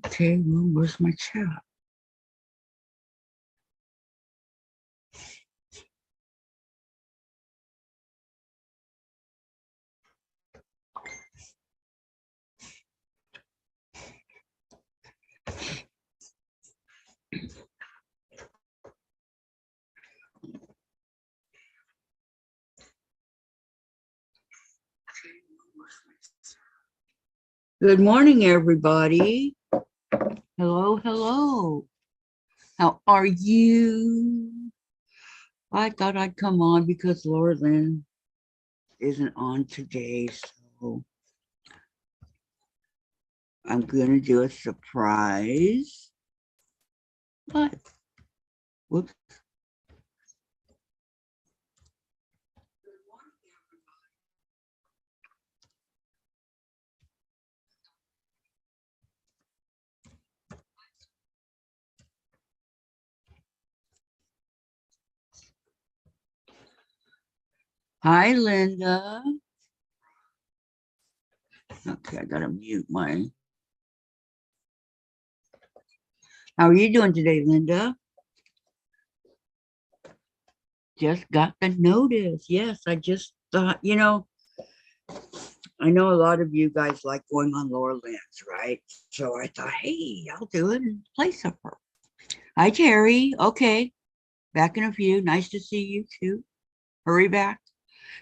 Okay, well, where's my chat? Good morning, everybody. Hello, hello. How are you? I thought I'd come on because Laura Lynn isn't on today, so I'm going to do a surprise. But, whoops. Hi, Linda. Okay, I got to mute my... How are you doing today, Linda? Just got the notice. Yes, I just thought, I know a lot of you guys like going on Laura Lynn's, right? So I thought, hey, I'll do it in place of her. Hi, Terry. Okay, back in a few. Nice to see you too. Hurry back.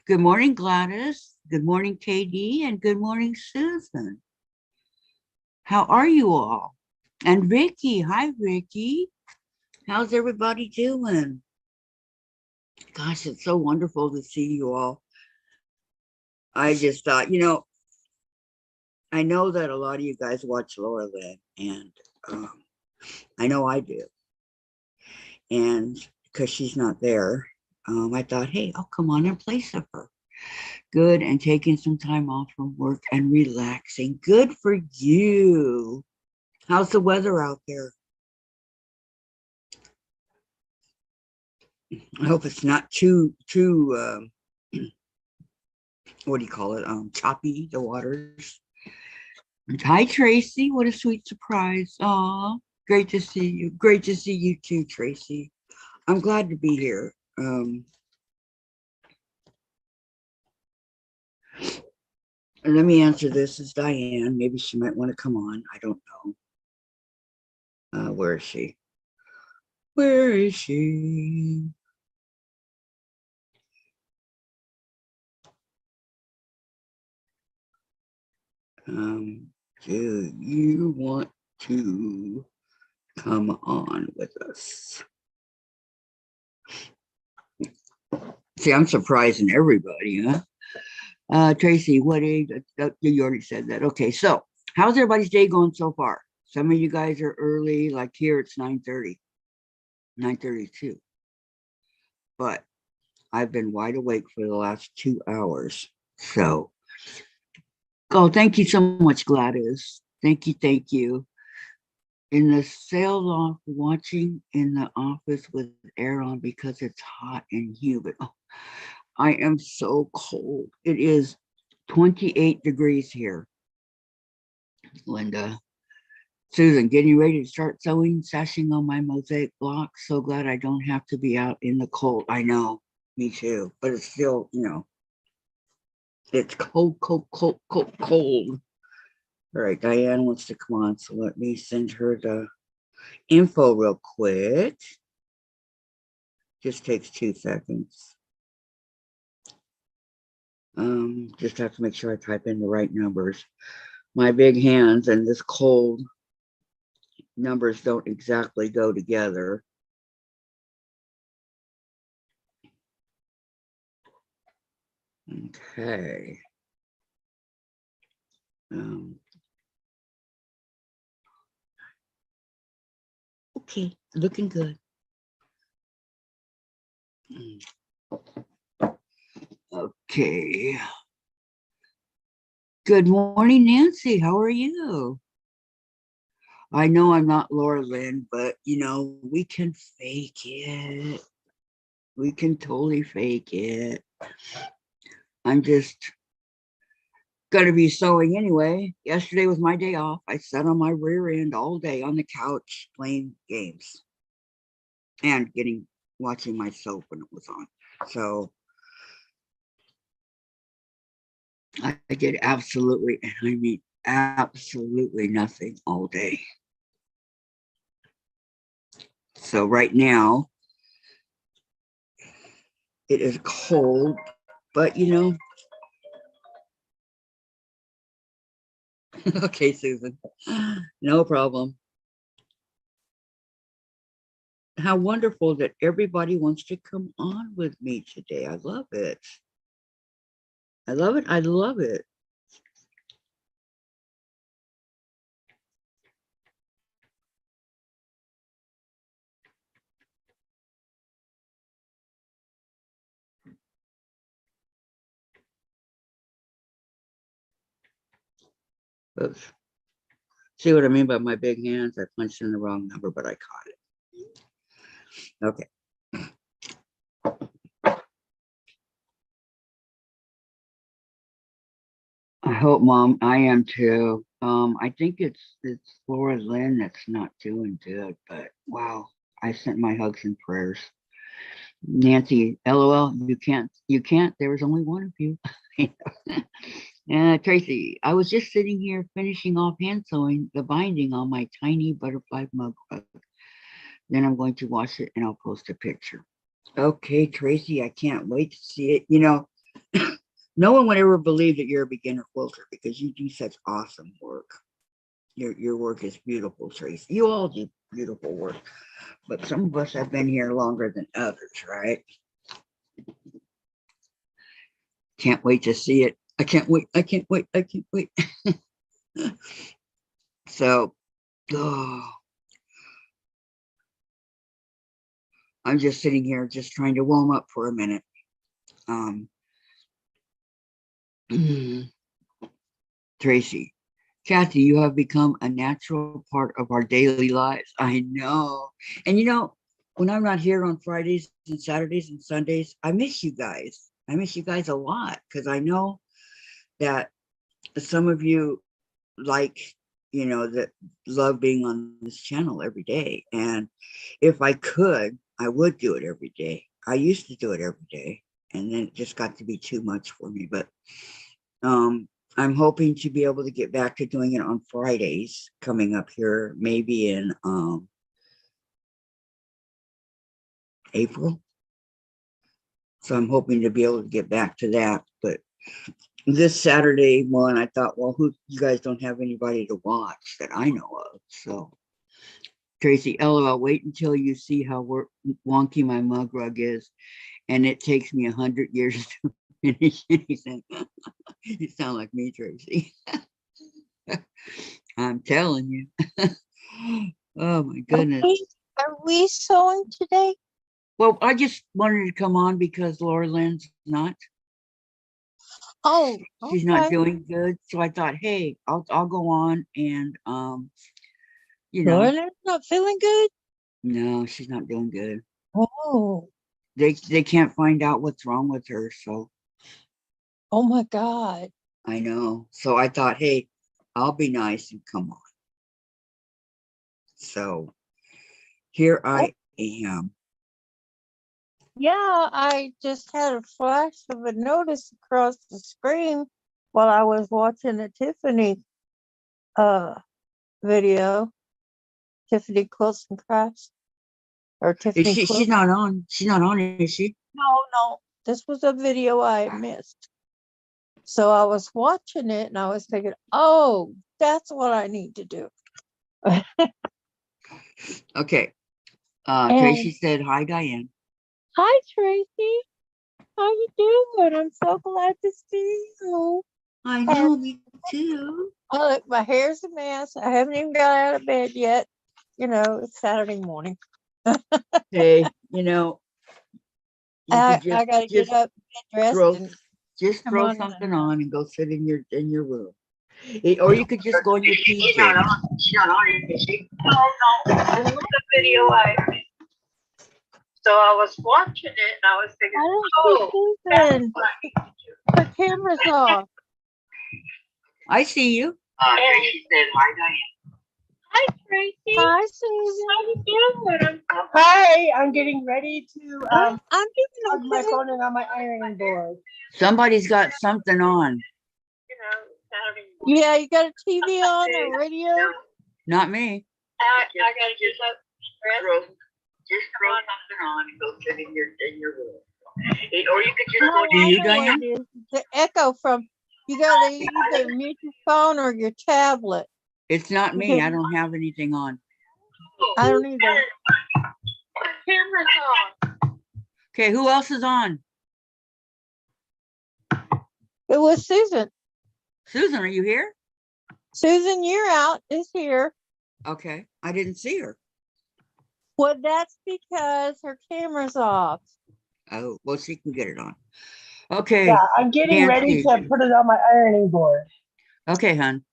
Good morning, Gladys. Good morning, KD. And good morning, Susan. How are you all? And Vicki. Hi, Vicki. How's everybody doing? Gosh, it's so wonderful to see you all. I just thought, I know that a lot of you guys watch Laura Lynn, and I know I do. And because she's not there, I thought, hey, I'll come on in place of her. Good, and taking some time off from work and relaxing. Good for you. How's the weather out there? I hope it's not too what do you call it? Choppy, the waters. Hi, Tracy. What a sweet surprise. Aw, great to see you. Great to see you too, Tracy. I'm glad to be here. And let me answer this as Diane. Maybe she might want to come on. I don't know. Where is she? Where is she? Do you want to come on with us? See, I'm surprising everybody, huh? Tracy, what age? You already said that. Okay, so how's everybody's day going so far? Some of you guys are early, like here it's 9:30, 9:32. But I've been wide awake for the last 2 hours. So, oh, thank you so much, Gladys. Thank you, thank you. In the sail off, watching in the office with air on because it's hot and humid. Oh, I am so cold. It is 28 degrees here, Linda. Susan, getting ready to start sewing, sashing on my mosaic block. So glad I don't have to be out in the cold. I know, me too. But it's still, it's cold, cold, cold, cold, cold. All right, Diane wants to come on, so let me send her the info real quick. Just takes 2 seconds. Just have to make sure I type in the right numbers. My big hands and this cold, numbers don't exactly go together. Okay. Okay, looking good. Okay. Good morning, Nancy. How are you? I know I'm not Laura Lynn, but we can fake it. We can totally fake it. I'm just going to be sewing anyway. Yesterday was my day off. I sat on my rear end all day on the couch playing games and watching my soap when it was on. So I did absolutely, and I mean absolutely nothing all day. So right now it is cold, but you know, okay, Susan, no problem. How wonderful that everybody wants to come on with me today. I love it. I love it. I love it. Oops. See what I mean by my big hands? I punched in the wrong number, but I caught it. Okay. I hope, Mom, I am too. I think it's Laura Lynn that's not doing good, but wow, I sent my hugs and prayers. Nancy, LOL, you can't. There was only one of you. And Tracy, I was just sitting here finishing off hand sewing the binding on my tiny butterfly mug rug. Then I'm going to wash it and I'll post a picture. Okay, Tracy, I can't wait to see it. You know, no one would ever believe that you're a beginner quilter because you do such awesome work. Your work is beautiful, Tracy. You all do beautiful work, but some of us have been here longer than others, right? Can't wait to see it. I can't wait. I can't wait. I can't wait. So, oh, I'm just sitting here just trying to warm up for a minute. Tracy, Kathy, you have become a natural part of our daily lives. I know. And you know, when I'm not here on Fridays and Saturdays and Sundays, I miss you guys. I miss you guys a lot because I know that some of you like, you know, that love being on this channel every day. And if I could, I would do it every day. I used to do it every day, and then it just got to be too much for me. But I'm hoping to be able to get back to doing it on Fridays coming up here, maybe in April. So I'm hoping to be able to get back to that. But this Saturday one, I thought, well, you guys don't have anybody to watch that I know of. So Tracy, LOL, wait until you see how wonky my mug rug is. And it takes me 100 years to finish anything. You sound like me, Tracy. I'm telling you. Oh my goodness. Are we sewing today? Well, I just wanted to come on because Laura Lynn's not. Oh, she's not doing good. So I thought, hey, I'll go on and you know. Laura Lynn's not feeling good? No, she's not doing good. Oh. They can't find out what's wrong with her. So oh my God. I know. So I thought, hey, I'll be nice and come on. So here I am. Yeah, I just had a flash of a notice across the screen while I was watching a Tiffany video. Tiffany Quilts and Crafts. Or Tiffany Quilts. She's not on. She's not on, is she? No. This was a video I missed. So I was watching it and I was thinking, oh, that's what I need to do. Okay. Tracy said, hi, Diane. Hi, Tracy. How you doing? I'm so glad to see you. I know, me too. Oh, look, my hair's a mess. I haven't even got out of bed yet. You know, it's Saturday morning. Hey, you know, I gotta get up, get dressed, just throw something on and go sit in your room. Or you could just go in your PJ. She's not on it, is she? No. The video so I was watching it and I was thinking, oh, that's what I need to do. Her camera's off. I see you. Tracy said, hi, Diane. Hi, Tracy. Hi, Susan. How you doing? Hi, I'm getting ready to I'm plug doing my okay. phone in on my ironing board. Somebody's got something on. You know, Saturday morning. Yeah, you got a TV on or radio? Not me. I gotta just throw something on and go sit in your room. Or you could just Oh, go Do I you, know what Diane? it is. The echo from, you got to either mute your phone or your tablet. It's not me. I don't have anything on. I don't either. Camera's on. Okay, who else is on? It was Susan. Susan, are you here? Susan, you're out, is here. Okay, I didn't see her. Well, that's because her camera's off. Oh, well, she can get it on. Okay. Yeah, I'm getting ready Nancy. to put it on my ironing board. Okay, hon.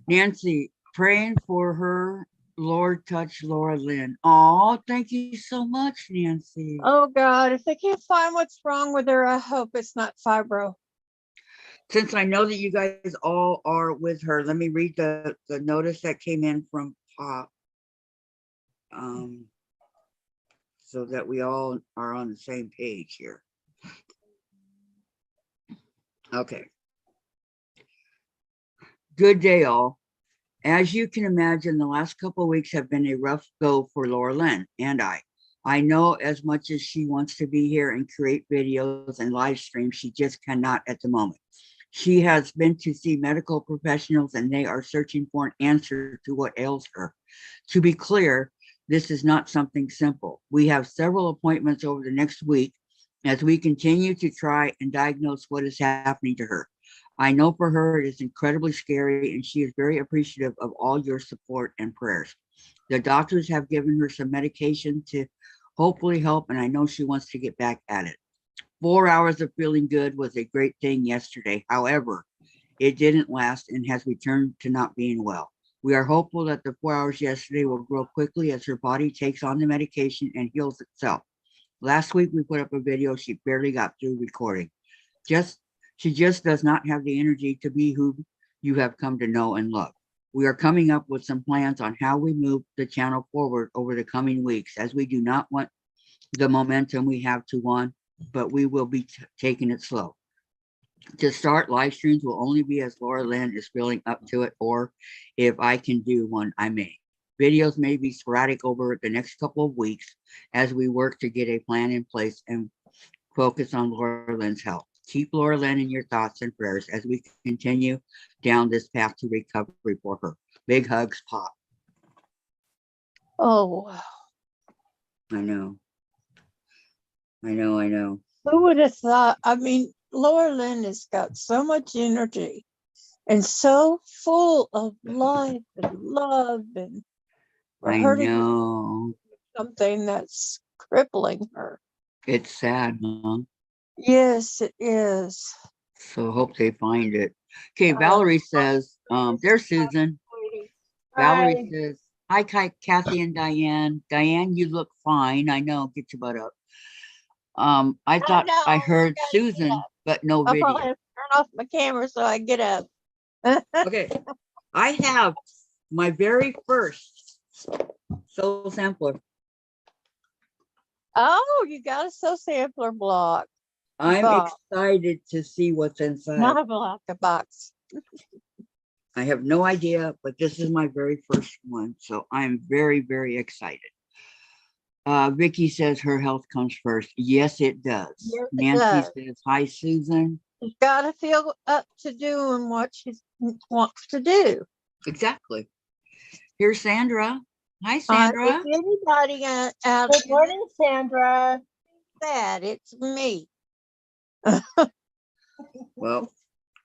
Nancy, praying for her. Lord, touch Laura Lynn. Oh, thank you so much, Nancy. Oh, God, if they can't find what's wrong with her, I hope it's not fibro. Since I know that you guys all are with her, let me read the notice that came in from Pop. So that we all are on the same page here. Okay. Good day, all. As you can imagine, the last couple of weeks have been a rough go for Laura Lynn and I. I know as much as she wants to be here and create videos and live streams, she just cannot at the moment. She has been to see medical professionals and they are searching for an answer to what ails her. To be clear, this is not something simple. We have several appointments over the next week as we continue to try and diagnose what is happening to her. I know for her it is incredibly scary and she is very appreciative of all your support and prayers. The doctors have given her some medication to hopefully help and I know she wants to get back at it. 4 hours of feeling good was a great thing yesterday. However, it didn't last and has returned to not being well. We are hopeful that the 4 hours yesterday will grow quickly as her body takes on the medication and heals itself. Last week, we put up a video she barely got through recording. She just does not have the energy to be who you have come to know and love. We are coming up with some plans on how we move the channel forward over the coming weeks, as we do not want the momentum we have to one, but we will be taking it slow. To start, live streams will only be as Laura Lynn is feeling up to it, or if I can do one, I may. Videos may be sporadic over the next couple of weeks as we work to get a plan in place and focus on Laura Lynn's health. Keep Laura Lynn in your thoughts and prayers as we continue down this path to recovery for her. Big hugs, Pop. Oh, wow. I know. I know. Who would have thought? I mean, Laura Lynn has got so much energy and so full of life and love, and for I her to know. do something that's crippling her. It's sad, Mom. Yes, it is. So hope they find it. Okay, Valerie says, there's Susan. Valerie says, hi, Kathy and Diane. Diane, you look fine. I know, get your butt up. I thought I heard Susan, but no I'll probably video. have to turn off my camera so I get up. Okay, I have my very first soul sampler. Oh, you got a soul sampler block. I'm Box. excited to see what's inside. Not a block, a box. I have no idea, but this is my very first one. So I'm very, very excited. Vicki says her health comes first. Yes, it does. Yes, it Nancy does. says, hi, Susan. She's got to feel up to doing what she wants to do. Exactly. Here's Sandra. Hi, Sandra. If anybody out Good morning, Sandra. that, it's me. Well,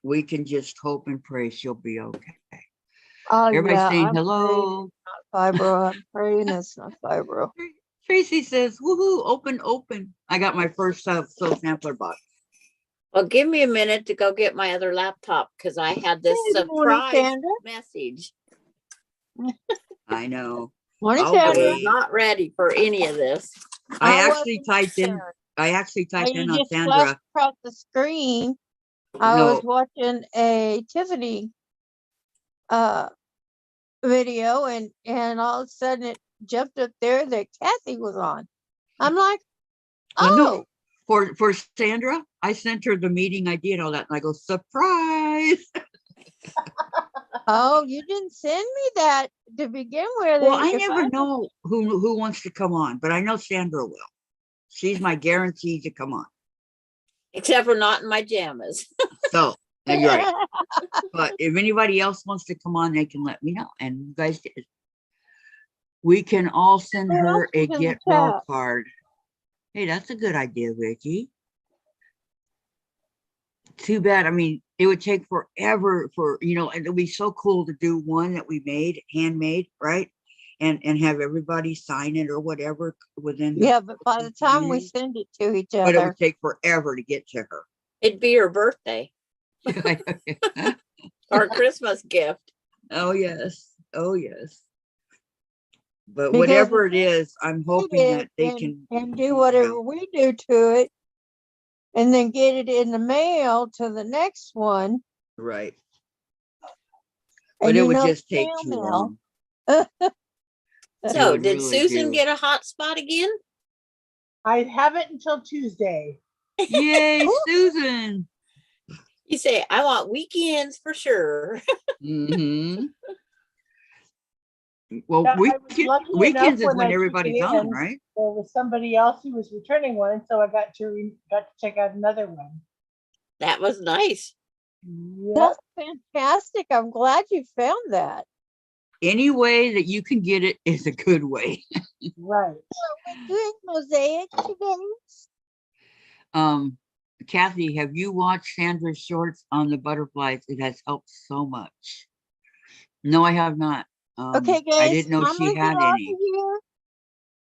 we can just hope and pray she'll be okay. Oh, Everybody's yeah, saying I'm hello. praying it's not fibro. I'm praying it's not fibro. Tracy says, woohoo, open. I got my first soul sampler box. Well, give me a minute to go get my other laptop because I had this Good morning, surprise Sandra. message. I know. Morning, I'll I Sandra. was wait. not ready for any of this. I wasn't actually typed in You on just Sandra. flashed across the screen. I No. was watching a Tiffany video, and all of a sudden it jumped up there that Kathy was on. I'm like, Well, oh, no, for Sandra, I sent her the meeting I did all that, and I go, surprise. oh, you didn't send me that to begin with. Well, I If never know who wants to come on, but I know Sandra will. She's my guarantee to come on. Except for not in my jammas. So, and you're right. But if anybody else wants to come on, they can let me know. And you guys did. We can all send Who her else a is in the get well chat? card. Hey, that's a good idea, Vicki. Too bad. I mean, it would take forever and it'd be so cool to do one that we made, handmade, right? And have everybody sign it or whatever within the Yeah, but by the time we community. send it to each But it other, would take forever to get to her. It'd be her birthday or a Christmas gift. Oh yes. Oh yes. But because whatever if it is, I'm hoping it that they and, can and do whatever we do to it, and then get it in the mail to the next one. right. And But it you would know, just take snail too mail. long. It So would did really Susan do. get a hot spot again? I have it until Tuesday. Yay, Susan. You say, I want weekends for sure. Mm-hmm. Well, Yeah, I was lucky weekends enough is when when I took everybody's it on, in, right? there was somebody else who was returning one, so I got to check out another one. That was nice. Yep. That's fantastic. I'm glad you found that. Any way that you can get it is a good way. Right. Doing Mosaic today. Kathy, have you watched Sandra's shorts on the butterflies? It has helped so much. No, I have not. Okay, guys, I didn't know I'm she gonna had get off any. of here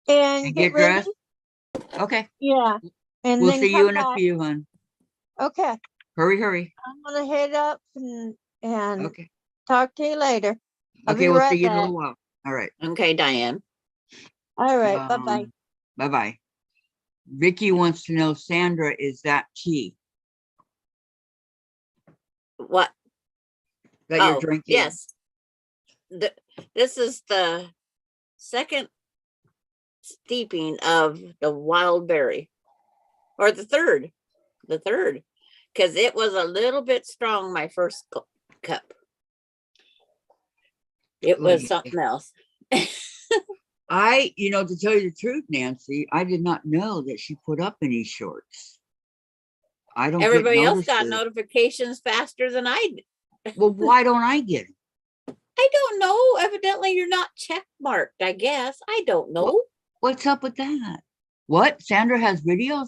and And get get ready. dressed? Okay. Yeah, and We'll then see you come in a back. few, hon. Okay, Hurry, hurry. I'm gonna head up and Okay. talk to you later. I'll Okay, be we'll right see you in a back. little while. All right. Okay, Diane. All right, bye-bye. Bye-bye. Vicki wants to know, Sandra, is that tea What? that you're Oh, drinking? yes. This is the second steeping of the wild berry, or the third, because it was a little bit strong my first cup. It Oh, was yeah. something else. To tell you the truth, Nancy, I did not know that she put up any shorts. I don't Everybody get else got notices. notifications faster than I did. Well, why don't I get them? I don't know. Evidently, you're not check marked, I guess. I don't know. What's up with that? What? Sandra has videos?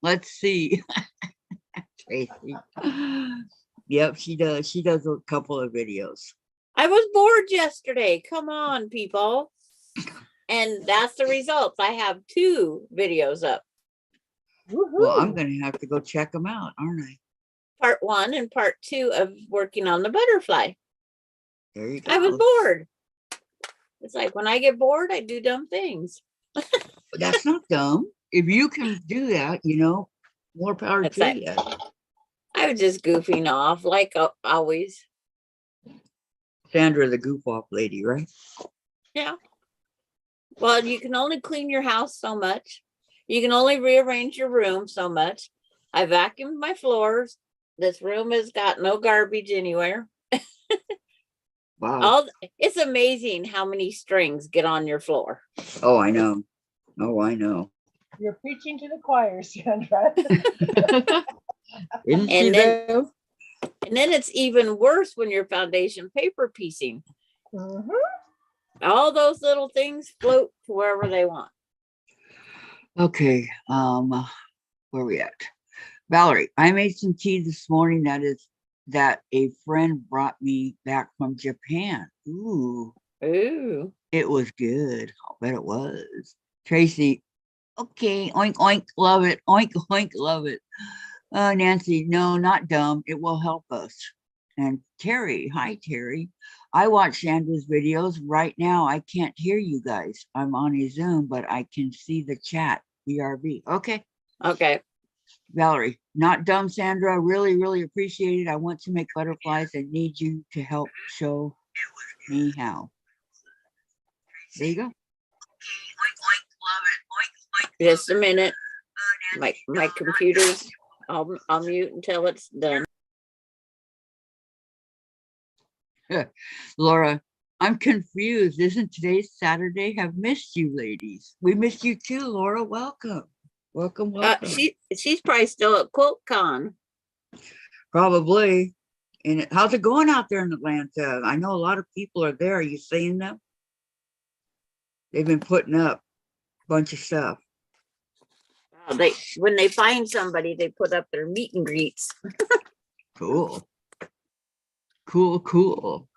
Let's see. Tracy. Yep, she does. She does a couple of videos. I was bored yesterday. Come on, people. And that's the results. I have 2 videos up. Well, I'm going to have to go check them out, aren't I? Part 1 and part 2 of working on the butterfly. There you go. I was bored. It's like when I get bored, I do dumb things. That's not dumb. If you can do that, more power That's to like- you. I was just goofing off like always. Sandra, the goof off lady, right? Yeah. Well, you can only clean your house so much. You can only rearrange your room so much. I vacuumed my floors. This room has got no garbage anywhere. Wow. It's amazing how many strings get on your floor. Oh, I know. Oh, I know. You're preaching to the choir, Sandra. Isn't she And then- though? And then it's even worse when you're foundation paper piecing. Mhm. All those little things float to wherever they want. Okay. Where we at? Valerie, I made some tea this morning that a friend brought me back from Japan. Ooh, Ooh. it was good. I'll bet it was. Tracy, okay, oink, oink, love it. Oink, oink, love it. Nancy, no, not dumb. It will help us. And Terry, hi, Terry. I watch Sandra's videos right now. I can't hear you guys. I'm on a Zoom, but I can see the chat. BRB. Okay. Okay. Valerie, not dumb, Sandra. Really, really appreciate it. I want to make butterflies and need you to help show Anyhow, there you go. Just a minute. My computer's, I'll mute until it's done. Laura, I'm confused. Isn't today Saturday? Have missed you ladies. We missed you too, Laura. Welcome. Welcome, welcome. She's probably still at QuiltCon. Probably. And how's it going out there in Atlanta? I know a lot of people are there. Are you seeing them? They've been putting up a bunch of stuff. When they find somebody, they put up their meet and greets. Cool. Cool, cool.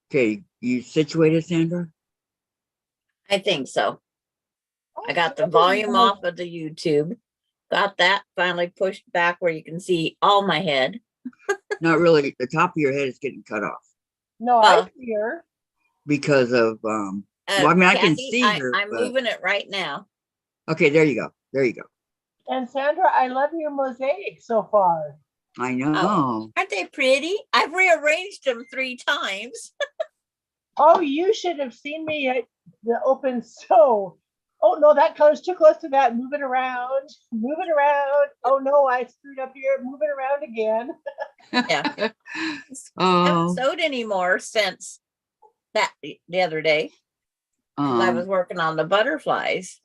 Okay, you situated, Sandra? I think so. I got the volume off of the YouTube. Got that finally pushed back where you can see all my head. Not really. The top of your head is getting cut off No, I hear. because of well, I mean, I can Kathy, see her. I'm but- moving it right now. Okay, there you go. There you go. And Sandra, I love your mosaic so far. I know. Aren't they pretty? I've rearranged them 3 times. Oh, you should have seen me at the open sew. Oh no, that color's too close to that. Move it around. Move it around. Oh no, I screwed up here. Move it around again. Yeah. I Oh, haven't sewed anymore since that the other day. 'Cause I was working on the butterflies,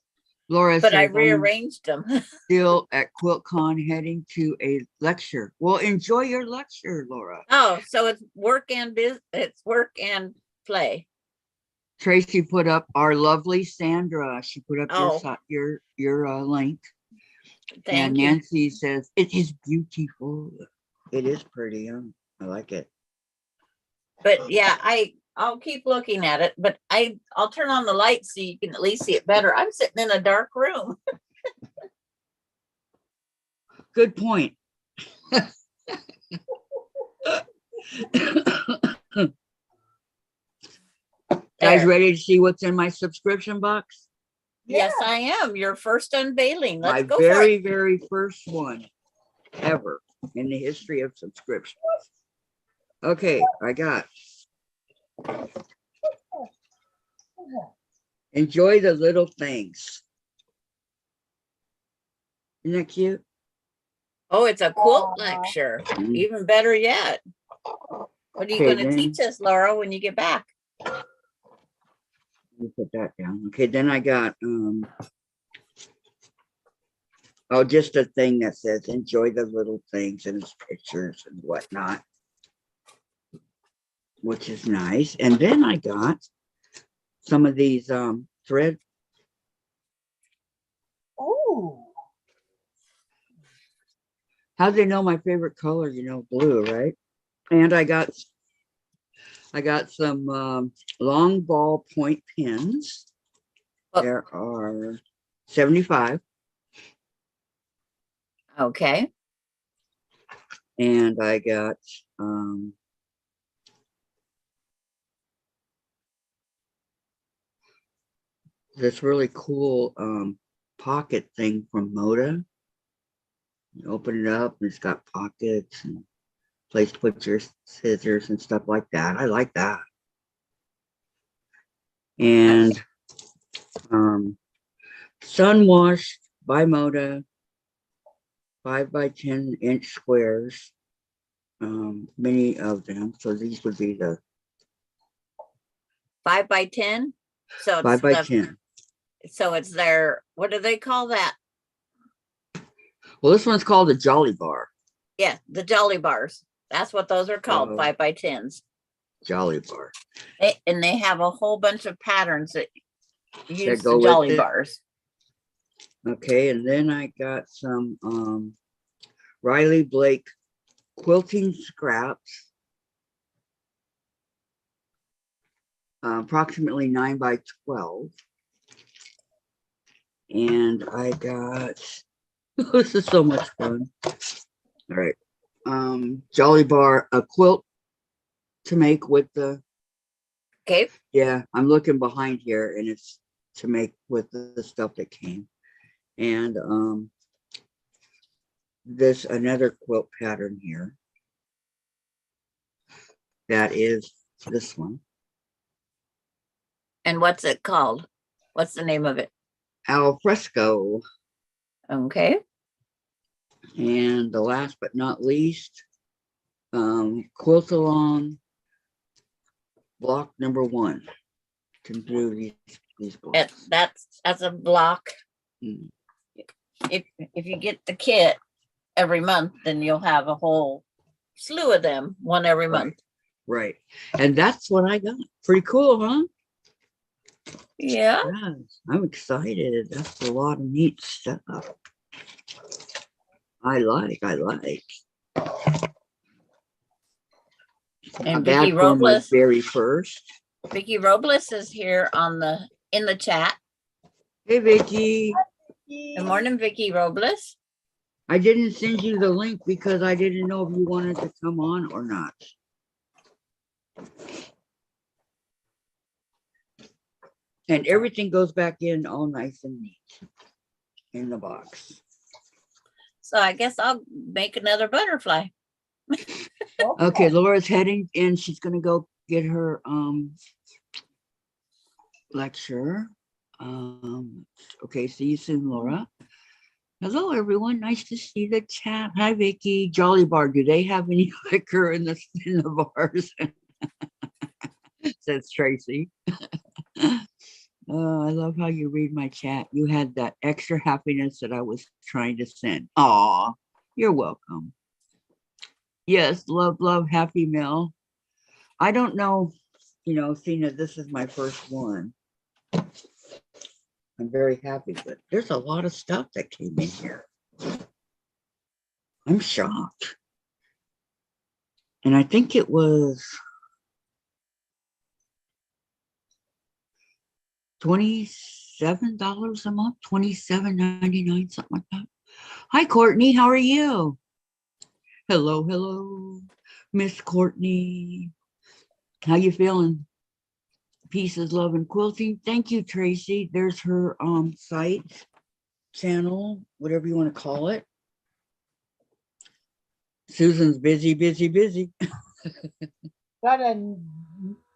Laura but I says, I'm rearranged them. still at QuiltCon heading to a lecture. Well, enjoy your lecture, Laura. Oh, so it's work and it's work and play. Tracy put up our lovely Sandra. She put up Oh. your link. And Thank you. Nancy says, it is beautiful. It is pretty. I like it. But yeah, I'll keep looking at it, but I'll turn on the light so you can at least see it better. I'm sitting in a dark room. Good point. Guys, There. ready to see what's in my subscription box? Yes, I am. Your first unveiling. Let's My go for very, it. very first one ever in the history of subscriptions. Okay, I got. Enjoy the little things. Isn't that cute? Oh, it's a quilt Aw. lecture. Mm. Even better yet. What are you Okay, going to then- teach us, Laura, when you get back? Let me put that down. Okay, then I got oh, just a thing that says enjoy the little things and it's pictures and whatnot, which is nice. And then I got some of these thread. Ooh. How do they know my favorite color? You know, blue, right? And I got some long ball point pins. Oh. There are 75. Okay. And I got this really cool pocket thing from Moda. You open it up and it's got pockets and place to put your scissors and stuff like that. I like that. And sun washed by Moda 5 by 10 inch squares, many of them. So these would be the 5 by 10. So it's 5 by 10. So it's their, what do they call that? Well, this one's called a Jolly Bar. Yeah, the Jolly Bars. That's what those are called, Oh. 5 by 10s. Jolly Bar. And they have a whole bunch of patterns that use go the with Jolly it. Bars. Okay, and then I got some Riley Blake quilting scraps. Approximately 9 by 12. And I got this is so much fun. All right. Jolly Bar, a quilt to make with the Okay. yeah, I'm looking behind here and it's to make with the stuff that came. And this another quilt pattern here. That is this one. And what's it called? What's the name of it? Al fresco. Okay. And the last but not least, quilt along block number 1. Can do these blocks. That's a block. Mm. If you get the kit every month, then you'll have a whole slew of them, one every month. Right. And that's what I got. Pretty cool, huh? Yeah. Yes, I'm excited. That's a lot of neat stuff. I like. And Bad Vicki form was Robles, very first. Vicki Robles is here in the chat. Hey, Vicki. Good morning, Vicki Robles. I didn't send you the link because I didn't know if you wanted to come on or not. And everything goes back in all nice and neat in the box. So I guess I'll make another butterfly. Okay, Laura's heading in. She's gonna go get her lecture. Okay, see you soon, Laura. Hello, everyone. Nice to see the chat. Hi, Vicki. Jolly Bar. Do they have any liquor in the bars? Says Tracy. Oh, I love how you read my chat. You had that extra happiness that I was trying to send. Aw, you're welcome. Yes, love, happy meal. I don't know, seeing that this is my first one. I'm very happy, but there's a lot of stuff that came in here. I'm shocked. And I think it was $27 a month, $27.99, something like that. Hi, Courtney. How are you? Hello, Miss Courtney. How you feeling? Pieces, love, and quilting. Thank you, Tracy. There's her site, channel, whatever you want to call it. Susan's busy. Got a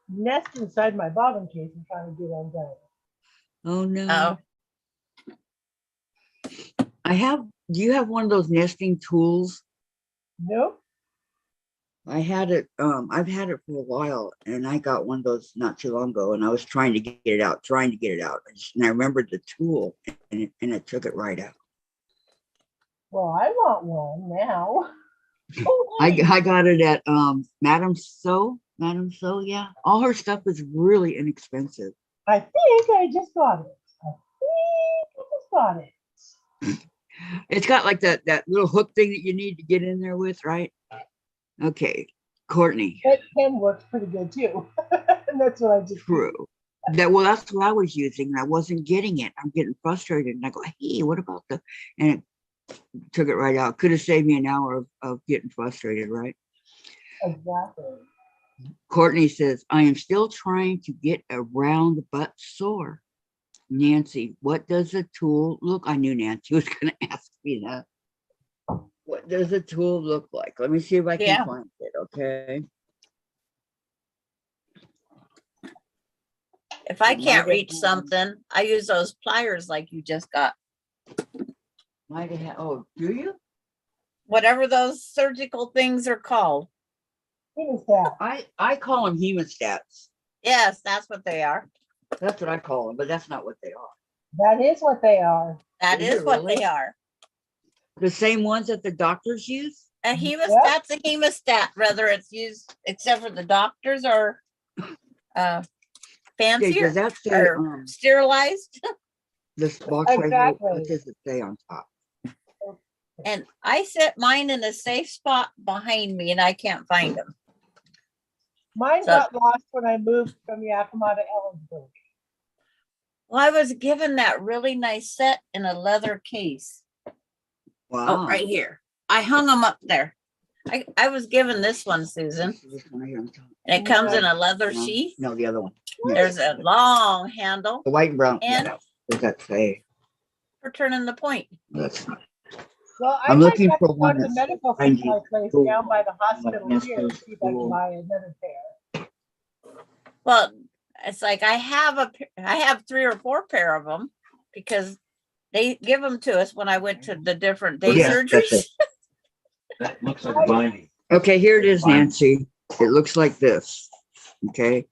nest inside my bottom case and trying to get undone. Oh no. Do you have one of those nesting tools? Nope. I had it, I've had it for a while, and I got one of those not too long ago, and I was trying to get it out. And I remembered the tool, and it took it right out. Well, I want one now. I got it at Madame So, yeah. All her stuff is really inexpensive. I think I just got it. It's got like that little hook thing that you need to get in there with, right? Okay, Courtney. That pen works pretty good too. And that's what I just True. That's what I was using, and I wasn't getting it. I'm getting frustrated, and I go, hey, what about and it took it right out. Could have saved me an hour of getting frustrated, right? Exactly. Courtney says, I am still trying to get a round butt sore. Nancy, what does a tool look? I knew Nancy was going to ask me that. What does a tool look like? Let me see if I can find it, okay? If I can't reach something, I use those pliers like you just got. Oh, do you? Whatever those surgical things are called. Hemostat. I call them hemostats. Yes, that's what they are. That's what I call them, but that's not what they are. That is what they are. That Is is it what really? they are. The same ones that the doctors use? A hemostat's a hemostat, whether it's used, except for the doctors are fancier Does that say or sterilized. this box right here? Exactly. What does it say on top? And I set mine in a safe spot behind me, and I can't find them. Mine got lost when I moved from Yakima to Ellensburg. Well, I was given that really nice set in a leather case. Wow. Oh, right here. I hung them up there. I was given this one, Susan. This one right here on top. And it comes in a leather sheath. No, the other one. There's a long handle The white and brown. And- What does that say? for turning the point. That's not. Well, I I'm might looking have for to go one to the that's medical behind supply you. place Cool. down by the Like hospital this here and is see if I can cool. buy another pair. Well, it's like I have 3 or 4 pair of them because they give them to us when I went to the different day Yes, that's surgeries. it. That looks like binding. Okay, here it is, Nancy. It looks like this. Okay.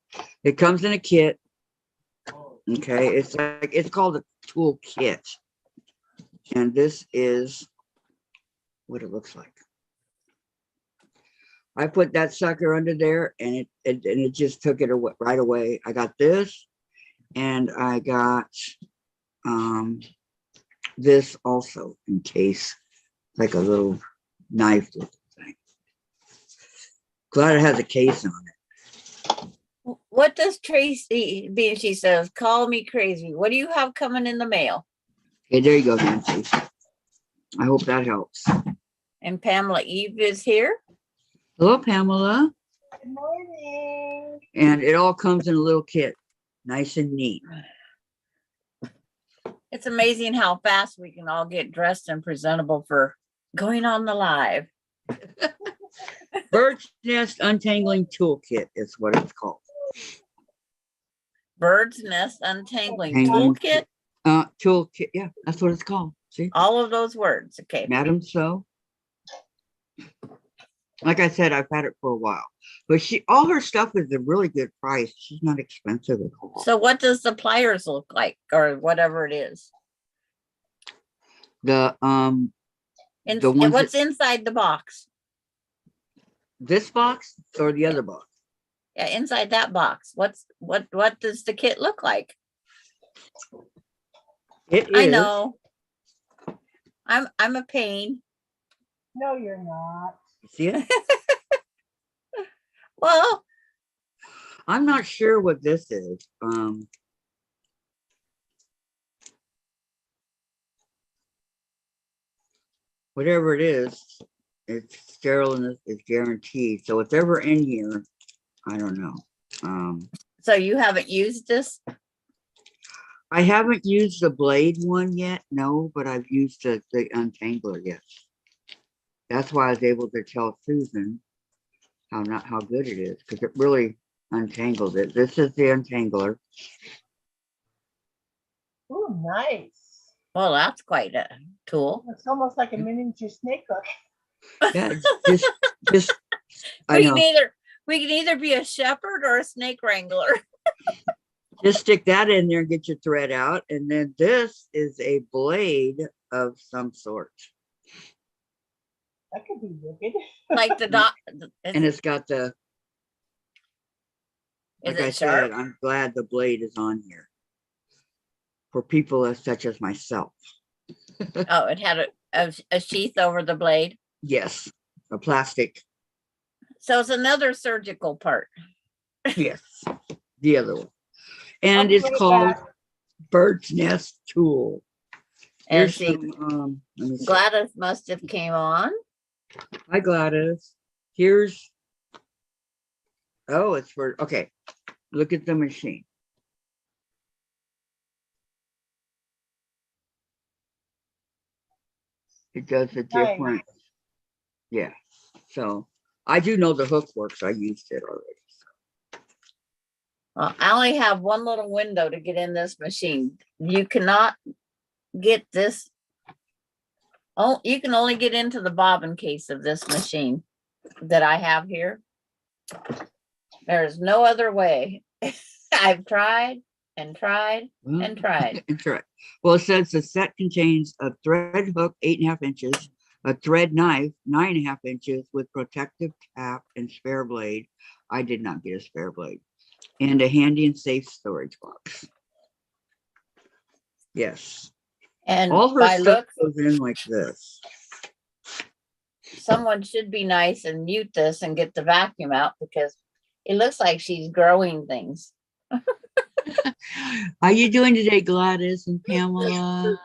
It comes in a kit. Okay. It's called a tool kit. And this is what it looks like. I put that sucker under there and it just took it away right away. I got this and I got this also in case, like a little knife looking thing. Glad it has a case on it. What does Tracy, being she says, call me crazy? What do you have coming in the mail? Okay, there you go, Nancy. I hope that helps. And Pamela Eve is here. Hello, Pamela. Good morning. And it all comes in a little kit, nice and neat. It's amazing how fast we can all get dressed and presentable for going on the live. Bird's Nest Untangling Toolkit is what it's called. Bird's Nest Untangling Tangling Toolkit. Toolkit, yeah, that's what it's called. See, All of those words. Okay. Madam So. Like I said, I've had it for a while, but all her stuff is a really good price. She's not expensive at all. So what does the pliers look like or whatever it is? The And ones what's inside the box? this box or the other box? Yeah, inside that box. What does the kit look like? It is. I know. I'm a pain. No, you're not. See it? Well, I'm not sure what this is. Whatever it is, it's sterile and it's guaranteed. So it's ever in here, I don't know. so you haven't used this? I haven't used the blade one yet, no, but I've used the untangler, yes. That's why I was able to tell Susan how good it is, because it really untangled it. This is the untangler. Ooh, nice. Well, that's quite a tool. It's almost like a miniature snake hook. Yeah, just I We know. can either be a shepherd or a snake wrangler. Just stick that in there and get your thread out. And then this is a blade of some sort. That could be wicked. Like the dot. And it's got the, Is like I it sharp? said, I'm glad the blade is on here for people as such as myself. Oh, it had a sheath over the blade. Yes, a plastic. So it's another surgical part. Yes, the other one. And I'll be it's right called back. Bird's Nest Tool. And Here's see, some, let me see. Gladys must have came on. Hi, Gladys. Here's, oh, it's for, okay. Look at the machine. It does a Nice. different, yeah. So I do know the hook works. I used it already. Well, I only have one little window to get in this machine. You cannot get this. Oh, you can only get into the bobbin case of this machine that I have here. There's no other way. I've tried and tried and tried. That's right. Well, it says the set contains a thread hook, 8.5 inches, a thread knife, 9.5 inches with protective cap and spare blade. I did not get a spare blade. And a handy and safe storage box. Yes. And All her by stuff look, goes in like this. someone should be nice and mute this and get the vacuum out because it looks like she's growing things. How you doing today, Gladys and Pamela?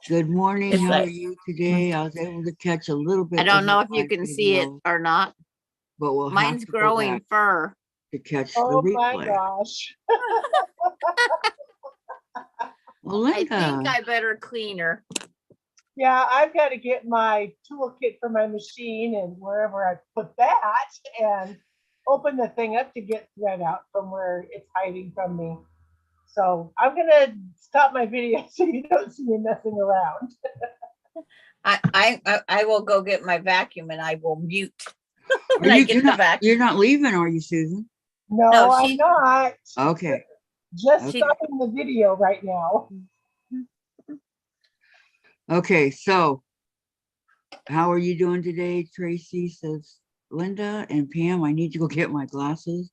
Good morning. It's How are like- you today? I was able to catch a little bit. I don't of know the if you live can see it video, or not. but we'll have Mine's to go growing back fur. to catch Oh the my replay. gosh. Well, I Linda, think I better clean her. Yeah, I've got to get my toolkit for my machine and wherever I put that and open the thing up to get thread out from where it's hiding from me. So I'm gonna stop my video so you don't see me messing around. I will go get my vacuum and I will mute Are when I you, get you're the not, you're vacuum. not leaving, are you, Susan? No, No, I'm she not. Okay. Just Okay. stopping the video right now. Okay. So how are you doing today, Tracy? Says Linda and Pam. I need to go get my glasses.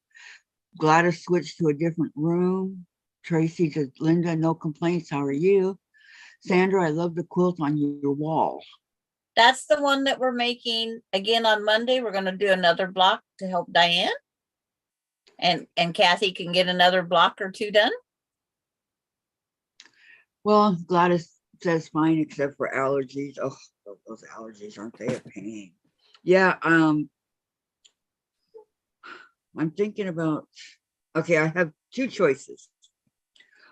Gladys switched to a different room. Tracy says, Linda, no complaints. How are you? Sandra, I love the quilt on your wall. that's the one that we're making again on Monday. We're gonna do another block to help Diane. And Kathy can get another block or two done. Well, Gladys says fine, except for allergies. Oh, those allergies, aren't they a pain? Yeah, I'm thinking about, okay, I have two choices.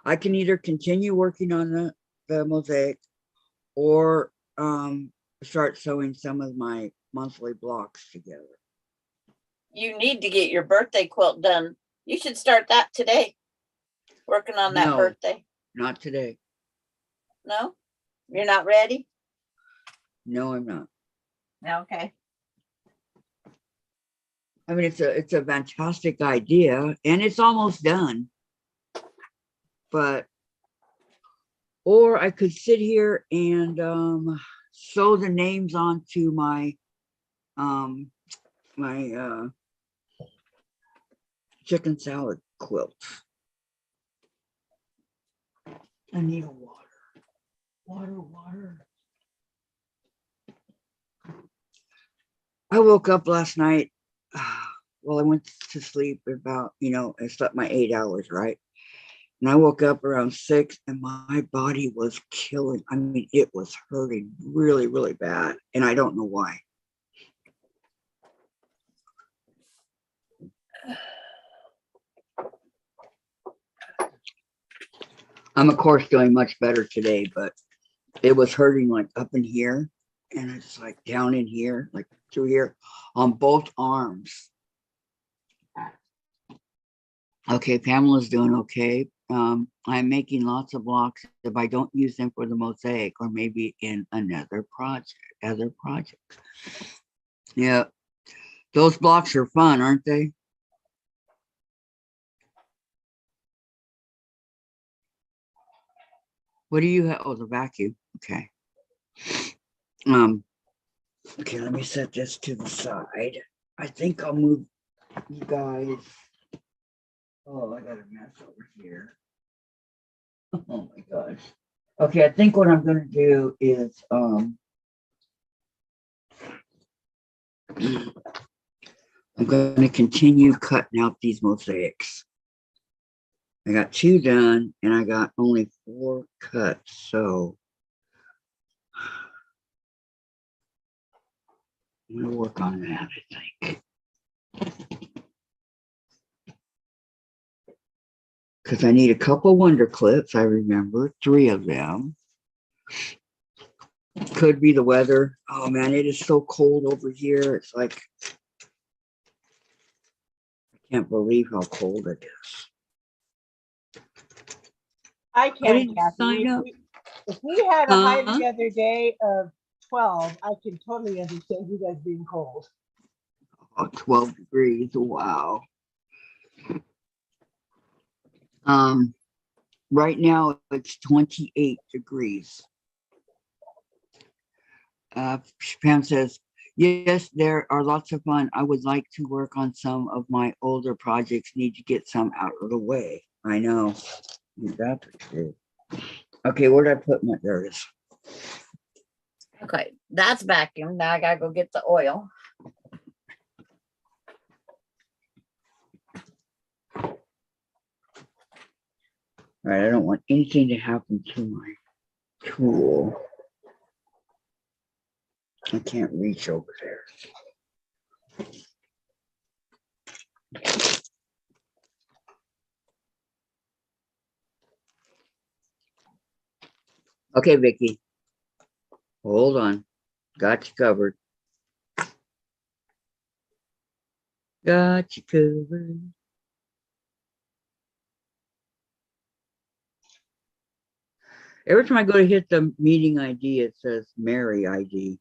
I can either continue working on the mosaic or start sewing some of my monthly blocks together. You need to get your birthday quilt done. You should start that today. Working on that No. birthday. Not today. No? You're not ready? No, I'm not. Okay. I mean, it's a fantastic idea and it's almost done. But, or I could sit here and sew the names onto my my chicken salad quilt. I need a water. I woke up last night. Well, I went to sleep about, I slept my 8 hours, right? And I woke up around 6 and my body was killing. I mean, it was hurting really, really bad. And I don't know why. I'm of course doing much better today, but it was hurting like up in here and it's like down in here, like through here on both arms. Okay, Pamela's doing okay. I'm making lots of blocks if I don't use them for the mosaic or maybe in other projects. Yeah, those blocks are fun, aren't they? What do you have? Oh, the vacuum. Okay. Okay, let me set this to the side. I think I'll move you guys. Oh, I got a mess over here. Oh my gosh. Okay, I think what I'm gonna do is I'm gonna continue cutting out these mosaics. I got 2 done and I got only 4 cuts, so I'm gonna work on that, I think. Because I need a couple wonder clips, I remember 3 of them. Could be the weather. Oh man, it is so cold over here. It's like, I can't believe how cold it is. I can, didn't Kathy. sign up. If we had a high Uh-huh. the other day of 12, I can totally understand you guys being cold. Oh, 12 degrees. Wow. Right now it's 28 degrees. Pam says, yes, there are lots of fun. I would like to work on some of my older projects. Need to get some out of the way. I know. That's true. Okay, where did I put my, there it is. Okay, that's vacuum. Now I gotta go get the oil. All right, I don't want anything to happen to my tool. I can't reach over there. Okay, Vicki. Hold on. Got you covered. Got you covered. Every time I go to hit the meeting ID, it says Mary ID.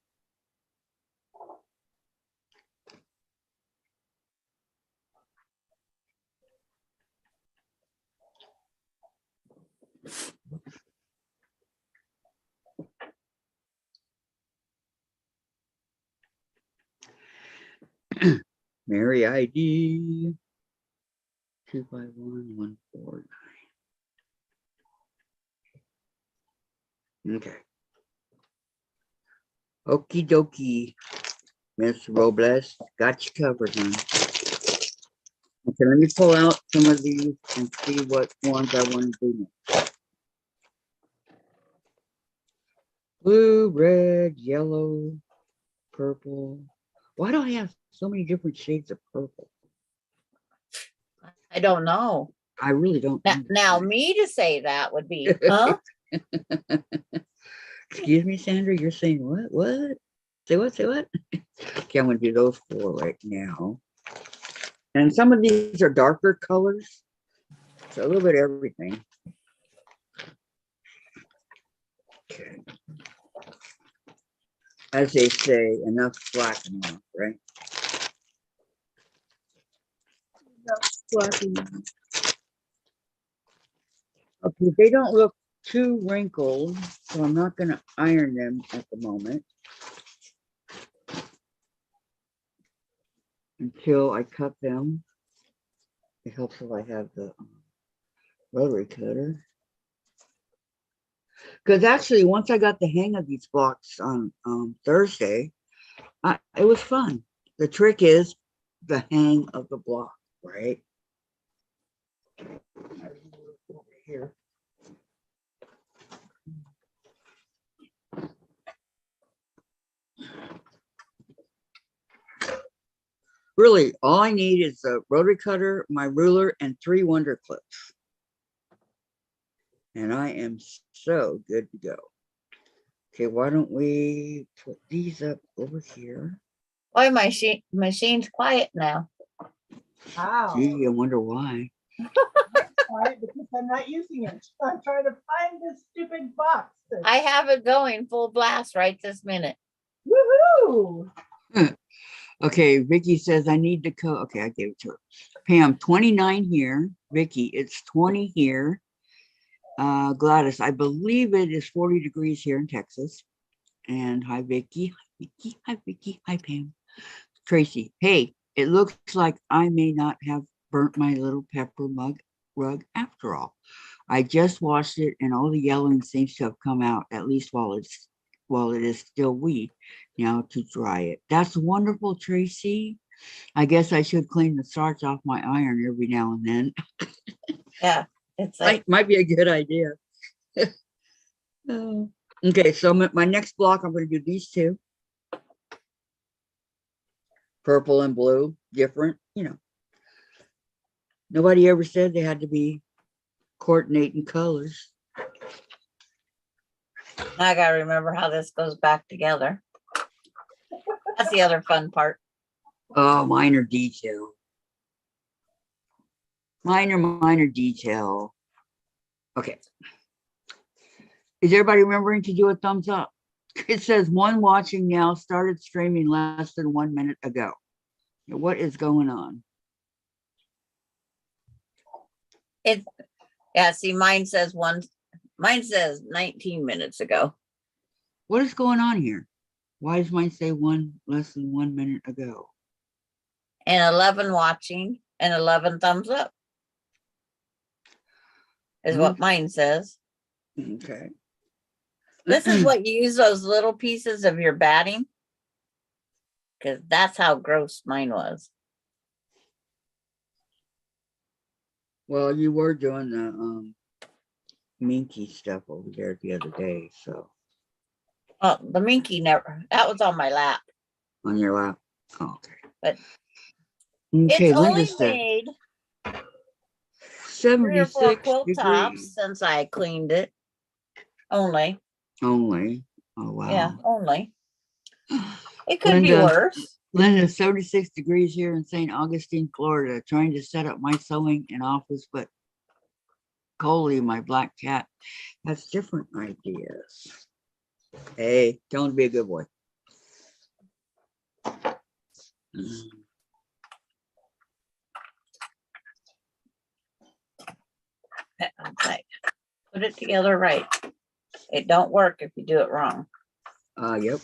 Mary ID 251149. Okay. Okie dokie, Miss Robles. Got you covered, man. Okay, let me pull out some of these and see what ones I want to do next. Blue, red, yellow, purple. Why do I have so many different shades of purple? I don't know. I really don't Now, understand. me to say that would be, huh? Excuse me, Sandra, you're saying what? What? Say what? Say what? Okay, I'm going to do those 4 right now. And some of these are darker colors. So a little bit of everything. Okay. As they say, enough black enough, right? Okay, they don't look too wrinkled, so I'm not going to iron them at the moment until I cut them. It helps if I have the rotary cutter. Because actually, once I got the hang of these blocks on Thursday, it was fun. The trick is the hang of the block, right? Over here. Really, all I need is a rotary cutter, my ruler, and 3 wonder clips. And I am so good to go. Okay, why don't we put these up over here? Why my machine's quiet now? Wow. Gee, I wonder why. Quiet because I'm not using it. I'm trying to find this stupid box. I have it going full blast right this minute. Woohoo! Okay, Vicki says I need to code. Okay, I gave it to her. Pam, 29 here. Vicki, it's 20 here. Gladys, I believe it is 40 degrees here in Texas. And hi, Vicki. Hi, Vicki. Hi, Vicki. Hi, Pam. Tracy, hey, it looks like I may not have burnt my little pepper rug after all. I just washed it and all the yellowing seems to have come out, at least while it is still wet. Now to dry it. That's wonderful, Tracy. I guess I should clean the starch off my iron every now and then. Yeah, it's like Might be a good idea. Oh. Okay, so my next block, I'm going to do these 2. Purple and blue, different, you know. Nobody ever said they had to be coordinating colors. I gotta remember how this goes back together. That's the other fun part. Oh, minor detail. Minor detail. Okay. Is everybody remembering to do a thumbs up? It says one watching now started streaming less than 1 minute ago. What is going on? Yeah, see, mine says 19 minutes ago. What is going on here? Why does mine say less than 1 minute ago? And 11 watching and 11 thumbs up is what mine says. Okay. This is what you use those little pieces of your batting, because that's how gross mine was. Well, you were doing the minky stuff over there the other day, so. Oh, the minky that was on my lap. On your lap. Oh, okay. But okay, it's Linda only said made 3 or 4 76 quilt degrees. tops since I cleaned it. Only. Oh, wow. Yeah, only. It could be Linda, worse. Linda, 76 degrees here in St. Augustine, Florida, trying to set up my sewing and office, but Coley, my black cat, has different ideas. Hey, tell him to be a good boy. Like, put it together right. It don't work if you do it wrong. Yep.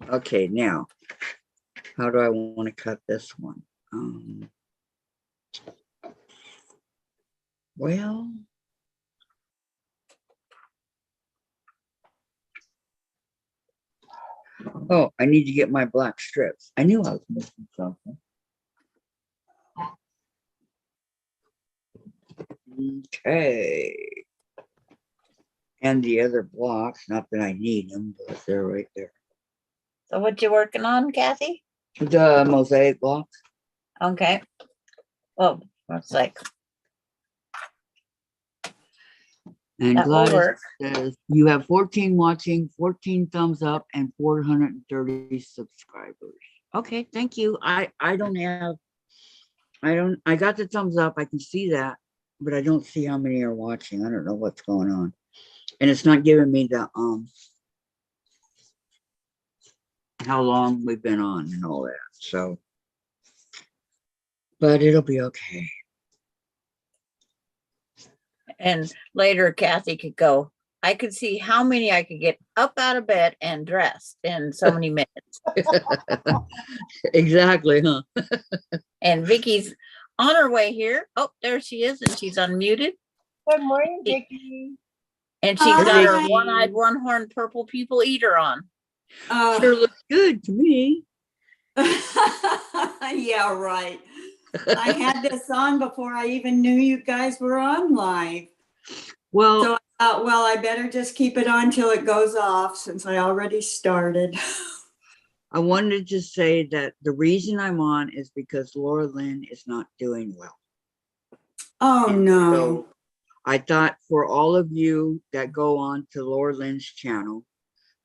Okay, now, how do I want to cut this one? Well, oh, I need to get my black strips. I knew I was missing something. Okay. And the other blocks, not that I need them, but they're right there. So what you working on, Kathy? The mosaic blocks. Okay. Oh, it's like And that will Gladys work. says, you have 14 watching, 14 thumbs up, and 430 subscribers. Okay, thank you. I got the thumbs up. I can see that, but I don't see how many are watching. I don't know what's going on. And it's not giving me the how long we've been on and all that. So, but it'll be okay. And later Kathy could go, I could see how many I could get up out of bed and dressed in so many minutes. Exactly, huh? And Vicky's on her way here. Oh, there she is, and she's unmuted. Good morning, Vicki. And she's got her Hi. one-eyed, one-horned purple people eater on. Sure looks good to me. Yeah, right. I had this on before I even knew you guys were on live. Well, So I thought, well, I better just keep it on till it goes off since I already started. I wanted to say that the reason I'm on is because Laura Lynn is not doing well. Oh, And no. so I thought for all of you that go on to Laura Lynn's channel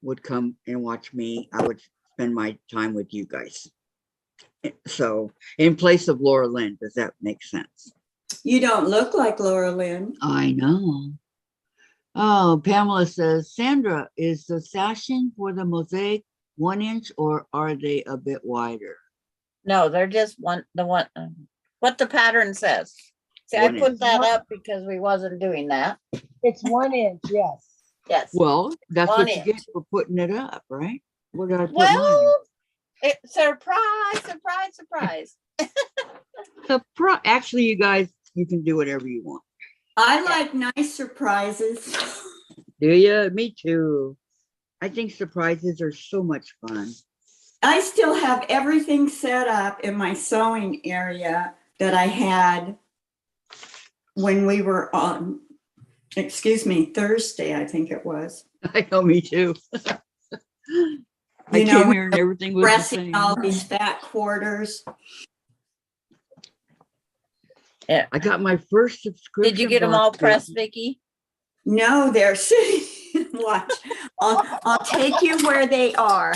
would come and watch me, I would spend my time with you guys. So in place of Laura Lynn, does that make sense? You don't look like Laura Lynn. I know. Oh, Pamela says, Sandra, is the sashing for the mosaic 1 inch or are they a bit wider? No, they're just what the pattern says. See, I 1 put inch. that up because we wasn't doing that. It's 1 inch, yes. Yes. Well, that's 1 what you get inch. for putting it up, right? Where did I put mine? Well, surprise, surprise, surprise. Actually, you guys, you can do whatever you want. I like nice surprises. Do you? Me too. I think surprises are so much fun. I still have everything set up in my sewing area that I had when we were on, Thursday, I think it was. I know, me too. I You know, came here and everything was the Pressing same. all these fat quarters. Yeah. I got my first subscription. Did you get them all box. pressed, Vicki? No, they're sitting. Watch. I'll take you where they are.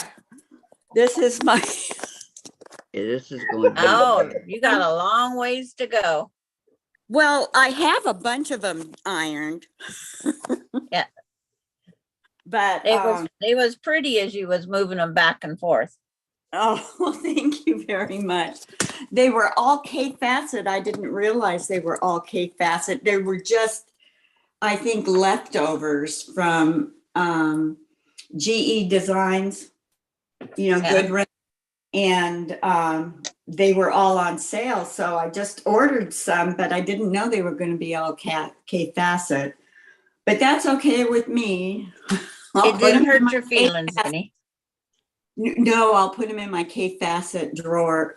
This is my. Yeah, this is going Oh, you got a long ways to go. Well, I have a bunch of them ironed. Yeah. But It was pretty as you was moving them back and forth. oh, well, thank you very much. They were all K facet. I didn't realize they were all K facet. They were just, I think, leftovers from GE Designs, Yeah. Goodrich. And they were all on sale. So I just ordered some, but I didn't know they were going to be all K facet. But that's okay with me. It didn't hurt your feelings any. No, I'll put them in my K facet drawer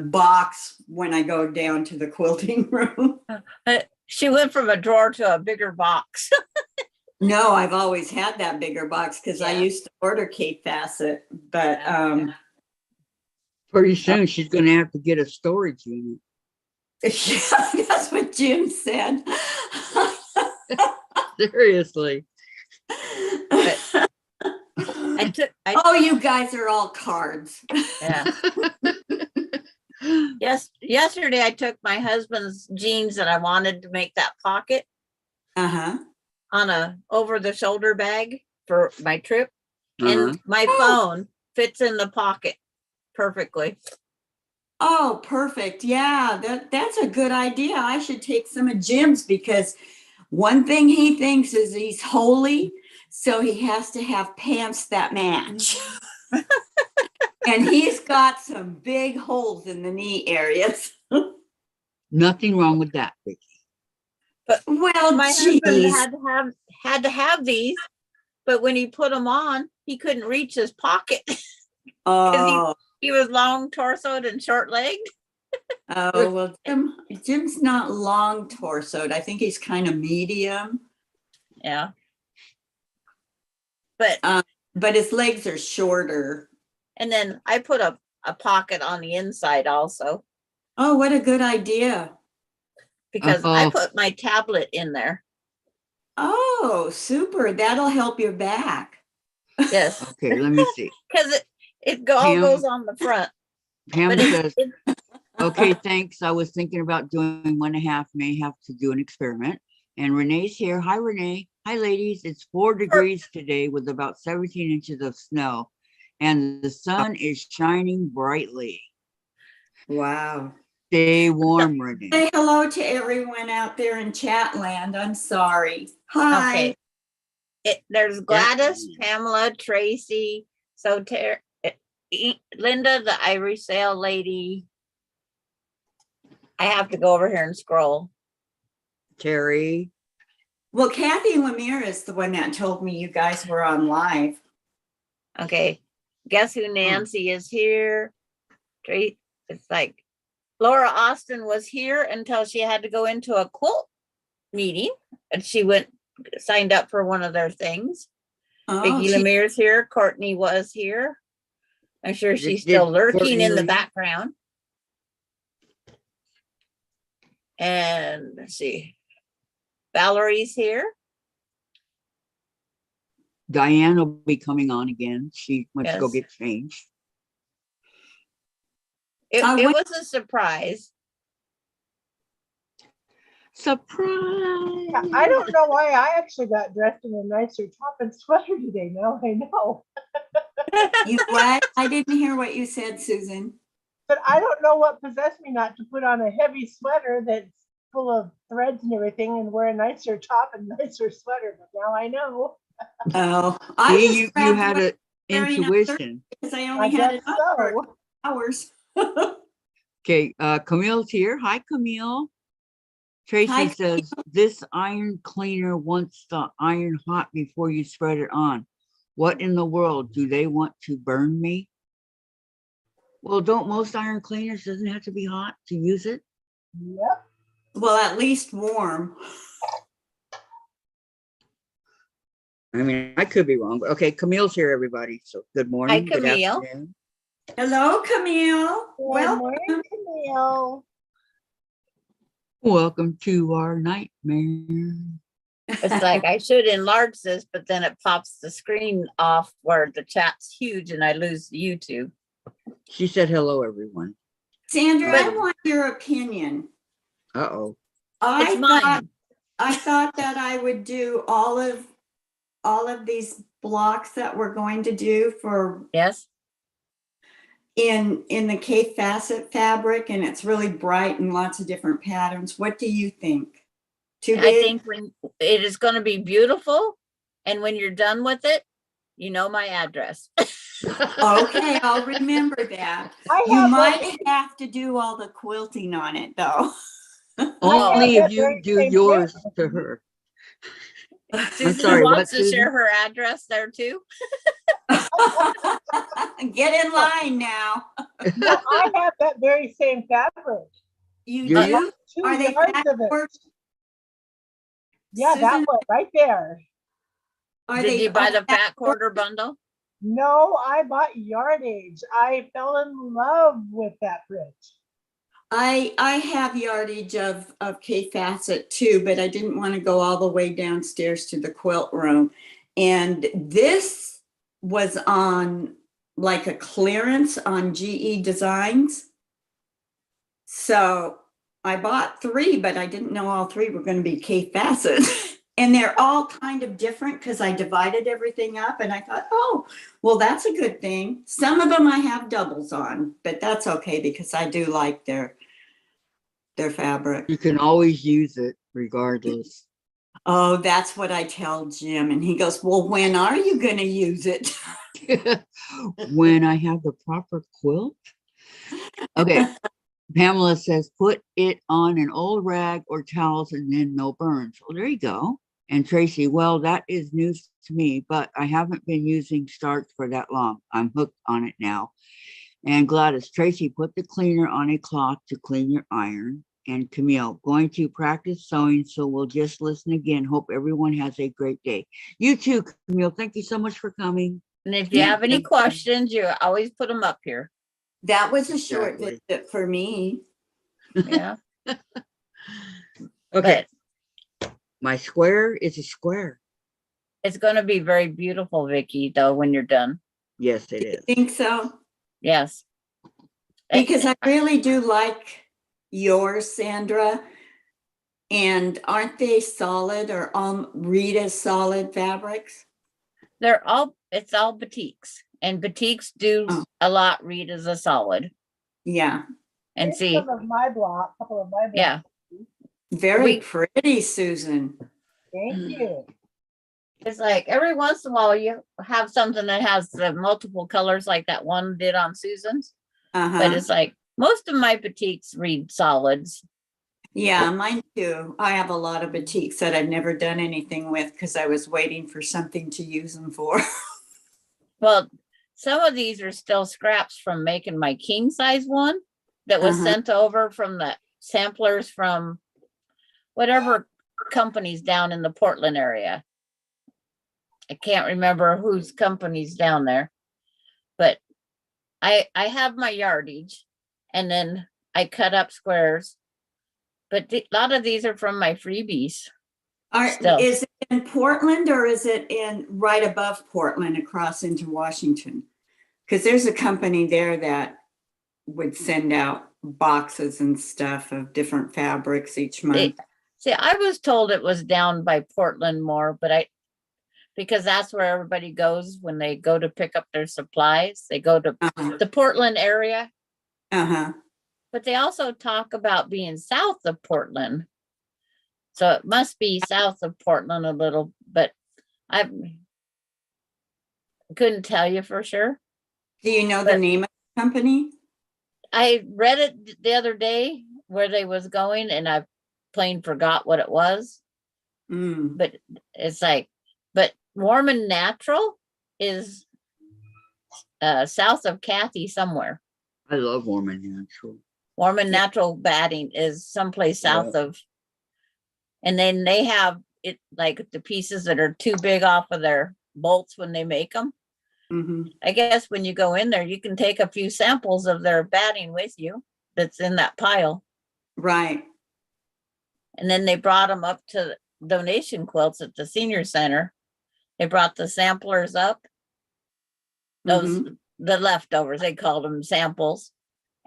box when I go down to the quilting room. She went from a drawer to a bigger box. No, I've always had that bigger box because I Yeah. used to order K facet, but pretty soon she's going to have to get a storage unit. yeah, that's what Jim said. Seriously. Oh, you guys are all cards. Yeah. Yes. Yesterday I took my husband's jeans that I wanted to make that pocket Uh-huh. on a over the shoulder bag for my trip. Uh-huh. And my phone fits in the pocket perfectly. Oh, perfect. Yeah, that's a good idea. I should take some of Jim's because one thing he thinks is he's holy, so he has to have pants that match. And he's got some big holes in the knee areas. Nothing wrong with that, Vicki. But Well, my husband geez. had to have these, but when he put them on, he couldn't reach his pocket. Oh, He was long torsoed and short legged. oh, well, Jim's not long torsoed. I think he's kind of medium, Yeah. But but his legs are shorter. and then I put a pocket on the inside also Oh, what a good idea. because I Oh. put my tablet in there. Oh, super. That'll help your back. Yes. Okay, let me see. Because it all Pam- goes on the front. Pam But says, okay, thanks. I was thinking about doing 1.5, may have to do an experiment. And Renee's here. Hi, Renee. Hi, ladies. It's 4 degrees today with about 17 inches of snow. And the sun is shining brightly. Wow. Stay warm, Renee. Say hello to everyone out there in chat land. I'm sorry. Hi. Okay. There's Gladys, Pamela, Tracy, so Linda, the Irish Sale lady. I have to go over here and scroll. Terry. Well, Kathy Lemire is the one that told me you guys were on live. Okay. Guess who Nancy is here? It's like Laura Austin was here until she had to go into a quilt meeting and she signed up for one of their things. Oh, Vicki Lemire's here. Courtney was here. I'm sure she's still lurking in the background. And let's see. Valerie's here. Dianne will be coming on again. She wants to go Yes. get changed. It was a surprise. Surprise. I don't know why I actually got dressed in a nicer top and sweater today. Now I know. You what? I didn't hear what you said, Susan. But I don't know what possessed me not to put on a heavy sweater that's full of threads and everything and wear a nicer top and nicer sweater. But now I know. Oh, See, you had an intuition. because I I only had guess it up for so. hours. Okay, Camille's here. Hi, Camille. Tracy Hi, says, this iron cleaner wants the iron hot before you spread it on. What in the world? Do they want to burn me? Well, don't most iron cleaners doesn't have to be hot to use it? Yep. Well, at least warm. I mean, I could be wrong, but okay, Camille's here, everybody. So good morning. Good Camille. afternoon. Hello, Camille. Good Well, morning, Camille. Welcome to our nightmare. It's like I should enlarge this, but then it pops the screen off where the chat's huge and I lose the YouTube. She said hello, everyone. Sandra, I But- want your opinion. Uh-oh. It's mine. I thought that I would do all of these blocks that we're going to do for Yes. in the K facet fabric, and it's really bright and lots of different patterns. What do you think? Too I big? think when it is going to be beautiful, and when you're done with it, you know my address. Okay, I'll remember that. I You have might have to do all the quilting on it, though. Only that if you very do same yours thing. to her. Susan sorry, what, wants to Susan? share her address there too. Get in line now. No, I have that very same fabric. You Do you? 2 Are they yards of it. patchwork? Yeah, that Susan, one right there. Are Did they you buy all the fat patchwork? quarter bundle? No, I bought yardage. I fell in love with that bridge. I have yardage of K facet too, but I didn't want to go all the way downstairs to the quilt room. And this was on like a clearance on GE Designs. So I bought 3, but I didn't know all 3 were going to be K facet. And they're all kind of different because I divided everything up and I thought, oh, well, that's a good thing. Some of them I have doubles on, but that's okay because I do like their fabric. You can always use it regardless. Oh, that's what I tell Jim. And he goes, well, when are you going to use it? When I have the proper quilt. Okay. Pamela says, put it on an old rag or towels and then no burns. Well, there you go. And Tracy, well, that is news to me, but I haven't been using starch for that long. I'm hooked on it now. And Gladys, Tracy, put the cleaner on a cloth to clean your iron. And Camille, going to practice sewing, so we'll just listen again. Hope everyone has a great day. You too, Camille. Thank you so much for coming. And if you have any questions, you always put them up here. That was a short Exactly. visit for me. Yeah. Okay. My square is a square. It's going to be very beautiful, Vicki, though, when you're done. Yes, it Do you is. think so? Yes. Because I really do like yours, Sandra. And aren't they solid or Rita's solid fabrics? It's all batiks, and batiks do a lot read as a solid. Yeah. And Here's see, some of my block, couple of my blocks. yeah, Very pretty, Susan. Thank you. it's like every once in a while you have something that has the multiple colors like that one did on Susan's, but Uh-huh. it's like most of my batiks read solids. Yeah, mine too. I have a lot of batiks that I've never done anything with because I was waiting for something to use them for. Well, some of these are still scraps from making my king size one that was sent over from the samplers from whatever companies down in the Portland area. I can't remember whose company's down there, but I have my yardage and then I cut up squares, but a lot of these are from my freebies. Still. Is it in Portland or is it in right above Portland across into Washington? Because there's a company there that would send out boxes and stuff of different fabrics each month. See, I was told it was down by Portland more, but because that's where everybody goes when they go to pick up their supplies. They go to the Portland area. Uh-huh. But they also talk about being south of Portland. So it must be south of Portland a little, but I couldn't tell you for sure. Do you know the name of the company? I read it the other day where they was going and I plain forgot what it was. But it's like, but Warm and Natural is south of Kathy somewhere. I love Warm and Natural. Warm and Natural batting is someplace south of, and then they have it like the pieces that are too big off of their bolts when they make them. I guess when you go in there, you can take a few samples of their batting with you that's in that pile. Right. And then they brought them up to donation quilts at the senior center. They brought the samplers up. Those, the leftovers, they called them samples.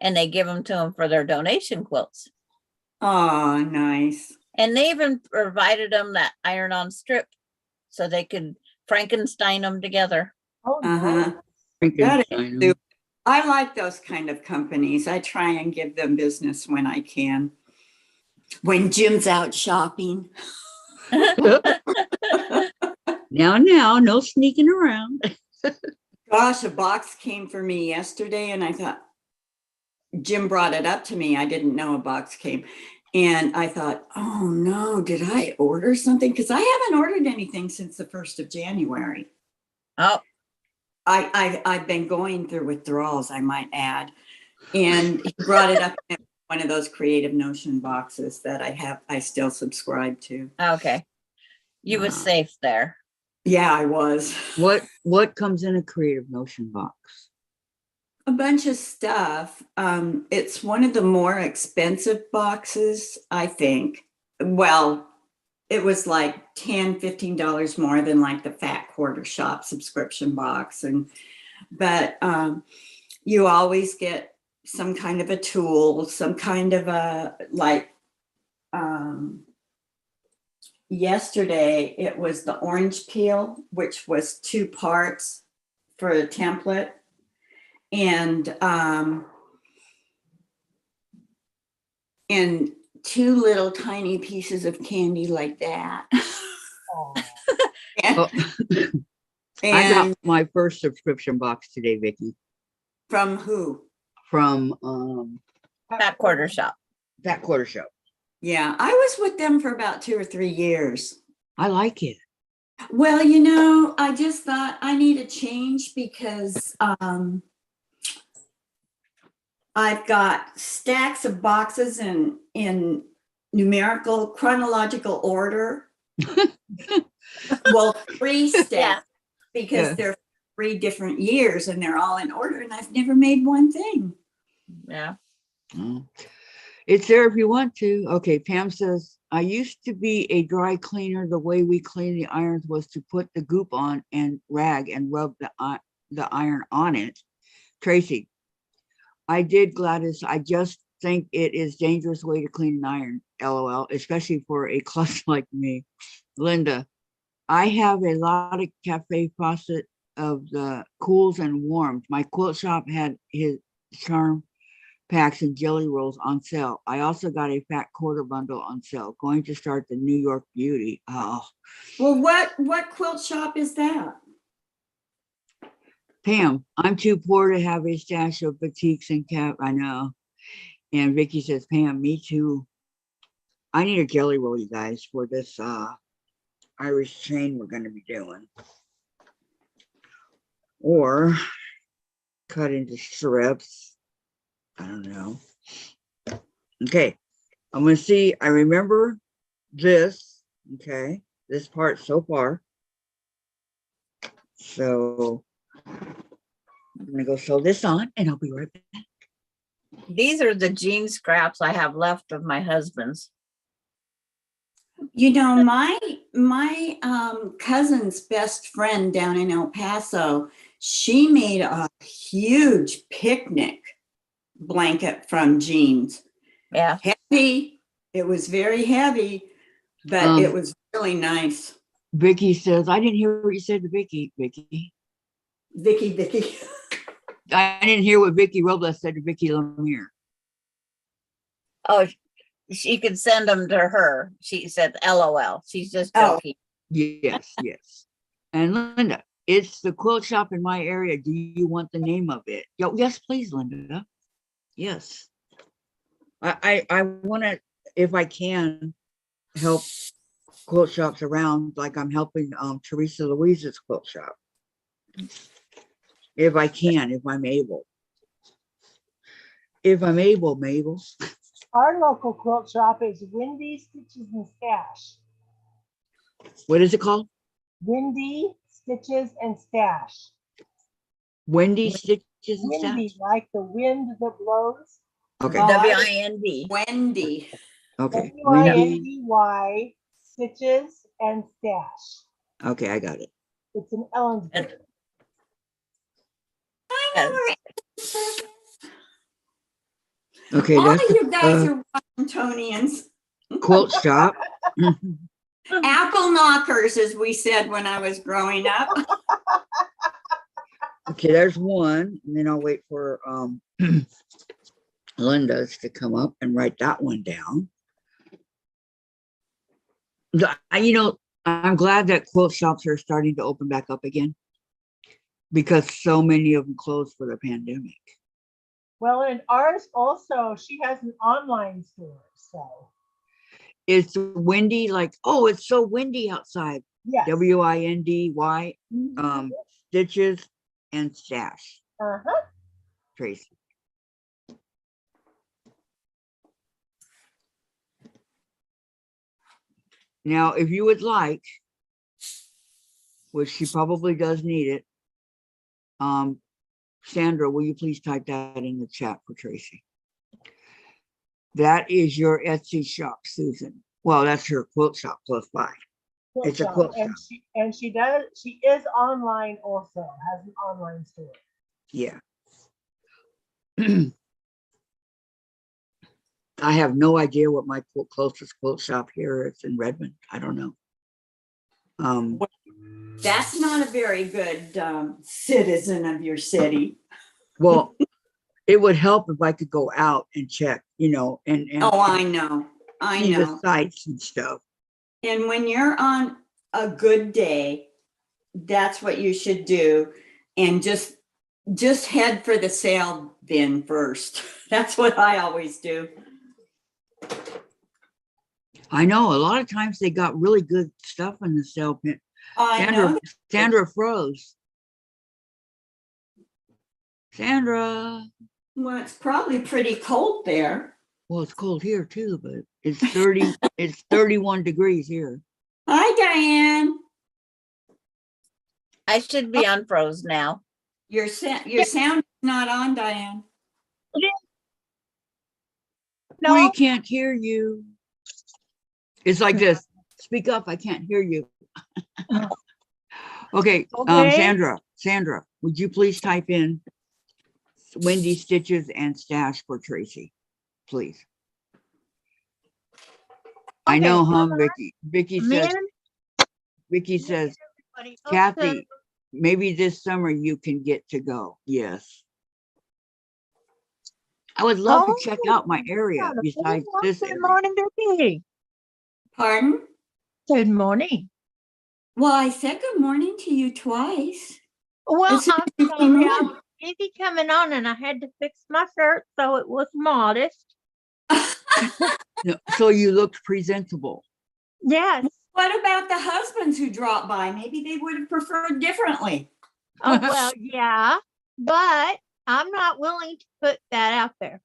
And they give them to them for their donation quilts. Oh, nice. And they even provided them that iron-on strip so they could Frankenstein them together. Oh, I like those kind of companies. I try and give them business when I can. When Jim's out shopping. Now, no sneaking around. Gosh, a box came for me yesterday and I thought, Jim brought it up to me. I didn't know a box came. And I thought, oh no, did I order something? Because I haven't ordered anything since the 1st of January. Oh. I've been going through withdrawals, I might add. And he brought it up in one of those Creative Notion boxes that I still subscribe to. Okay. You was safe there. Yeah, I was. What comes in a Creative Notion box? a bunch of stuff. It's one of the more expensive boxes, I think. Well, it was like $10, $15 more than like the Fat Quarter Shop subscription box. But you always get some kind of a tool, some kind of a, like, yesterday it was the orange peel, which was 2 parts for a template. And 2 little tiny pieces of candy like that. Oh, and, Oh, I got and my first subscription box today, Vicki, from who? from Fat Quarter Shop. Fat Quarter Shop. Yeah, I was with them for about 2 or 3 years. I like it. Well, I just thought I need a change because I've got stacks of boxes in numerical chronological order. Well, 3 stacks Yeah. because Yeah. they're 3 different years and they're all in order, and I've never made one thing. Yeah. Mm. It's there if you want to. Okay, Pam says, I used to be a dry cleaner. The way we clean the irons was to put the goop on and rag and rub the iron on it. Tracy, I did, Gladys. I just think it is dangerous way to clean an iron, LOL, especially for a klutz like me. Linda, I have a lot of cafe faucet of the cools and warms. My quilt shop had his charm packs and jelly rolls on sale. I also got a Fat Quarter bundle on sale. Going to start the New York Beauty. Oh, Well, what quilt shop is that? Pam, I'm too poor to have a stash of boutiques and cap. I know. And Vicki says, Pam, me too. I need a jelly roll, you guys, for this Irish chain we're going to be doing. Or cut into strips. I don't know. Okay. I'm going to see. I remember this. Okay. This part so far. So I'm going to go sew this on and I'll be right back. These are the jean scraps I have left of my husband's. My cousin's best friend down in El Paso, she made a huge picnic blanket from jeans. Yeah. Heavy. It was very heavy, but it was really nice. Vicki says, I didn't hear what you said to Vicki. Vicki. I didn't hear what Vicki Robles said to Vicki Lemire. Oh, she could send them to her. She said, LOL. She's just Oh. joking. Yes, yes. And Linda, it's the quilt shop in my area. Do you want the name of it? Yo, yes, please, Linda. Yes. I want to, if I can, help quilt shops around, like I'm helping Teresa Louise's quilt shop. If I can, if I'm able. If I'm able, Mabel. our local quilt shop is Windy Stitches and Stash. What is it called? Windy Stitches and Stash. Wendy Stitches and Windy, Stash? like the wind that blows. Okay, WIND. Wendy. okay. Wendy. WINDY Stitches and Stash. Okay, I got it. It's an Ellensburg. Okay, All that's you guys the are Washingtonians. quilt shop. Apple knockers, as we said when I was growing up. Okay, there's one, and then I'll wait for Linda's to come up and write that one down. I'm glad that quilt shops are starting to open back up again because so many of them closed for the pandemic. Well, and ours also, she has an online store, so. It's windy, like, oh, it's so windy outside. Yes. WINDY, Mhm. Stitches and Stash. Uh-huh. Tracy. Now, if you would like, which she probably does need it, Sandra, will you please type that in the chat for Tracy? That is your Etsy shop, Susan. Well, that's her quilt shop close by. It's a quilt shop. And she is online also, has an online store. Yeah. I have no idea what my closest quilt shop here is in Redmond. I don't know. That's not a very good citizen of your city. Well, it would help if I could go out and check, you know, and Oh, I know. I see the know. sites and stuff. And when you're on a good day, that's what you should do. And just head for the sale bin first. That's what I always do. I know a lot of times they got really good stuff in the sale pin. I know. Sandra froze. Sandra. Well, it's probably pretty cold there. Well, it's cold here too, but it's 30, it's 31 degrees here. Hi, Diane. I should be unfroze now. Your sound is not on, Diane. No, We can't hear you. It's like this. Speak up, I can't hear you. Okay, Okay. Sandra, would you please type in Wendy stitches and stash for Tracy, please? I know, Vicky. Vicky says, everybody. Kathy, maybe this summer you can get to go. Yes. I would love to check out my area besides this Good area. morning, Vicki. Pardon? Good morning. Well, I said good morning to you twice. Well, As soon I'm as you came sorry, I on. was busy coming on and I had to fix my shirt, so it was modest. No, so you looked presentable. Yes. What about the husbands who dropped by? Maybe they would have preferred differently. Oh, well, yeah, but I'm not willing to put that out there.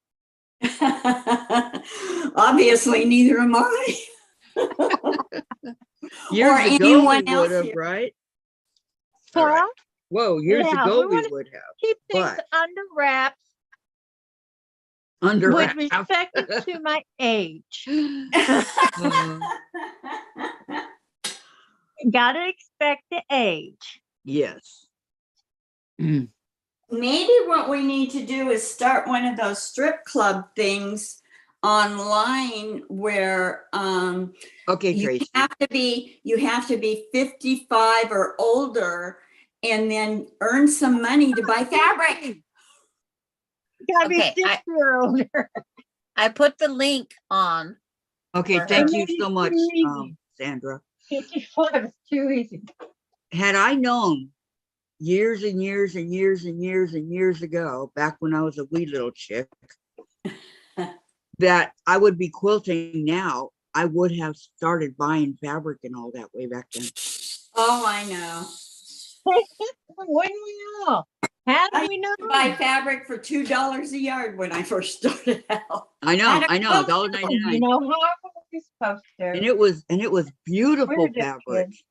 Obviously, neither am I. Years ago, anyone we would else have, here. right? All right. Huh? Whoa, years Yeah, ago we we wanna would have. Keep things But under wraps under with wraps. respect to my age. Gotta expect the age. Yes. Mm. Maybe what we need to do is start one of those strip club things online where Okay, you Tracy. have to be 55 or older and then earn some money to buy fabric. Gotta be Okay, 6 year older. I put the link on. Okay, For thank her. you so much, Easy. Sandra. 55 is too easy. Had I known years and years and years and years and years ago, back when I was a wee little chick, that I would be quilting now, I would have started buying fabric and all that way back then. Oh, I know. When we all? How do I we know? Buy fabric for $2 a yard when I first started out. I know, At a quilt shop. You $1.99. know how we're supposed to. And it was beautiful We're just fabric. kids.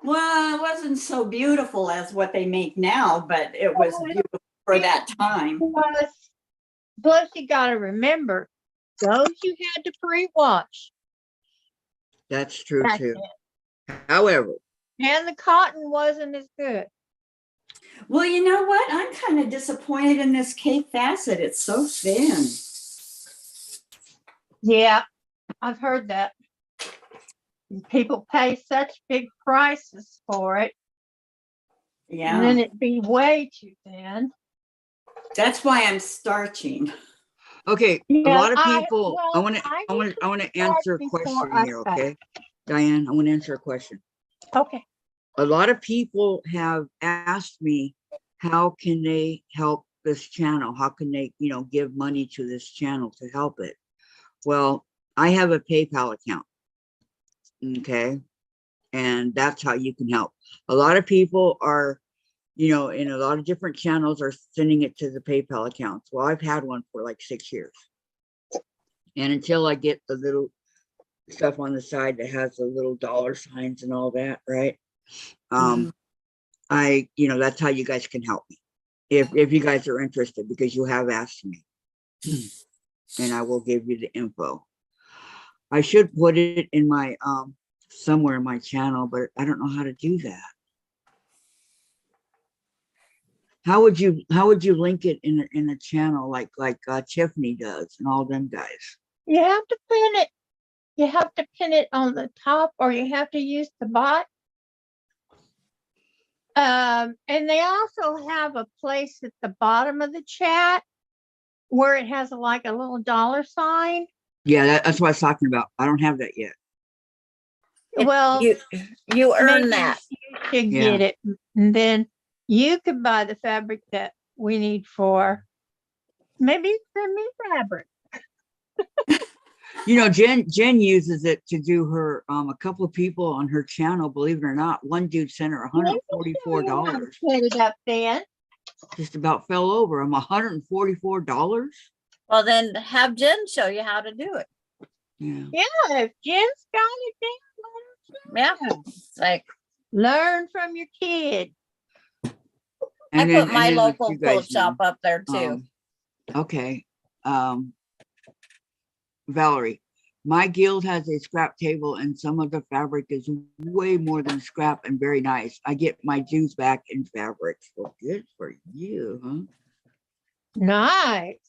Well, it wasn't so beautiful as what they make now, but it was beautiful for that time. Plus, you got to remember, those you had to pre-wash. That's true back too. then. However, And the cotton wasn't as good. Well, you know what? I'm kind of disappointed in this Cape Facet. It's so thin. Yeah, I've heard that. People pay such big prices for it, and then Yeah, it'd be way too thin. that's why I'm starching. okay, a Yeah, lot of people, I want usually to answer a start question before I here, cut. okay? Diane, I want to answer a question. Okay. A lot of people have asked me, how can they help this channel? How can they, you know, give money to this channel to help it? Well, I have a PayPal account, okay? And that's how you can help. A lot of people are, you know, in a lot of different channels are sending it to the PayPal accounts. Well, I've had one for like 6 years. And until I get the little stuff on the side that has the little dollar signs and all that, right? Mhm. You know, that's how you guys can help me. if you guys are interested, because you have asked me. And I will give you the info. I should put it in my somewhere in my channel, but I don't know how to do that. How would you link it in a channel like Tiffany does and all them guys? You have to pin it. You have to pin it on the top, or you have to use the bot. And they also have a place at the bottom of the chat where it has like a little $sign. Yeah, that's what I was talking about. I don't have that yet. Well, you earn maybe that. you should Yeah. get it, and then you could buy the fabric that we need for. Maybe send me fabric. You know, Jen uses it to do her a couple of people on her channel, believe it or not. One dude sent her $144. Set it up then. Just about fell over. I'm $144. Well, then have Jen show you how to do it. Yeah. Yeah, if Jen's got it, then Yeah, it's like learn from your kid. I And then- put my and then if local you guys quilt shop know, up there too. Okay. Valerie, my guild has a scrap table and some of the fabric is way more than scrap and very nice. I get my dues back in fabric. Well, good for you, huh? Nice.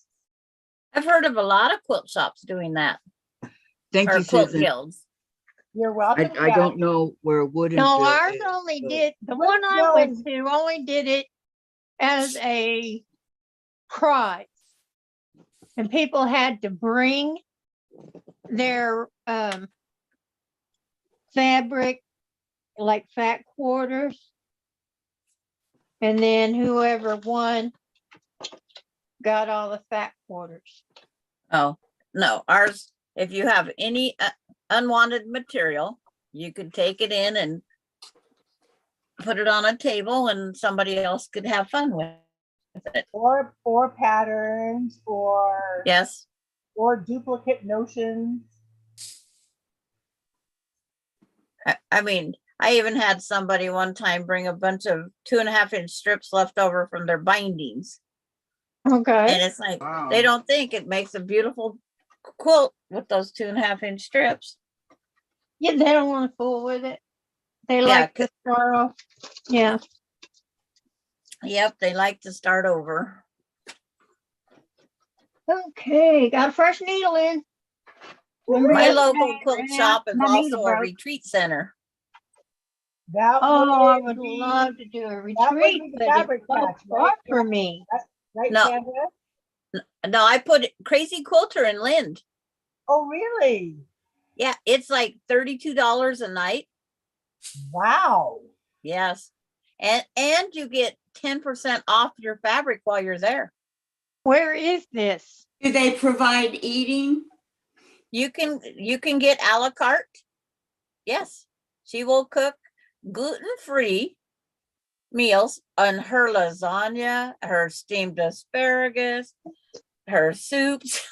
I've heard of a lot of quilt shops doing that, Thank or you, quilt Susan. guilds. You're welcome. I don't know where Wood and No, Bill ours is, only but- did, the Well, one I no. went to only did it as a prize. And people had to bring their fabric, like fat quarters. And then whoever won got all the fat quarters. Oh, no, ours, if you have any unwanted material, you could take it in and put it on a table and somebody else could have fun with it. Or patterns or Yes, or duplicate notions. I mean, I even had somebody one time bring a bunch of 2.5-inch strips left over from their bindings. Okay. And it's like, they don't think it makes a beautiful quilt with those 2.5-inch strips. Yeah, they don't want to fool with it. They Yeah, like to start off. Yeah. Yep, they like to start over. Okay, got a fresh needle in. Remember My yesterday, local quilt ran shop out, is my needle also a broke. retreat center. That Oh, I would be- love to do a would retreat, be the but it's fabric so patch, far right? for me. right, No. Sandra? No, I put Crazy Quilter in Lind. Oh, really? Yeah, it's like $32 a night. Wow. Yes. And you get 10% off your fabric while you're there. Where is this? Do they provide eating? You can get a la carte. Yes. She will cook gluten-free meals on her lasagna, her steamed asparagus, her soups.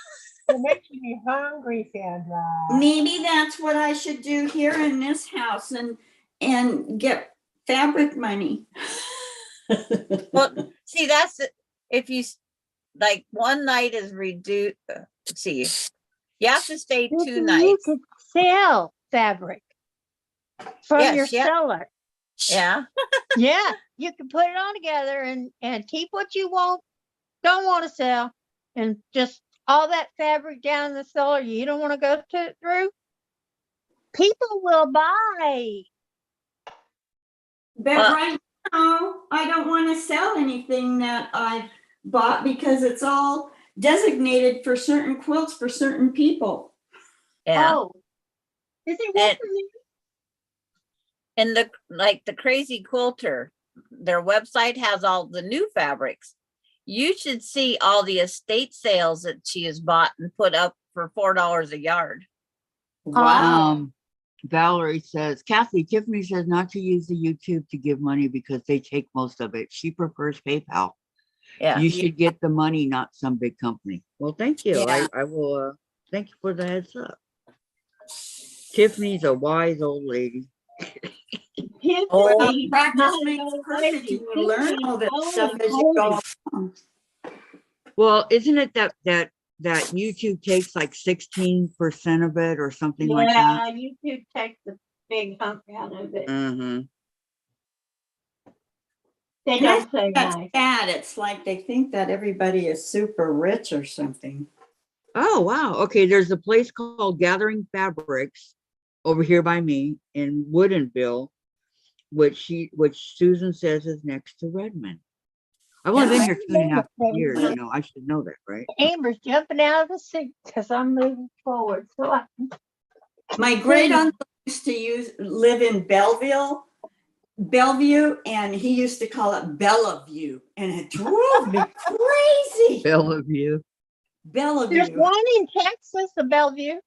You're making me hungry, Sandra. Maybe that's what I should do here in this house and get fabric money. Well, see, that's it. If you like, one night is reduced. See, you have to stay 2 You nights. could sell fabric from Yes, your yeah. seller. Yeah. Yeah, you can put it on together and keep what you don't want to sell, and just all that fabric down in the cellar you don't want to go through. People will buy. But Well- right now, I don't want to sell anything that I've bought because it's all designated for certain quilts for certain people. Yeah. Oh, is it one And- for me? And the Crazy Quilter, their website has all the new fabrics. You should see all the estate sales that she has bought and put up for $4 a yard. Wow. Valerie says, Kathy, Tiffany says not to use the YouTube to give money because they take most of it. She prefers PayPal. Yeah. You should get the money, not some big company. Well, thank you. Yeah. I will, thank you for the heads up. Tiffany's a wise old lady. Oh, Well, practice makes perfect. You will learn all that stuff as you go along. Well, isn't it that YouTube takes like 16% of it or something like that? Yeah, you could take the big hump out of it. Mm-hmm. They And I don't say think that's nice. bad. It's like they think that everybody is super rich or something. Oh, wow. Okay, there's a place called Gathering Fabrics over here by me in Woodinville, which Susan says is next to Redmond. I've only been Yeah. here 2.5 years, you know. I should know that, right? Amber's jumping out of the seat because I'm moving forward. So My great uncle used to live in Bellevue, and he used to call it Bellevue, and it drove me crazy. Bellevue. there's Bellevue. one in Texas, the Bellevue,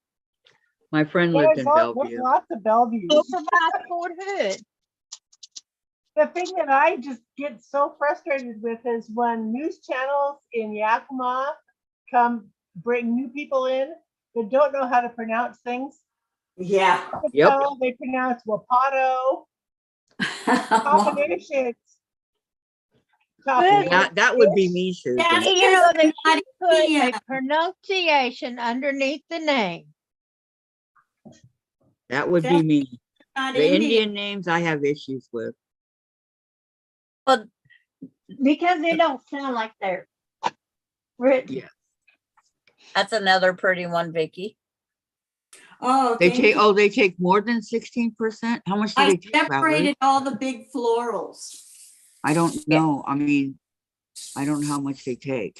My friend lived There's in there's Bellevue. lots of Bellevues. over by Fort Hood. The thing that I just get so frustrated with is when news channels in Yakima bring new people in that don't know how to pronounce things. Yeah. Yep. So they pronounce Wapato, combinations. That would be me, Susan. That's You know, they not should put a Indiana. pronunciation underneath the name. That would be me. Not The Indian. Indian names I have issues with. Because they don't sound like they're written. Yeah. that's another pretty one, Vicki. Oh, They thank take you. they take more than 16%. How much do I they take, Valerie? separated all the big florals. I don't know. I mean, I don't know how much they take.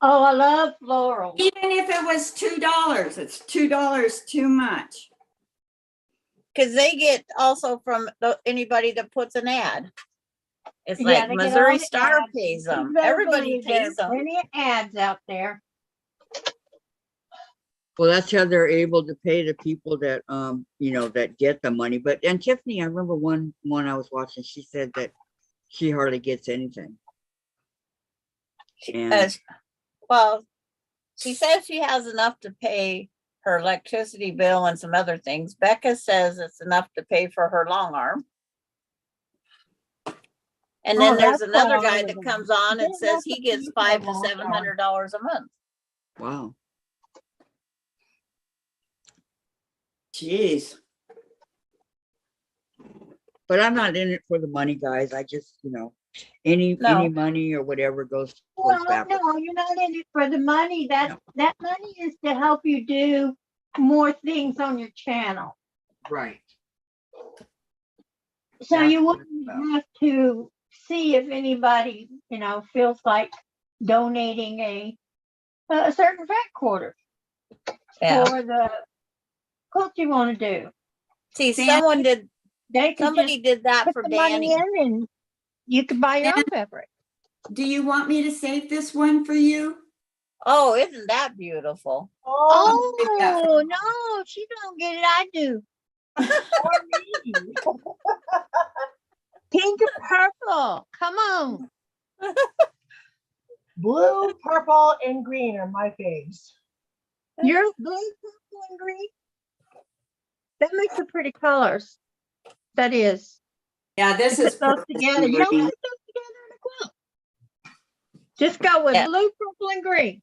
Oh, I love floral. Even if it was $2, it's $2 too much. Because they get also from anybody that puts an ad. It's Yeah, like they get all Missouri the Star ads. pays them. You better Everybody believe there's pays them. plenty of ads out there. Well, that's how they're able to pay the people that that get the money. But and Tiffany, I remember one I was watching, she said that she hardly gets anything. And Well, she says she has enough to pay her electricity bill and some other things. Becca says it's enough to pay for her long arm. And then Oh, there's that's another what I guy was that on. comes on and Yeah, says that's he what gets you $500 said to last time. $700 a month. wow. Jeez. But I'm not in it for the money, guys. I just, any No. money or whatever goes Well, towards fabric. no, you're not in it for the money. That No. that money is to help you do more things on your channel. Right. So That's you what it's wouldn't about. have to see if anybody, feels like donating a certain fat quarter Yeah. for the quilt you want to do. See, Sam- They could somebody just did that put for the money Danny. in and you could buy your own Dan- fabric. Do you want me to save this one for you? Oh, isn't that beautiful? Oh, Oh, no, she don't get it. I do. or me. Pink or purple. Come on. Blue, purple, and green are my faves. You're blue, purple, and green. That makes the pretty colors. That is. Yeah, this Put is those purple together. and You don't green. put those together in a quilt. Just go with Yeah. blue, purple, and green.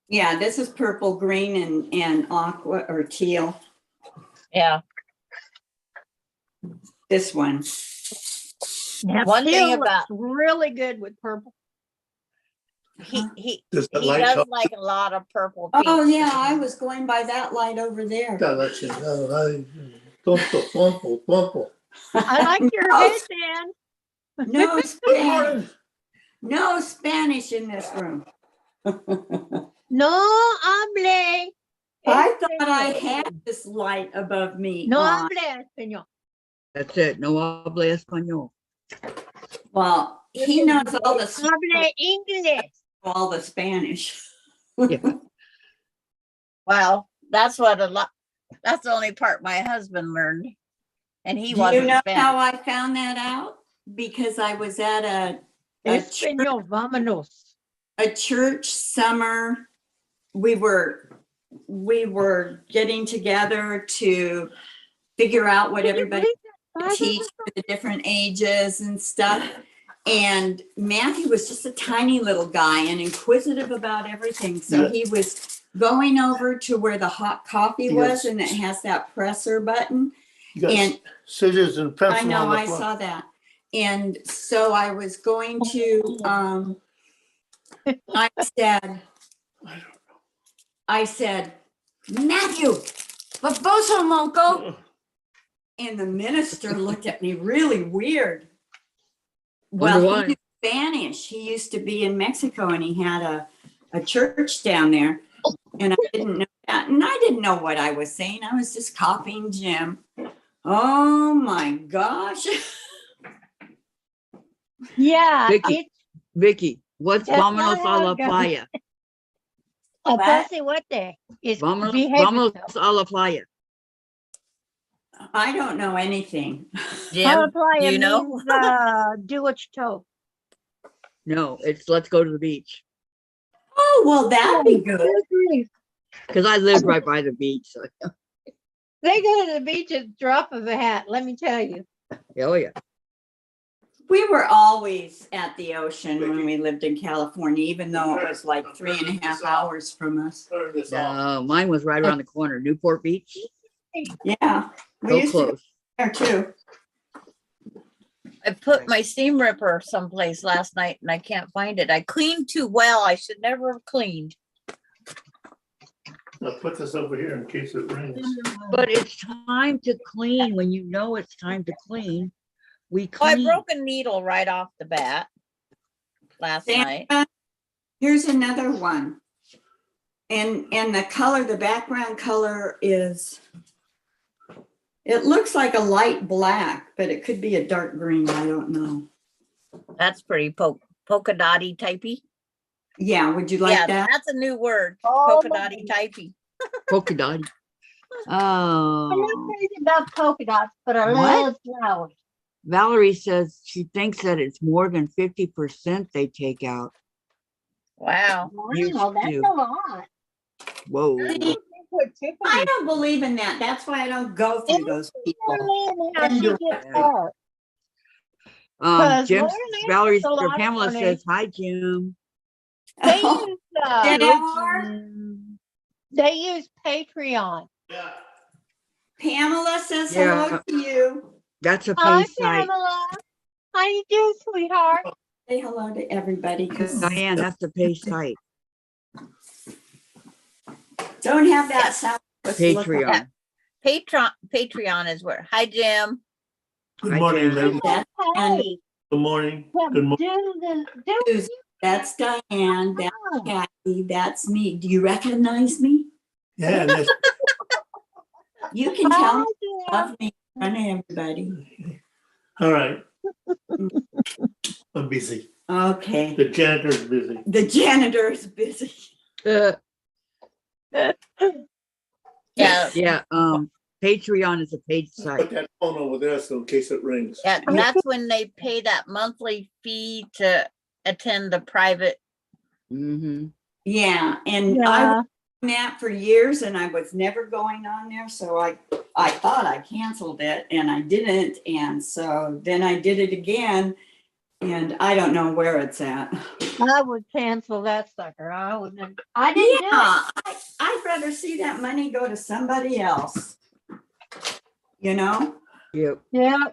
Yeah, this is purple, green, and aqua or teal. Yeah. This one. Now, One thing teal looks about- really good with purple. He Does that he light does help? like a lot of purple. Oh, pinks. yeah, I was going by that light over there. Esta la chingada, ay, tonto. I like your No. headband. No Good Spanish. morning. No Spanish in this room. No hable. I thought I had this light above me. No on. hable español. That's it. No habla español. Well, he knows all the Hable inglés. Spanish. Yeah. Well, that's that's the only part my husband learned. And he Do wasn't you know Spanish. how I found that out? Because I was at a Español, vámonos. church summer. We were getting together to figure out what Can you everybody believe teach for the different ages and stuff. And Matthew was just a tiny little guy and inquisitive about everything. So Yeah. he was going over to where the hot coffee was, Yes. and it has that presser button. You got And scissors and I pencil know, on the I front. saw that. And so I was going to, I said, Matthew, but boso moco. And the minister looked at me really weird. Wonder Well, why. he knew Spanish. He used to be in Mexico and he had a church down there. And I didn't know that. And I didn't know what I was saying. I was just copying Jim. Oh my gosh. Yeah, Vicki. Vicky, what's That's vámonos not a how la it goes. playa? a What? pussy what day is Vámonos, behave vámonos yourself. a la playa. I don't know anything. Jim, do Playa you know? means, do what you're told. No, it's let's go to the beach. Oh, well, that'd be good. Because I lived right by the beach. So, They go to the beach at the drop of a hat, let me tell you. oh yeah. We were always at the ocean when we lived in California, even though it was like 3.5 hours from us. Turn this off. No, mine was right around the corner. Newport Beach. Yeah, we So used to go close. there too. I put my steam ripper someplace last night and I can't find it. I cleaned too well. I should never have cleaned. I'll put this over here in case it rains. But it's time to clean. When you know it's time to clean, we Oh, I clean. broke a needle right off the bat last night. Sandra, here's another one. And the color, the background color is, it looks like a light black, but it could be a dark green. I don't know. That's pretty polka dotty typey. Yeah, would you like Yeah, that? that's a new word. Oh, Polka dotty typey. Polka dot. I'm not Oh, crazy about polka dots, but I What? love flowers. Valerie says she thinks that it's more than 50% they take out. Wow. Used Wow, that's to. a lot. Whoa. I think what Tiffany I don't believe in that. That's why I don't go through those people. Only how she gets hurt. Jim, Lauren asked Valerie, us a or lot of Pamela money. says, hi, Jim. They Oh, use, Jim. they use Patreon. Yeah. Pamela says Yeah. hello to you. That's a Hi, paid site. Pamela. How you doing, sweetheart? Say hello to everybody. 'Cause Diane, that's a paid site. don't have that sound. Let's look Patreon. Patreon is where. Hi, Jim. Good Hi, morning, Jen. ma'am. That- and Hey, Good morning. well, Good morning. Susan, that's Diane. That's Kathy. That's me. Do you recognize me? Yeah, that's, You can tell me you Hi, love me in front of everybody. all right. I'm busy. Okay. The janitor's busy. The janitor is busy. Uh, Yeah. yeah, Patreon is a paid Put site. that phone over there so in case it rings. Yeah, that's when they pay that monthly fee to attend the private. Mm-hmm. Yeah, and I yeah. was doing that for years and I was never going on there. So I thought I canceled it and I didn't. And so then I did it again and I don't know where it's at. I would cancel that sucker. I wouldn't. I didn't do it. Yeah, I'd rather see that money go to somebody else. You know? Yep. Yeah.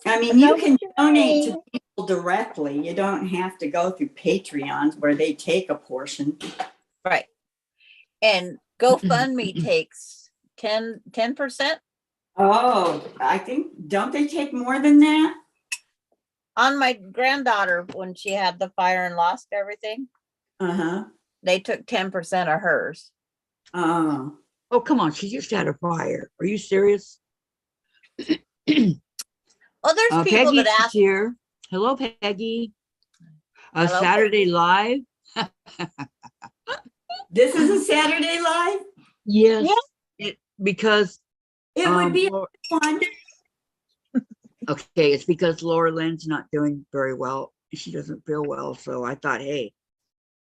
I mean, you can donate to people directly. You don't have to go through Patreons where they take a portion. Right. And GoFundMe takes 10%. Oh, I think, don't they take more than that? On my granddaughter, when she had the fire and lost everything, Uh-huh. they took 10% of hers. Oh. Oh, come on. She just had a fire. Are you serious? Oh, there's people Peggy's that ask. here. Hello, Peggy. Hello, Saturday Live. This is a Saturday Live? Yes. Because It would be Laura- one. okay, it's because Laura Lynn's not doing very well. She doesn't feel well. So I thought, hey,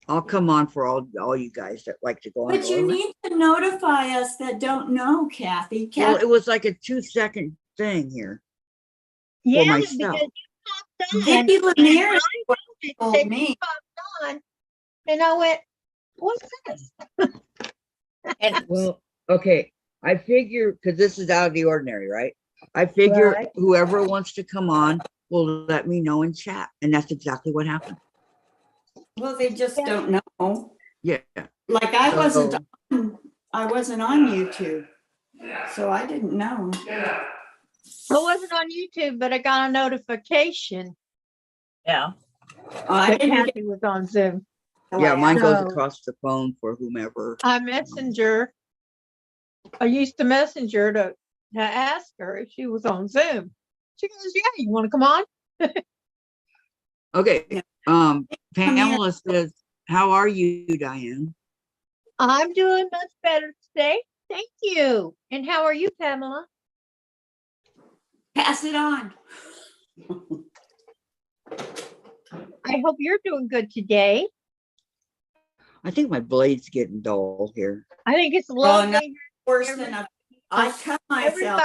I'll come on for all you guys that like to go on. But you Laura Lynn. need to notify us that don't know, Kathy. Well, Kathy, it was like a 2-second thing here. Yeah, myself. because you popped on. Vicki and Lanier I what noticed told that you me. popped on, and I went, "What's this?" And Well, okay. I figure, because this is out of the ordinary, right? I figure Right. whoever wants to come on will let me know in chat. And that's exactly what happened. Well, they just Yeah. don't know. Yeah. Like I wasn't So- on YouTube, so I didn't know. I wasn't on YouTube, but I got a notification yeah, I that didn't get Kathy was on Zoom. Yeah, mine goes So- across the phone for whomever. I messenger. I used to messenger to ask her if she was on Zoom. She goes, "Yeah, you want to come on?" Okay. Yeah. Pamela says, how are you, Diane? I'm doing much better today. Thank you. And how are you, Pamela? pass it on. I hope you're doing good today. I think my blade's getting dull here. I think it's no. lovely. Worse than I cut myself.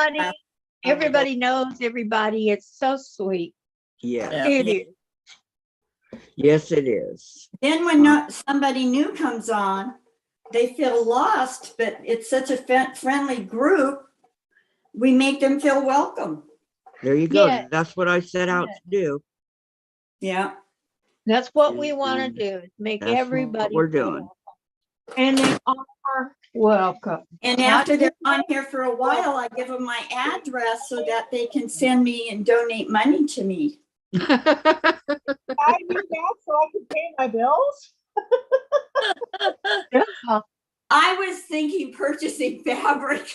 Everybody knows everybody. It's so sweet. Yeah. Yeah. It is. Yes, it is. Then when not somebody new comes on, they feel lost, but it's such a friendly group. We make them feel welcome. There you go. Yeah. That's what I set out to do. Yeah. That's what we want to And do, is make that's what everybody we're feel doing. welcome. And they are welcome. And Not after they're just- on here for a while, I give them my address so that they can send me and donate money to me. I do that so I can pay my bills. Yeah. I was thinking purchasing fabric.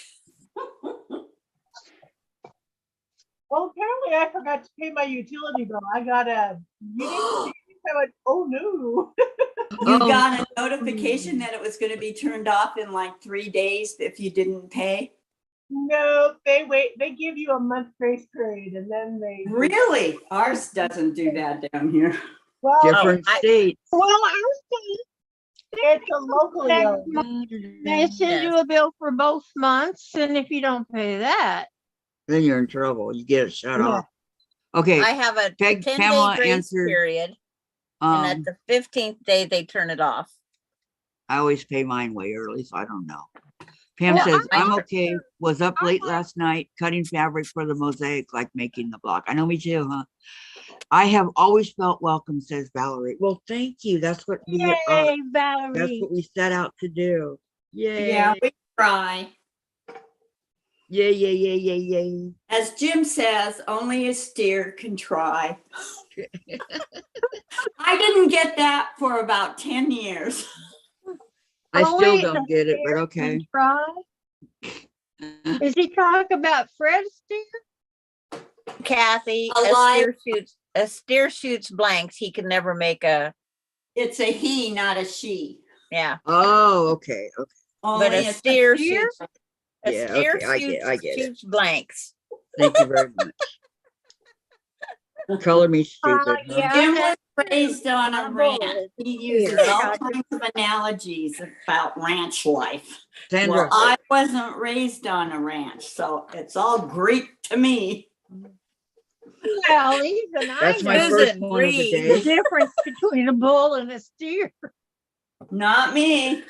Well, apparently I forgot to pay my utility bill. I got a reading. I went, oh no. You Oh. got a notification that it was going to be turned off in like 3 days if you didn't pay? No, they wait. They give you a month grace period, and then they Really? Ours doesn't do that down here. Well, Different states. Well, our it's a locally owned. they send you a bill for both months, and if you don't pay that, Then you're in trouble. You get it shut Yeah. off. Okay. I have a Peg- 10-day Pamela grace answered, period, and at the 15th day they turn it off. I always pay mine way early, so I don't know. Pam Well, says, I- I'm okay. Was up I late like- last night cutting fabric for the mosaic, like making the block. I know, me too, huh? I have always felt welcome, says Valerie. Well, thank you. That's what we yay, that's Valerie. what we set out to do. Yay. Yeah, we try. Yay, yay, yay, yay, yay. As Jim says, only a steer can try. I didn't get that for about 10 years. I Oh, still wait, don't get it, but okay. Try. Is he talking about Fred Astaire? Kathy, Alive. a steer shoots blanks. He can never make a, It's a he, not a she. yeah. Oh, okay. Okay. But Only a a steer steer? shoots. A Yeah, steer okay, I get it. shoots blanks. Thank you very much. Color me stupid. huh? Yeah. Jim was raised on a I'm ranch. bored. He uses Here. all kinds of analogies about ranch life. Sandra, Well, I wasn't raised on a ranch, so it's all Greek to me. Well, even that's I my know first Susan, one of the breathe. the day. difference between a bull and a steer. Not me.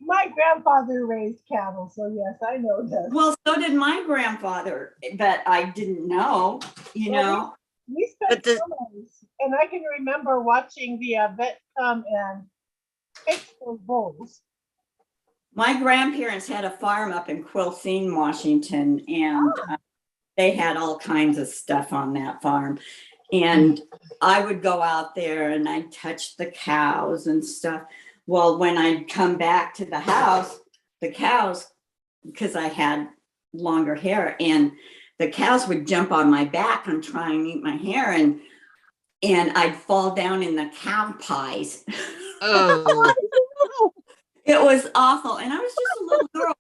My grandfather raised cattle, so yes, I know this. Well, so did my grandfather, but I didn't know, you know. We spent But the- summers, and I can remember watching the vet come and fix those bulls. My grandparents had a farm up in Quilcene, Washington, and they had all kinds of stuff on that farm. And I would go out there and I'd touch the cows and stuff. Well, when I'd come back to the house, the cows, because I had longer hair, and the cows would jump on my back and try and eat my hair, and I'd fall down in the cow pies. Oh, It was awful. And I was just a little girl.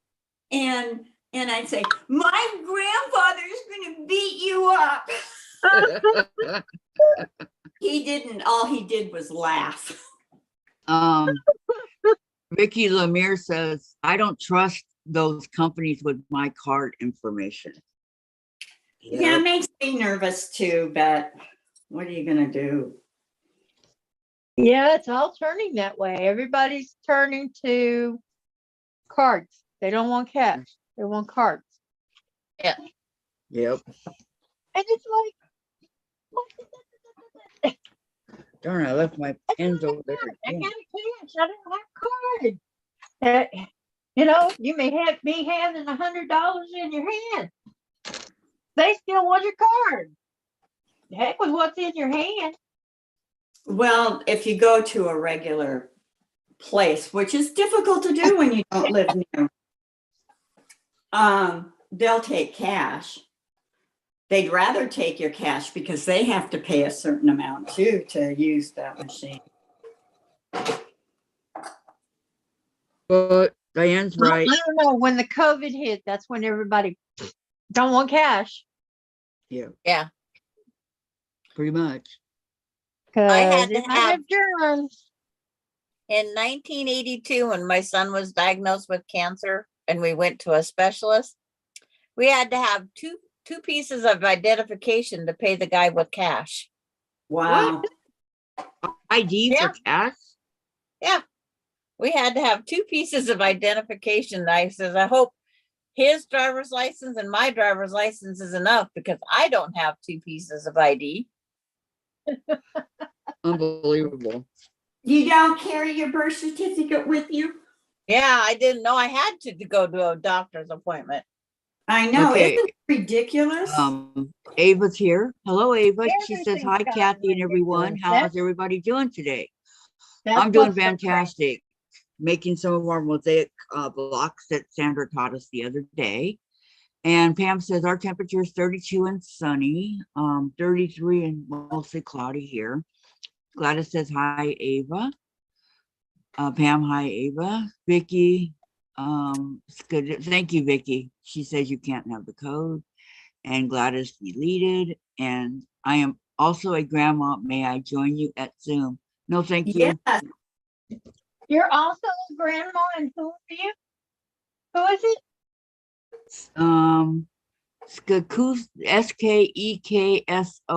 And I'd say, my grandfather's gonna beat you up. He didn't. All he did was laugh. Vicki Lemire says, I don't trust those companies with my card information. Yeah, Yep. it makes me nervous too, but what are you gonna do? Yeah, it's all turning that way. Everybody's turning to cards. They don't want cash. They want cards. Yep. And it's like, Darn, I left my pens over there I again. got cash. I don't have cards. You know, you may be handing $100 in your hand. They still want your card. Heck with what's in your hand. Well, if you go to a regular place, which is difficult to do when you don't live near, they'll take cash. They'd rather take your cash because they have to pay a certain amount too to use that machine. But Diane's right. I don't know. When the COVID hit, that's when everybody don't want cash. Yeah, Yeah. pretty much. I had Because to it might have- have germs. In 1982, when my son was diagnosed with cancer and we went to a specialist, we had to have two pieces of identification to pay the guy with cash. Wow. ID Yeah. for cash? Yeah. We had to have two pieces of identification. I says, I hope his driver's license and my driver's license is enough because I don't have two pieces of ID. Unbelievable. You don't carry your birth certificate with you? Yeah, I didn't know I had to go to a doctor's appointment. I know. Okay. Isn't it ridiculous? Ava's here. Hello, Ava. She says, Everything's hi, gotten Kathy and everyone. ridiculous. How's everybody doing today? That's I'm doing what's so crazy. fantastic. Making some of our mosaic blocks that Sandra taught us the other day. And Pam says our temperature is 32 and sunny, 33 and mostly cloudy here. Gladys says, hi, Ava. Pam, hi, Ava. Vicki, it's good. Thank you, Vicki. She says you can't have the code. And Gladys deleted. And I am also a grandma. May I join you at Zoom? No, thank you. Yes. You're also a grandma, and who are you? Who is it? Skekos,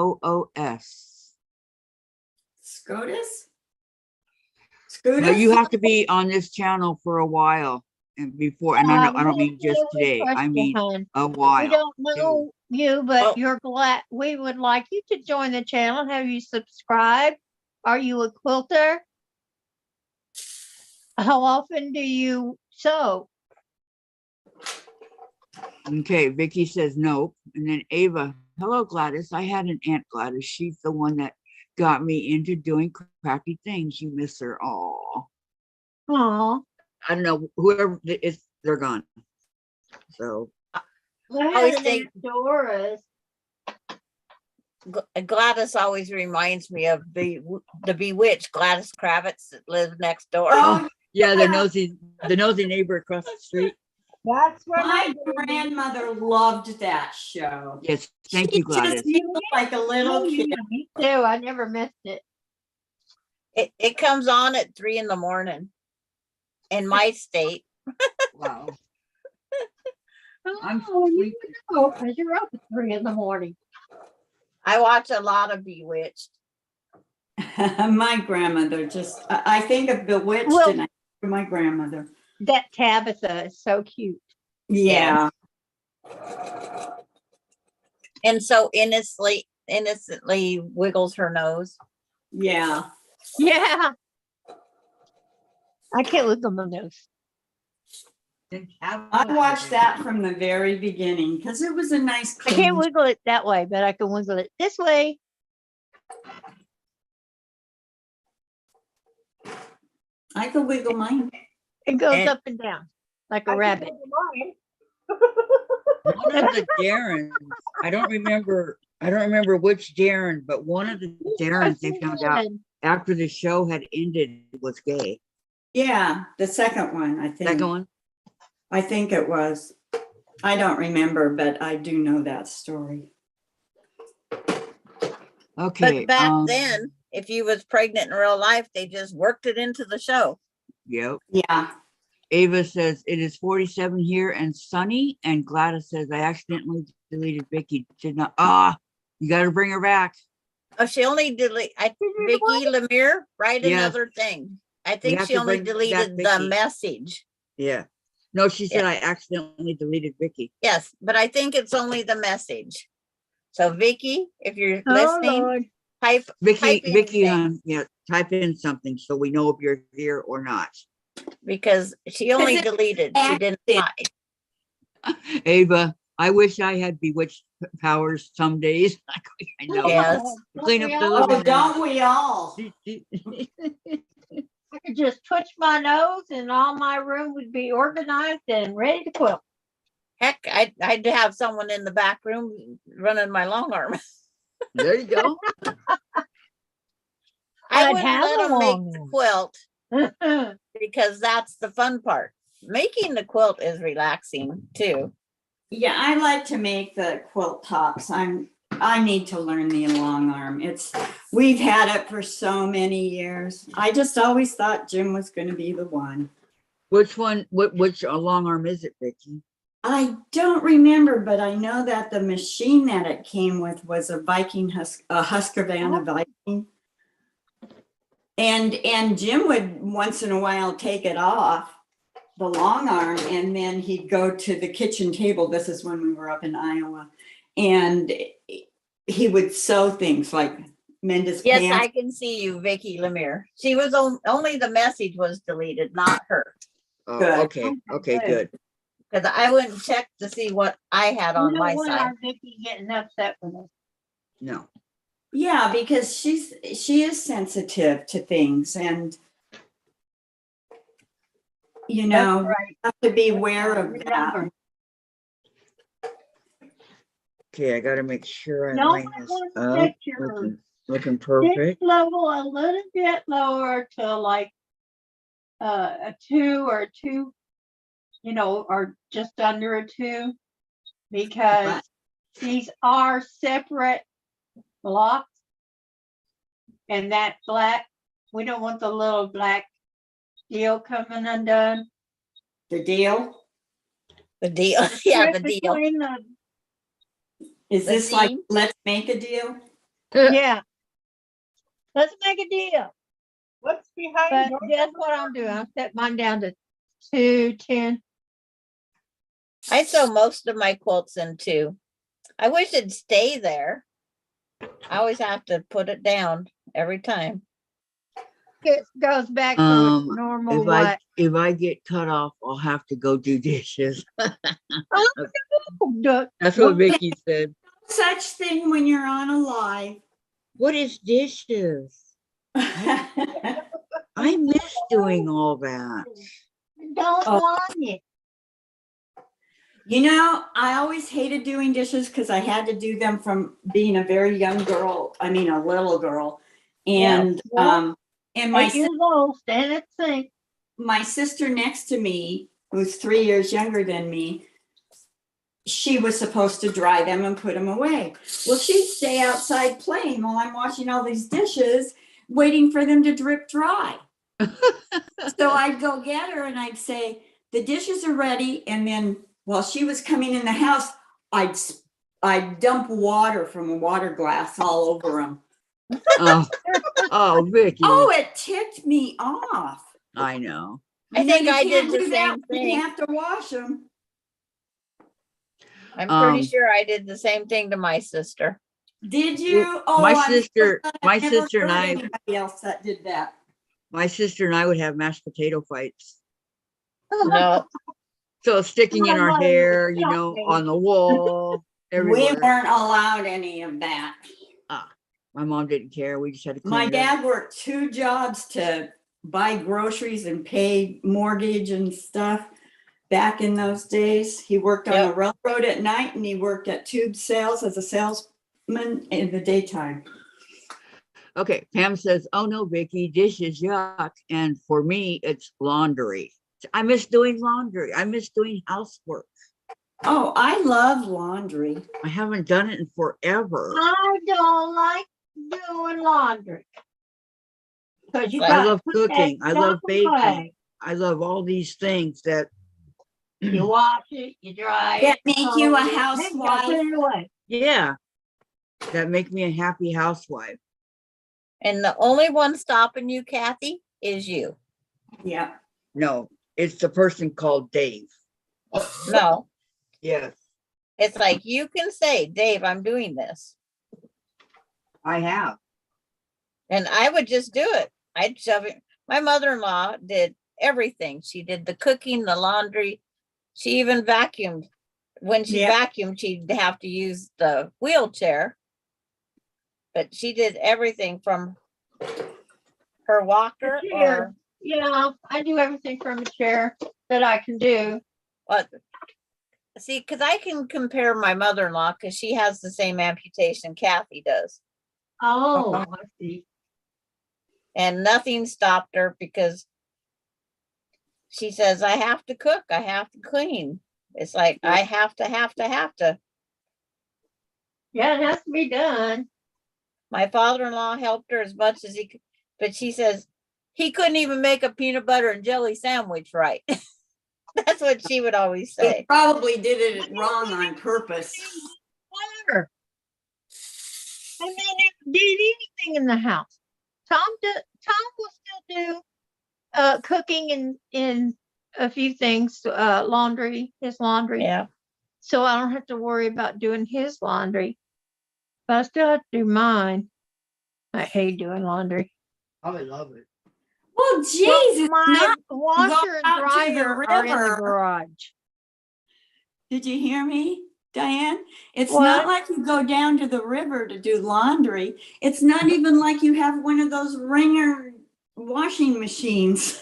SKEKSOOS. SCOTUS? But you SCOTUS? have to be on this channel for a while and before, and I don't mean just today. I mean a We while. don't know you, but Oh. you're glad. We would like you to join the channel. Have you subscribed? Are you a quilter? How often do you sew? Okay, Vicki says nope. And then Ava, hello Gladys. I had an aunt Gladys. She's the one that got me into doing crappy things. You miss her. Oh, Oh, I don't know. Whoever it is, they're gone. So I always had an think- Aunt Doris. Gladys always reminds me of the bewitched Gladys Kravitz that lived next door. Oh, yeah, the nosy neighbor across the street. That's what my grandmother loved that show. Yes, thank She you, Gladys. just looked like a little Oh, kid. yeah, me too. I never missed it. It comes on at 3 a.m. in my state. Wow. I'm Oh, you sleepy. know, because you're up at 3 a.m. I watch a lot of Bewitched. My grandmother just, I think of Bewitched Well- and I think of my grandmother. That Tabitha is so cute. Yeah. And so innocently wiggles her nose. Yeah. Yeah. I can't look on my nose. I watched that from the very beginning because it was a nice I can't clean. wiggle it that way, but I can wiggle it this way. I could wiggle mine. It goes And- up and down like a rabbit. One of the Darrens, I don't remember which Darren, but one of the Darrens they found out after the show had ended was gay. Yeah, the second one, I think. Second one? I think it was. I don't remember, but I do know that story. Okay. But back then, if you was pregnant in real life, they just worked it into the show. Yep. Yeah. Ava says it is 47 here and sunny, and Gladys says I accidentally deleted Vicki. Did not. You got to bring her back. Oh, she only delete, Vicki Lemire, write Yes. another thing. I We think have she to only bring back deleted the Vicki. message. Yeah. No, she said I accidentally deleted Vicki. Yes, but I think it's only the message. So Vicki, if you're Oh, listening, Lord. type Vicki, in Vicki, things. yeah, type in something so we know if you're here or not. Because she only it deleted, she didn't accident? hide. Ava, I wish I had bewitched powers some days. I know. Yes. Clean up the Oh, living room. don't we all? I could just twitch my nose and all my room would be organized and ready to quilt. Heck, I'd have someone in the back room running my long arm. There you go. I I'd wouldn't have let a them make long the arm. quilt because that's the fun part. Making the quilt is relaxing too. Yeah, I like to make the quilt tops. I need to learn the long arm. We've had it for so many years. I just always thought Jim was going to be the one. Which one? Which long arm is it, Vicki? I don't remember, but I know that the machine that it came with was a Husqvarna Viking. And Jim would once in a while take it off, the long arm, and then he'd go to the kitchen table. This is when we were up in Iowa. And he would sew things like mend his Yes, pants. I can see you, Vicki Lemire. She was only the message was deleted, not her. Oh, Good. okay. Okay, good. Because I wouldn't check to see what I had on my When side. our Vicki getting upset with us. No. Yeah, because she is sensitive to things, and you know, That's right. have to be aware of that. Remember. Okay, I got to make sure I No, line I this want to up. set your Looking pitch perfect. level a little bit lower to like a 2 or 2, or just under a 2, because Right. these are separate blocks. And that black, we don't want the little black deal coming undone. The deal The deal. Yeah, the Right deal. between the- is The this like seam? let's make a deal? Yeah. Let's make a deal. What's behind But your guess what I'm doing? I set mine down to 210. I sew most of my quilts in two. I wish it'd stay there. I always have to put it down every time. It goes back to its normal If I get cut off, I'll have to go do dishes. That's what Vicki said. Such thing when you're on a live. What is dishes? I miss doing all that. Don't Oh. want it. You know, I always hated doing dishes because I had to do them from being a very young girl. I mean, a little girl, and Yeah. and my 8 years old, stand at the sink. my sister next to me, who's 3 years younger than me, she was supposed to dry them and put them away. Well, she'd stay outside playing while I'm washing all these dishes, waiting for them to drip dry. So I'd go get her and I'd say, the dishes are ready. And then while she was coming in the house, I'd dump water from a water glass all over them. Oh, Vicki. Oh, it ticked me off. I know. I You know, think you I can't did the do that same when you thing. have to wash them. I'm pretty sure I did the same thing to my sister. Did you? Oh, My I'm so sister, glad my I never sister and heard I, anybody else that did that. my sister and I would have mashed potato fights. No, So sticking in My our mother hair, would shock me. on the wall, We everywhere. weren't allowed any of that. My mom didn't care. We just had to clean My it up. dad worked 2 jobs to buy groceries and pay mortgage and stuff back in those days. He worked on Yep. the railroad at night and he worked at tube sales as a salesman in the daytime. Okay, Pam says, oh no, Vicki, dishes, yuck. And for me, it's laundry. I miss doing laundry. I miss doing housework. Oh, I love laundry. I haven't done it in forever. I don't like doing laundry. Because you I got love cooking. I love baking. clay. I love all these things that You wash it, you dry That it. make you a fold it, then you gotta housewife? Put it away. Yeah, that make me a happy housewife. And the only one stopping you, Kathy, is you. Yeah. No, it's the person called Dave. No, Yes, it's like you can say, Dave, I'm doing this. I have. And I would just do it. I'd shove it. My mother-in-law did everything. She did the cooking, the laundry. She even vacuumed. When she Yeah. vacuumed, she'd have to use the wheelchair. But she did everything from her walker The or chair. Yeah, I do everything from a chair that I can do. what. See, because I can compare my mother-in-law because she has the same amputation Kathy does. Oh, I see. And nothing stopped her because she says, I have to cook, I have to clean. It's like, I have to. Yeah, it has to be done. My father-in-law helped her as much as he could, but she says he couldn't even make a peanut butter and jelly sandwich right. That's what she would always He say. probably did it wrong on purpose. Water. I mean, never did anything in the house. Tom will still do cooking and a few things, laundry, his laundry. Yeah. So I don't have to worry about doing his laundry. But I still have to do mine. I hate doing laundry. I love it. Well, Jesus, My not washer and out to the dryer are in the river. garage. Did you hear me, Diane? It's What? not like you go down to the river to do laundry. It's not even like you have one of those ringer washing machines.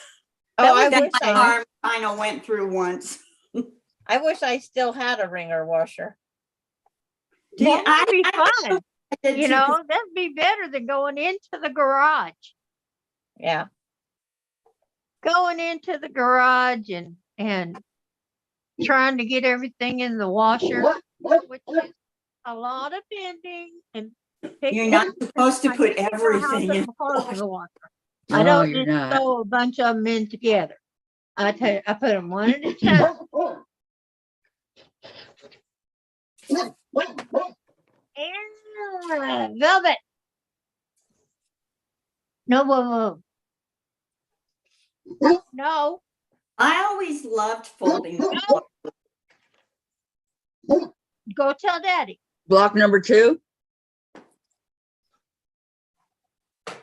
Oh, I That wish my I, arm kind of went through once. I wish I still had a wringer washer. Do Well, you- that'd be I fun. did You too, 'cause know, that'd be better than going into the garage. Yeah. Going into the garage and trying to get everything in the washer, which is a lot of bending and you're not supposed to I put can't remember how everything to in. close the washer. I No, don't you're just not. throw a bunch of them in together. I tell you, I put them one at a time. And velvet. No, no. I always loved folding. Go tell Daddy. Block number 2.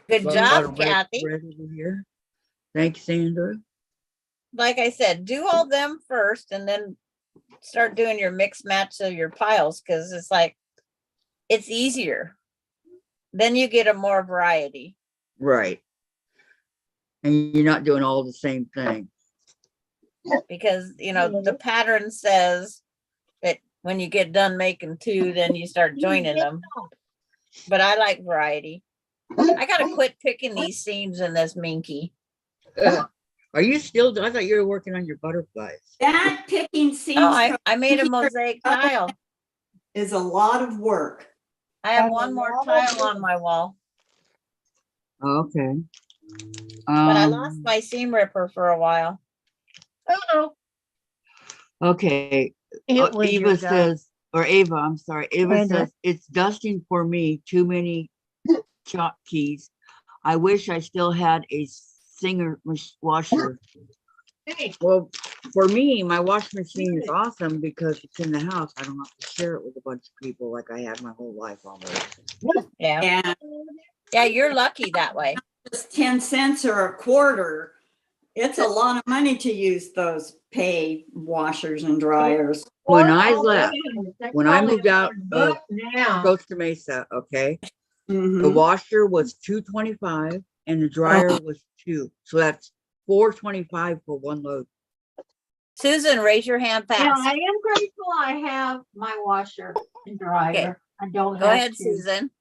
Good Love about a job, red Kathy. thread over here. Thanks, Sandra. Like I said, do all them first and then start doing your mix match of your piles because it's like it's easier. Then you get a more variety. Right. And you're not doing all the same thing. Because you know the pattern says that when you get done making 2, then you start joining them. But I like variety. I gotta quit picking these seams in this minky. Are you still? I thought you were working on your butterflies. That picking seams Oh, I made a mosaic tile. is a lot of work. I have And one a more lot of tile on work. my wall, Okay. but I lost my seam ripper for a while. Uh-oh. Okay. It was your Eva dog. says, or Ava, I'm sorry. Ava Brenda. says, it's dusting for me. Too many chalk keys. I wish I still had a Singer washer. Hey, Well, for me, my wash machine is awesome because it's in the house. I don't have to share it with a bunch of people like I had my whole life almost. Yeah, And yeah, you're lucky that way. just 10 cents or a quarter. It's a lot of money to use those pay washers and dryers. When I well, left, that's when I probably moved out of $100 now. Costa Mesa, okay, the Mhm. washer was $2.25 and the dryer was $2. So that's $4.25 for one load. Susan, raise your hand Yeah, fast. I am grateful I have my washer and dryer. I don't Go have ahead, to. Susan.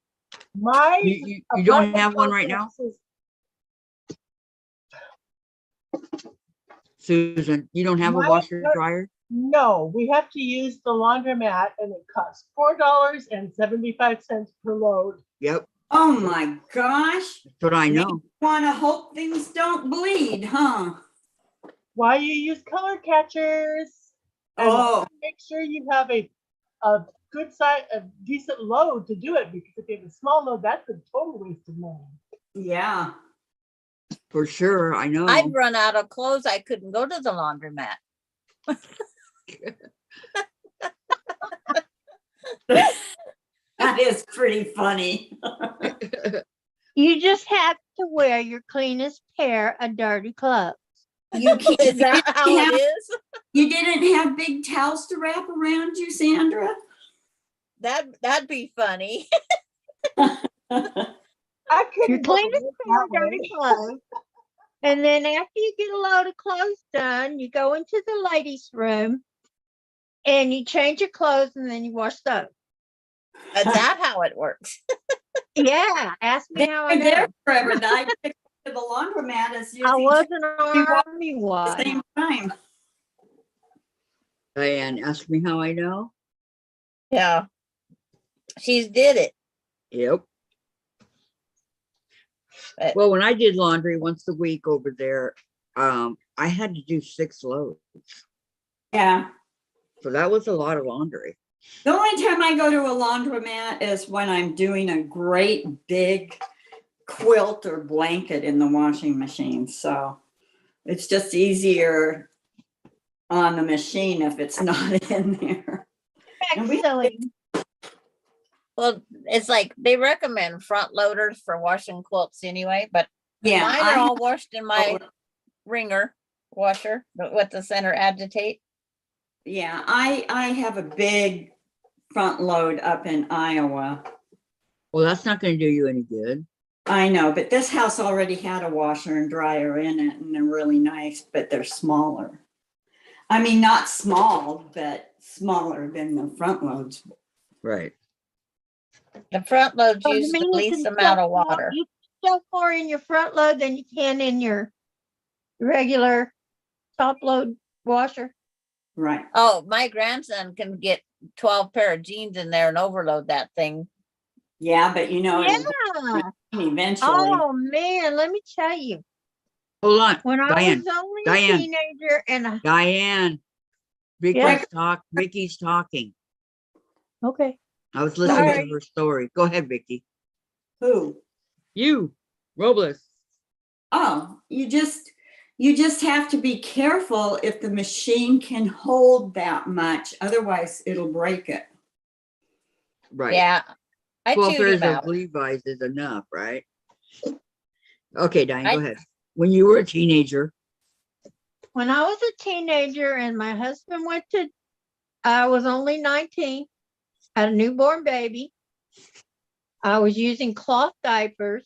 My You don't have one right now, Susan? You don't have a My- washer dryer? No, we have to use the laundromat and it costs $4.75 per load. Yep, Oh my gosh. that's what I know. Want to hope things don't bleed, huh? Why you use color catchers? And Oh, make sure you have a good size, a decent load to do it, because if you have a small load, that's a total waste of money. yeah. For sure, I know. I'd run out of clothes. I couldn't go to the laundromat. That is pretty funny. You just have to wear your cleanest pair of dirty clothes. You can't, Is that how it is? you didn't have big towels to wrap around you, Sandra? That'd be funny. I couldn't Your go cleanest pair that of dirty way. clothes. And then after you get a load of clothes done, you go into the ladies' room and you change your clothes and then you wash those. Is that how it works? Yeah, ask me They how were I know. there forever. I took to the laundromat as I usually was an you walk army at the wife. same time. Diane, ask me how I know. Yeah. She's did it. Yep. But- Well, when I did laundry once a week over there, I had to do 6 loads. Yeah. So that was a lot of laundry. The only time I go to a laundromat is when I'm doing a great big quilt or blanket in the washing machine. So it's just easier on the machine if it's not in there. And we- Excellent. Well, it's like they recommend front loaders for washing quilts anyway, but Yeah, mine are all washed in my ringer washer with the center agitate. yeah, I have a big front load up in Iowa. Well, that's not going to do you any good. I know, but this house already had a washer and dryer in it, and they're really nice, but they're smaller. I mean, not small, but smaller than the front loads. Right. The front loads So you use the mean you least can amount of stuff more- water. You can stuff more in your front load than you can in your regular top load washer. Right. Oh, my grandson can get 12 pair of jeans in there and overload that thing. Yeah, but you know, it'll Yeah. eventually. Oh man, let me tell you. Hold on. When I Diane, was only Diane. a teenager and Diane. Vicky's talking. okay. I was listening Sorry. to her story. Go ahead, Vicky. Who? You, Robles. Oh, you just have to be careful if the machine can hold that much. Otherwise, it'll break it. Right. Yeah. I 12 chewed pairs him out. of Levi's is enough, right? Okay, Diane, I- go ahead. When you were a teenager, When I was a teenager and my husband I was only 19, had a newborn baby. I was using cloth diapers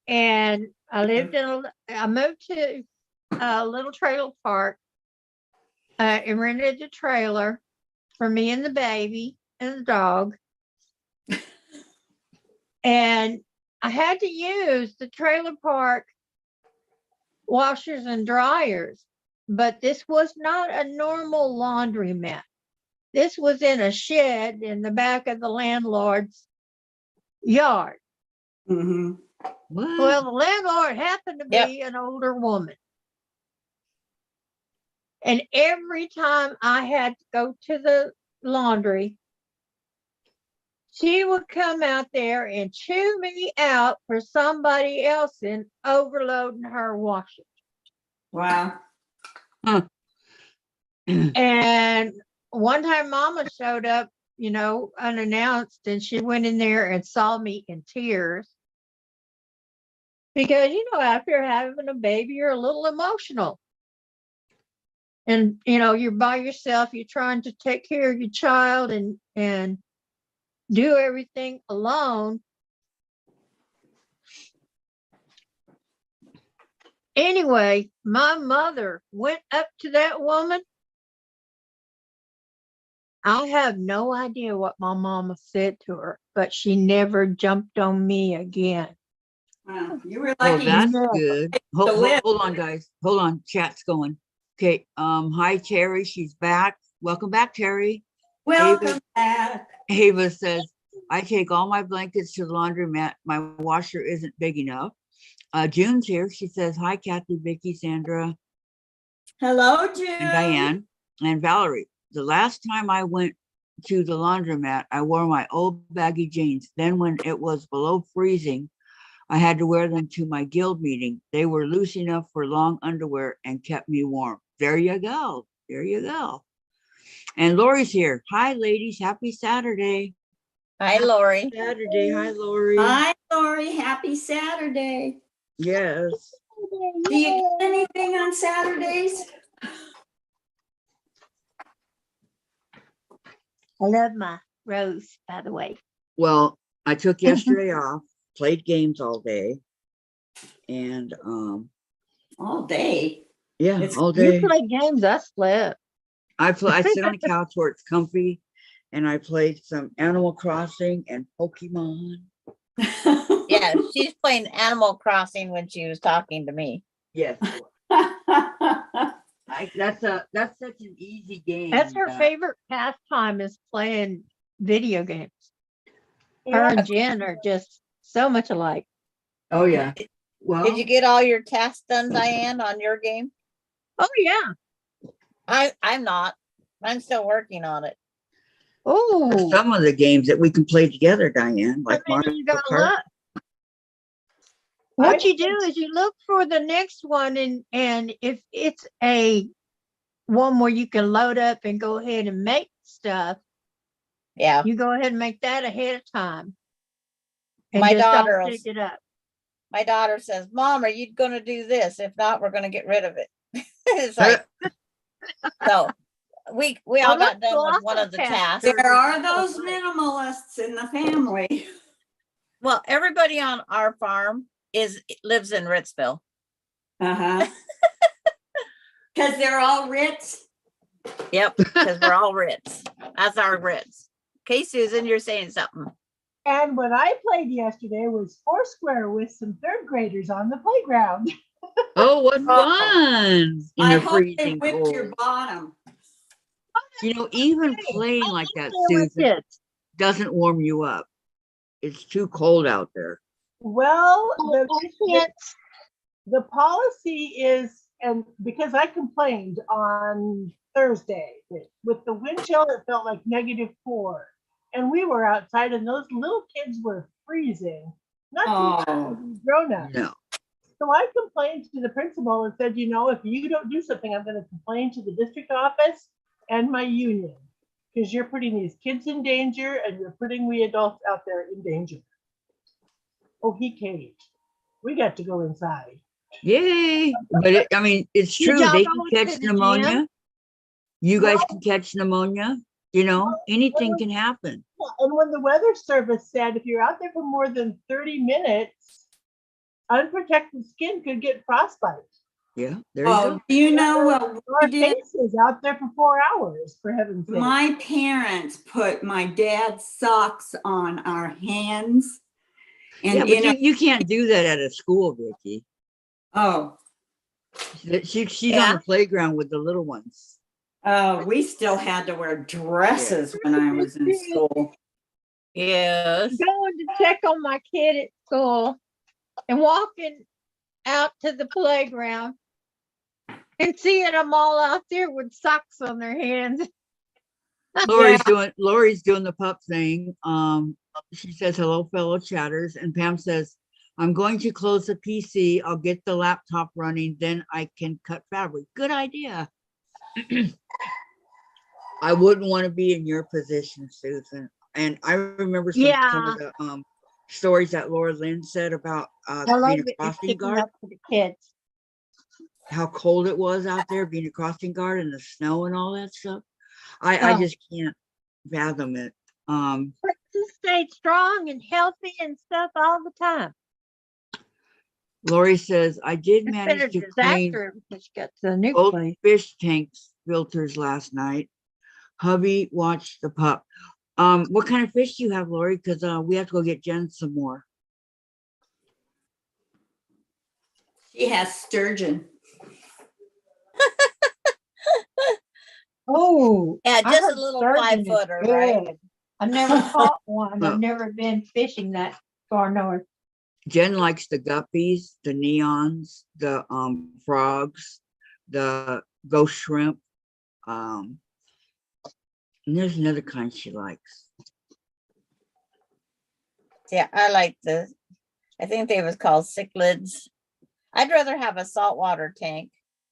and I moved to a little trailer park and rented a trailer for me and the baby and the dog. And I had to use the trailer park washers and dryers, but this was not a normal laundromat. This was in a shed in the back of the landlord's yard. Mm-hmm. what? Well, the landlord happened to Yep. be an older woman. And every time I had to go to the laundry, she would come out there and chew me out for somebody else in overloading her washer. Wow. And one time Mama showed up, unannounced, and she went in there and saw me in tears. Because, after having a baby, you're a little emotional. And, you're by yourself, you're trying to take care of your child and do everything alone. Anyway, my mother went up to that woman. I have no idea what my mama said to her, but she never jumped on me again. Wow. You were Oh, lucky. that's No. good. to live. Hold on, guys. Hold on. Chat's going. Okay. Hi, Terry. She's back. Welcome back, Terry. Welcome back. Ava says, I take all my blankets to the laundromat. My washer isn't big enough. June's here. She says, hi, Kathy, Vicki, Sandra, Hello, June. and Diane, and Valerie. the last time I went to the laundromat, I wore my old baggy jeans. Then when it was below freezing, I had to wear them to my guild meeting. They were loose enough for long underwear and kept me warm. There you go. There you go. And Lori's here. Hi, ladies. Happy Saturday. Hi, Lori. Saturday. Hi, Lori. Hi, Lori. Happy Saturday. Yes. Do you get anything on Saturdays? I love my rose, by the way. Well, I took yesterday off, played games all day. And All day. yeah, It's- all You day. play games, I slept. I sit on the couch where it's comfy, and I played some Animal Crossing and Pokemon. Yeah, she's playing Animal Crossing when she was talking to me. Yes, that's such an easy game. That's her that- favorite pastime is playing video games. Her and Jen are just so much alike. Oh yeah. Well, Did you get all your tasks done, Diane, on your game? Oh yeah. I'm not. I'm still working on it. Oh, some of the games that we can play together, Diane, how like many Mario you got Kart. left? What I you do is you look for the next one, and if it's a one where you can load up and go ahead and make stuff, Yeah. you go ahead and make that ahead of time. And My just don't daughter will- pick it up. My daughter says, Mom, are you going to do this? If not, we're going to get rid of it. It's like, so we all Well, got that's done with one of the awesome, tasks. There are those minimalists in the family. Well, everybody on our farm lives in Ritzville. Uh-huh. Because they're all Ritz. Yep, because we're all Ritz. That's our Ritz. Okay, Susan, you're saying something. And what I played yesterday was Foursquare with some third graders on the playground. Oh, what fun! In I the hope they freezing whipped your cold. bottom. Even playing like that, There with Susan, it. doesn't warm you up. It's too cold out there. Well, I can't. the policy is, and because I complained on Thursday, with the wind chill, it felt like -4. And we were outside and those little kids were freezing. Not Oh. grown ups. No. So I complained to the principal and said, if you don't do something, I'm going to complain to the district office and my union, because you're putting these kids in danger and you're putting we adults out there in danger. Oh, he caved. We got to go inside. Yay! But it's Did true. y'all They go can to catch the gym? pneumonia. You guys Well- can catch pneumonia. Anything can happen. And when the weather service said if you're out there for more than 30 minutes, unprotected skin could get frostbite. Yeah, there you Oh, go. do you know There what are we did? cases out there for 4 hours, for heaven's sake. My parents put my dad's socks on our hands. Yeah, And but you can't do that at a school, Vicki. oh, She's Yeah. on the playground with the little ones. we still had to wear dresses when I was in school. Yes. Going to check on my kid at school and walking out to the playground and seeing them all out there with socks on their hands. Lori's doing the pup thing. She says, hello, fellow chatters. And Pam says, I'm going to close the PC. I'll get the laptop running. Then I can cut fabric. Good idea. I wouldn't want to be in your position, Susan. And I remember some of the stories that Laura Lynn said about I love being it. a It's crossing picking guard, up for the kids. how cold it was out there being a crossing guard and the snow and all that stuff. I Oh. just can't fathom it. But to stay strong and healthy and stuff all the time. Lori says, I did It's been a manage to clean disaster because she got to the new both place. fish tanks filters last night. Hubby watched the pup. What kind of fish do you have, Lori? Because we have to go get Jen some more. She has sturgeon. Oh, Yeah, I just heard a little sturgeon is 5-footer, right? good. I've never caught one. Well- I've never been fishing that far north. Jen likes the guppies, the neons, the frogs, the ghost shrimp. And there's another kind she likes. Yeah, I like I think they was called cichlids. I'd rather have a saltwater tank.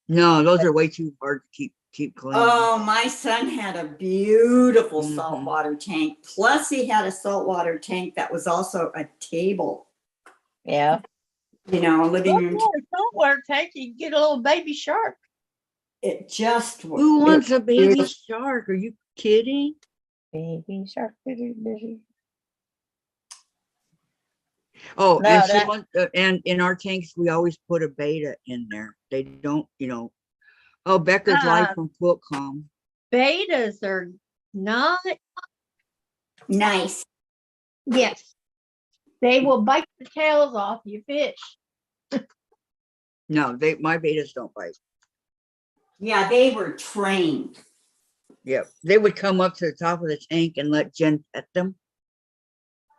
No, those are way too hard to keep clean. Oh, my son had a beautiful Mhm. saltwater tank. Plus he had a saltwater tank that was also a table, Yeah. you know, a living room. Saltwater tank, you can get a little baby shark. It just. Who wants a baby beautiful. shark? Are you kidding? Baby shark. Oh, No, and that- someone, and in our tanks, we always put a beta in there. They don't, you know. Oh, Becca's live from Quiltcom. Betas are not, Nice. yes. They will bite the tails off your fish. No, my betas don't bite. Yeah, they were trained. Yep. They would come up to the top of the tank and let Jen pet them.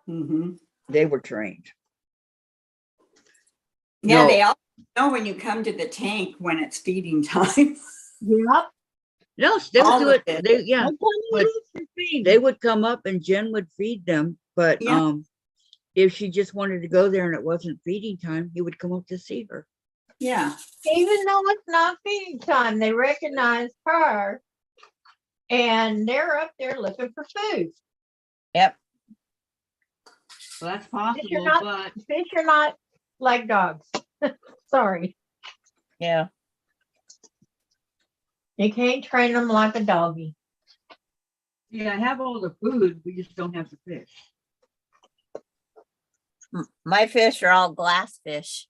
Mm-hmm. They were trained. Yeah, No. they all know when you come to the tank when it's feeding time. Yep. No, they would All do of it. it. Yeah. But they would come up and Jen would feed them. But Yeah. if she just wanted to go there and it wasn't feeding time, he would come up to see her. Yeah. Even though it's not feeding time, they recognize her and they're up there looking for food. Yep. Well, that's Fish possible, are not, but fish are not like dogs. Sorry. Yeah. You can't train them like a doggy. yeah, I have all the food. We just don't have the fish. My fish are all glass fish.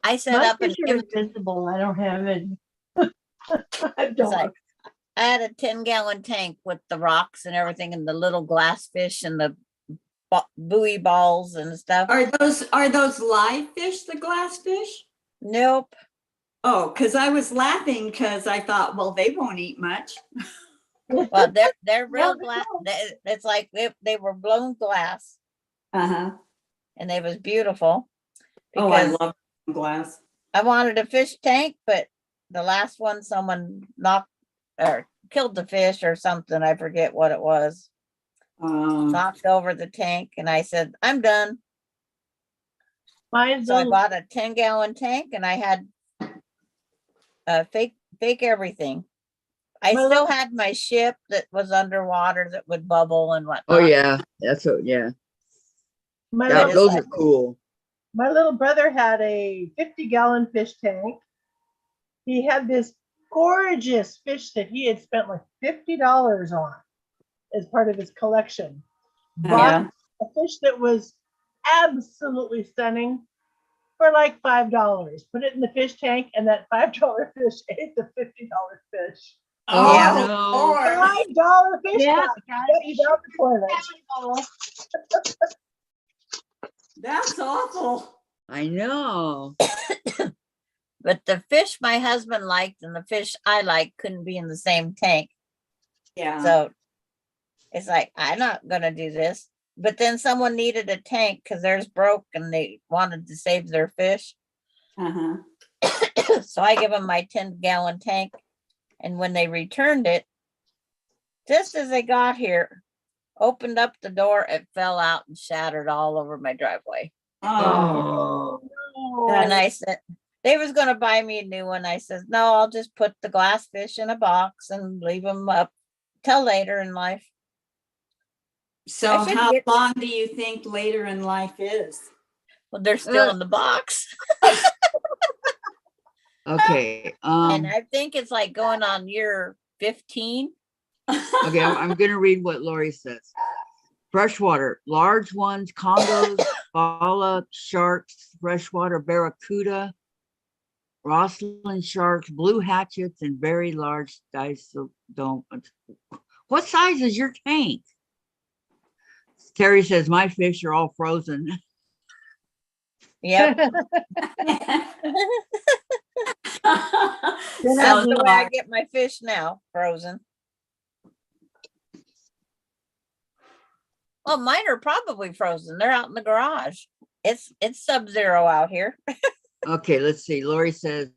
I set My up an fish are invincible. I don't have any. A It's like dog. I had a 10-gallon tank with the rocks and everything and the little glass fish and the buoy balls and stuff. Are those live fish, the glass fish? Nope. Oh, because I was laughing because I thought, well, they won't eat much. Well, they're real they glass. don't. It's like they were blown glass Uh-huh. and they was beautiful. Oh, I Because love glass. I wanted a fish tank, but the last one someone knocked or killed the fish or something. I forget what it was. Knocked over the tank, and I said, "I'm done." Mine's So I a bought a 10-gallon tank, and I had fake everything. I My still little- had my ship that was underwater that would bubble and whatnot. Oh yeah, that's what. Yeah, my yeah, little, those are cool. My little brother had a 50-gallon fish tank. He had this gorgeous fish that he had spent like $50 on as part of his collection. Bought Yeah. a fish that was absolutely stunning for like $5. Put it in the fish tank, and that $5 fish ate the $50 fish. Oh, Yeah. no. Lord. $5 fish yeah, tank. gotta be Down the toilet. sure. That's awful. I know. But the fish my husband liked and the fish I liked couldn't be in the same tank. Yeah. So it's like, I'm not gonna do this. But then someone needed a tank because theirs broke and they wanted to save their fish. Uh-huh. So I give them my 10-gallon tank. And when they returned it, just as they got here, opened up the door, it fell out and shattered all over my driveway. Oh. And I said, they was going to buy me a new one. I said, no, I'll just put the glass fish in a box and leave them up till later in life. So I should how get- long do you think later in life is? Well, they're still in the box. Okay. And I think it's like going on year 15. Okay, I'm gonna read what Lori says. Freshwater, large ones, Congos, bala sharks, freshwater barracuda, Roslyn sharks, blue hatchets, and very large don't. What size is your tank? Terry says my fish are all frozen. Yep. That's the way I get my fish now, frozen. Well, mine are probably frozen. They're out in the garage. It's sub-zero out here. Okay, let's see. Lori says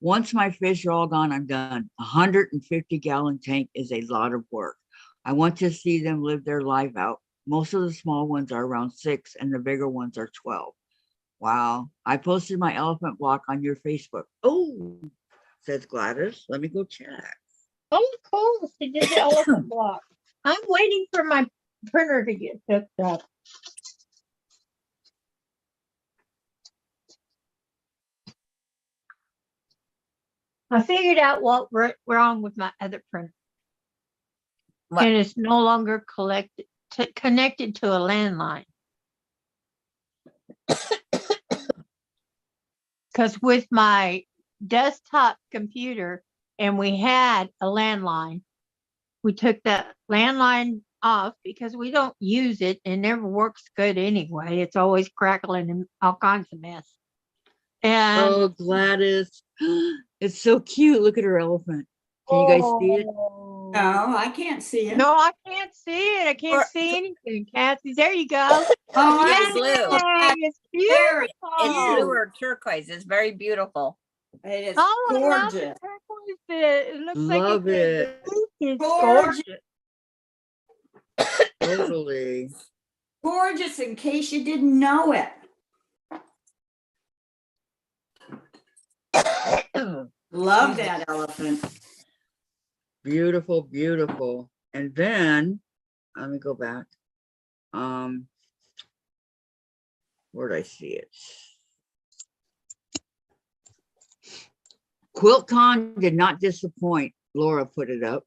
Once my fish are all gone, I'm done. 150-gallon tank is a lot of work. I want to see them live their life out. Most of the small ones are around 6 and the bigger ones are 12. Wow. I posted my elephant block on your Facebook. Oh, says Gladys. Let me go check. Oh, cool. She did the elephant block. I'm waiting for my printer to get hooked up. I figured out what wrong with my other printer. What? And it's no longer connected to a landline. Because with my desktop computer and we had a landline, we took the landline off because we don't use it. It never works good anyway. It's always crackling and all kinds of mess. And Oh, Gladys. It's so cute. Look at her elephant. Can you guys see it? Oh. No, I can't see it. no, I can't see it. I can't see anything, Kathy. There you go. Oh, It's I blue. Yay, it's Very It's blue beautiful. or turquoise. It's very beautiful. It is Oh, I love the gorgeous. turquoise bit. It looks like Love it's it. It's Gorgeous. Totally. Gorgeous in case you didn't know it. Love that elephant. Beautiful, beautiful. And then let me go back. Where'd I see it? QuiltCon did not disappoint. Laura put it up.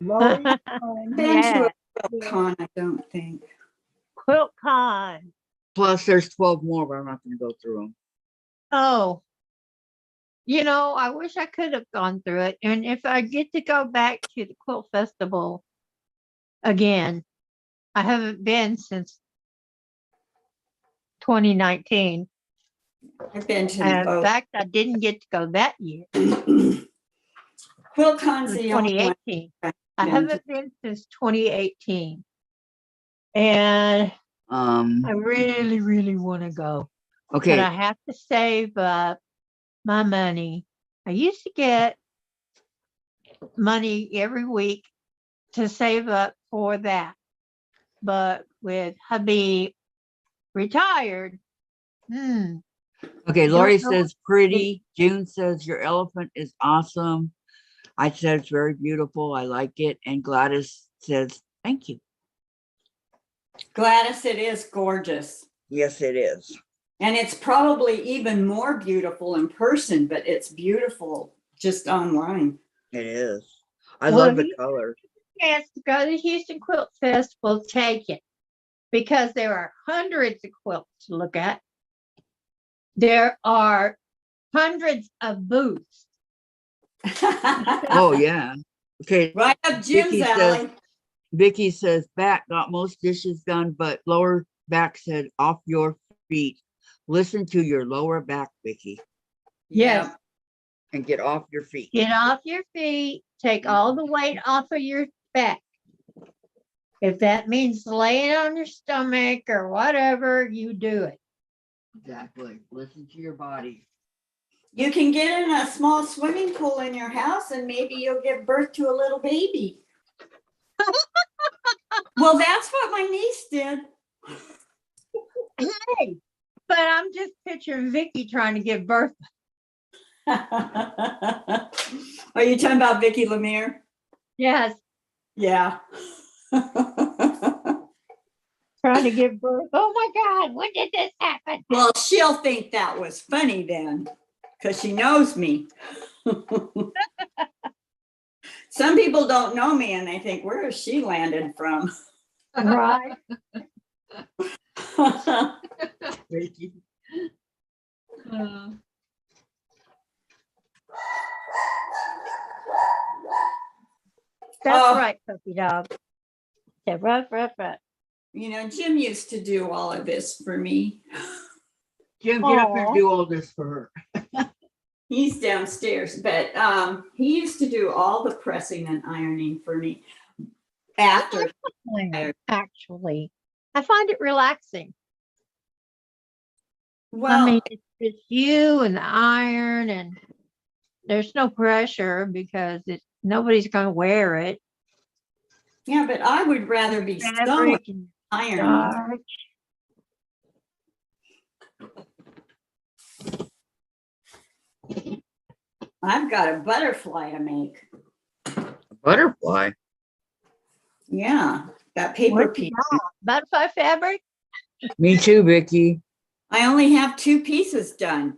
Lori, Been to Yeah, a con, I don't think. QuiltCon. Plus, there's 12 more, but I'm not going to go through them. Oh, I wish I could have gone through it. And if I get to go back to the quilt festival again, I haven't been since 2019. I've been to And in both. fact, I didn't get to go that year, QuiltCon's the only one. 2018. I've I been to. haven't been since 2018. And I really, really want to go. But Okay. I have to save up my money. I used to get money every week to save up for that. But with hubby retired, Okay. don't Lori know says pretty. June says your elephant is awesome. I said it's very beautiful. I like it. And Gladys says, thank you. Gladys, it is gorgeous. Yes, it is. And it's probably even more beautiful in person, but it's beautiful just online. It is. I Well, love the if you color. chance to go to the Houston Quilt Festival, take it. Because there are hundreds of quilts to look at. There are hundreds of booths. Oh, yeah. Okay. Right up Jim's Vicki alley. says, Vicki says, back got most dishes done, but lower back said off your feet. Listen to your lower back, Vicki, Yes. Yeah. and get off your feet. Get off your feet. Take all the weight off of your back. If that means laying on your stomach or whatever, you do it. Exactly. Listen to your body. You can get in a small swimming pool in your house and maybe you'll give birth to a little baby. Well, that's what my niece did. Hey, but I'm just picturing Vicki trying to give birth. Are you talking about Vicki Lemire? Yes, Yeah. trying to give birth. Oh my God, when did this happen? Well, she'll think that was funny then, because she knows me. Some people don't know me and they think, where is she landed from? Right. Vicki. That's Oh. right, puppy dog. Yeah, ruff, ruff, ruff. You know, Jim used to do all of this for me. Jim, get up here Aw. and do all this for her. He's downstairs, but he used to do all the pressing and ironing for me after. Actually, I find it relaxing. I Well, mean, It's you and the iron, and there's no pressure because nobody's going to wear it. Yeah, but I would rather be sewing Fabric and iron. starch. I've got a butterfly to make. Butterfly. Yeah, got paper What you piece. got? Butterfly fabric? Me too, Vicki. I only have 2 pieces done.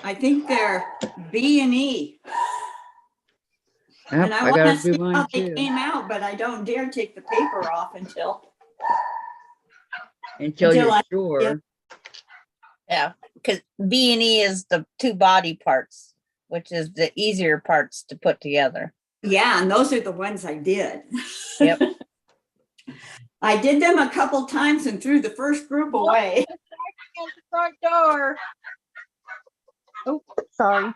I think they're B and E. Yep, And I I want gotta to do see mine how they too. came out, but I don't dare take the paper off until Until until you're I- sure. Yeah, because B and E is the 2 body parts, which is the easier parts to put together. yeah, and those are the ones I did. Yep. I did them a couple times and threw the first group away. At the front door. Oh, sorry.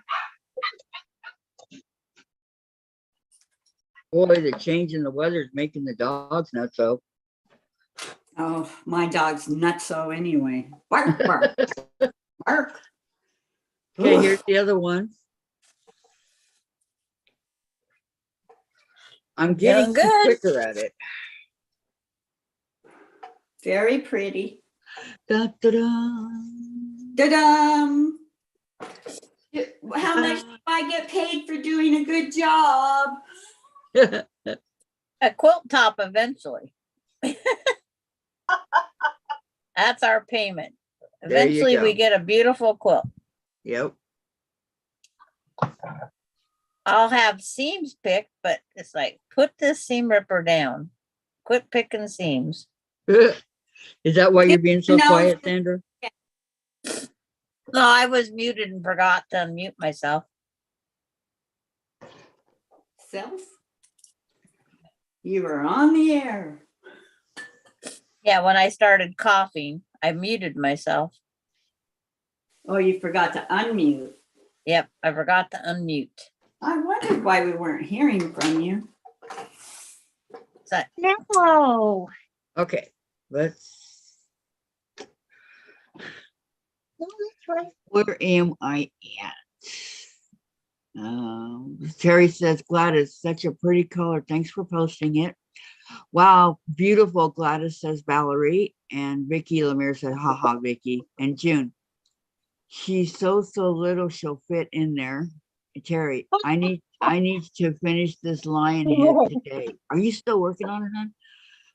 Boy, the change in the weather is making the dogs nuts. So Oh, my dog's nutso anyway. Bark, bark, bark. okay, Ugh. here's the other one. I'm getting Doing good. quicker at it. Very pretty. Da, da, da. Da-dum. How much do I get paid for doing a good job? A quilt top eventually. That's our payment. There you Eventually we go. get a beautiful quilt. Yep. I'll have seams picked, but it's like, put this seam ripper down. Quit picking seams. Is that why you're being so No. quiet, Sandra? No, I was muted and forgot to unmute myself. Self? You are on the air. Yeah, when I started coughing, I muted myself. Oh, you forgot to unmute. Yep, I forgot to unmute. I wondered why we weren't hearing from you. So, No. Okay, let's. No, that's right. Where am I at? Terry says, Gladys, such a pretty color. Thanks for posting it. Wow, beautiful, Gladys, says Valerie. And Vicki Lemire said, haha, Vicki. And June, she's so little, she'll fit in there. Terry, I need to finish this lion head today. Are you still working on it, hon?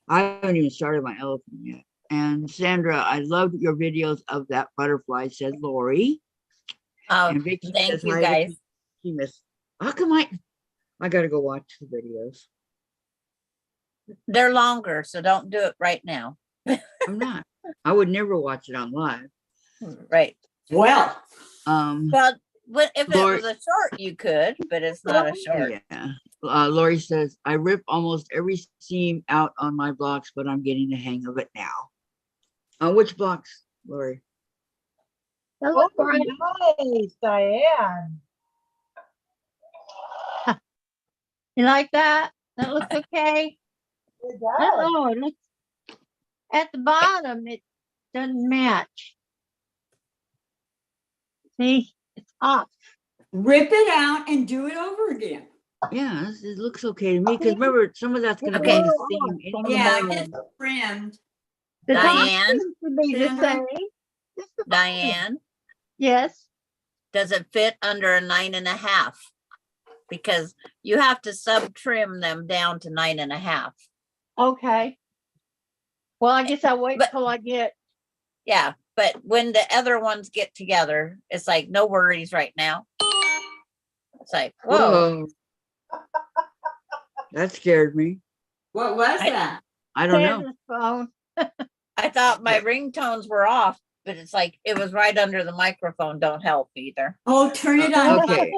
I haven't even started my elephant yet. And Sandra, I loved your videos of that butterfly, said Lori. And Vicki thank says, you hi, guys. Vicki. She missed. How come I gotta go watch the videos? They're longer, so don't do it right now. I'm not. I would never watch it on live. Right. Well, Well, if it Lori- was a short, you could, but it's not a short. Yeah. Lori says, I rip almost every seam out on my blocks, but I'm getting the hang of it now. On which blocks, Lori? That Oh, looks right. nice, Diane. You like that? That looks okay. It I don't does. know. It looks at the bottom. It doesn't match. See, it's off. rip it out and do it over again. Yeah, it looks okay to me. Because remember, some of that's gonna Okay. be in the seam anyway. Yeah, it's trimmed. The top Diane? seems to be the Sandra? same. Just the bottom. Diane, Yes. does it fit under a 9.5? Because you have to sub trim them down to 9.5. Okay. Well, I guess I'll wait But- till I get. Yeah, but when the other ones get together, it's like, no worries right now. It's like, whoa. That scared me. What was I- that? I don't know. Sandra's phone. I thought my ringtones were off, but it's like, it was right under the microphone. Don't help either. Oh, turn it on. Okay.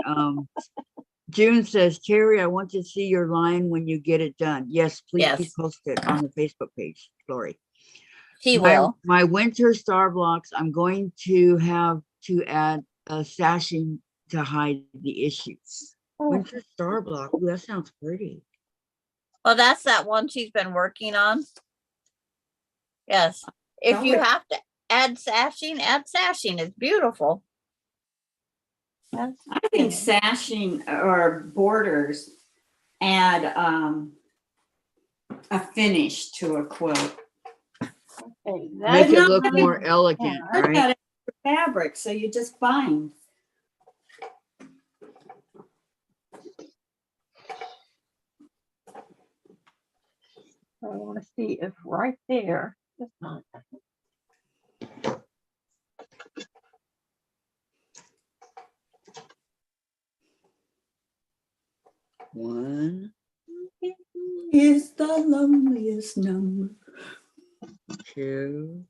June says, Terry, I want to see your line when you get it done. Yes, please Yes. post it on the Facebook page, Lori. She my, will. My winter star blocks, I'm going to have to add a sashing to hide the issues. Winter star block. Ooh, that sounds pretty. Well, that's that one she's been working on. Yes. If you have to add sashing, add sashing. It's beautiful. That's I think good. sashing or borders add a finish to a quilt. Okay, Make that's it look nice. more elegant, Yeah. Put right? that extra fabric, so you just bind. I want to see if right there. It's not. One, Is the loneliest number. two.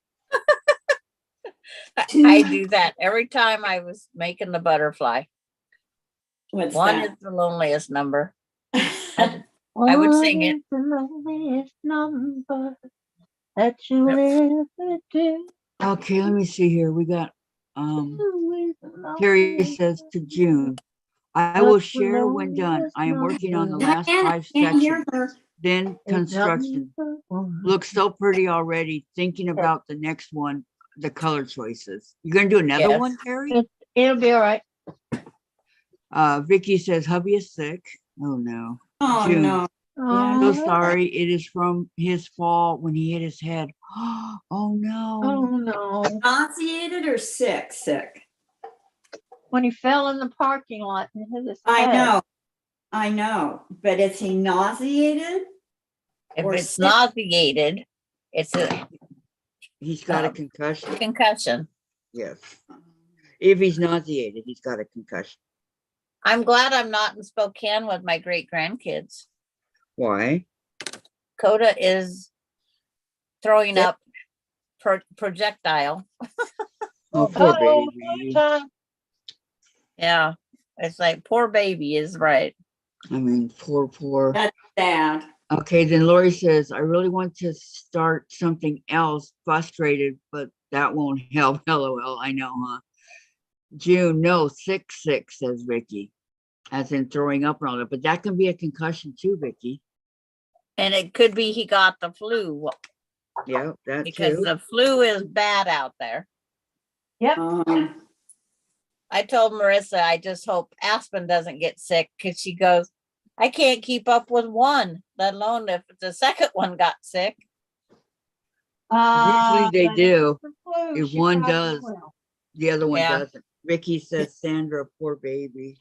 I do that every time I was making the butterfly. What's One that? is the loneliest number. That? I would sing it. What is the loneliest number that you ever do? Okay, let me see here. We got, Who is the Terry loneliest says to June, I will What's the share when done. loneliest I am working on the number? last Diane, I 5 can't hear sections. her. Then It's construction. number one. Looks so pretty already. Thinking about the next one, the color choices. You're gonna do another Yes. one, Terry? It'll be all right. Vicky says hubby is sick. Oh no. Oh, June. no. Yeah, So Oh, sorry. It is from his fall when he hit his head. Oh oh no. no. nauseated or sick? Sick. When he fell in the parking lot and hit his I head. know. I know. But is he nauseated? If Or it's sick. nauseated, it's a He's got a Um, concussion. concussion. Yes. If he's nauseated, he's got a concussion. I'm glad I'm not in Spokane with my great grandkids. Why? Coda is throwing Yep. up projectile. Oh, poor Uh-oh, baby. time. Yeah. It's like poor baby is right. I mean, poor. That's sad. Okay, then Lori says, I really want to start something else, frustrated, but that won't help. LOL, I know, huh? June, no, sick, says Vicky, as in throwing up and all that, but that can be a concussion too, Vicky. And it could be he got the flu Yeah, that because too. the flu is bad out there. Yep. I told Marissa, I just hope Aspen doesn't get sick because she goes, I can't keep up with one, let alone if the second one got sick. Usually they but do. the flu, If she one probably does, will. the other one Yeah. doesn't. Vicky says, Sandra, poor baby.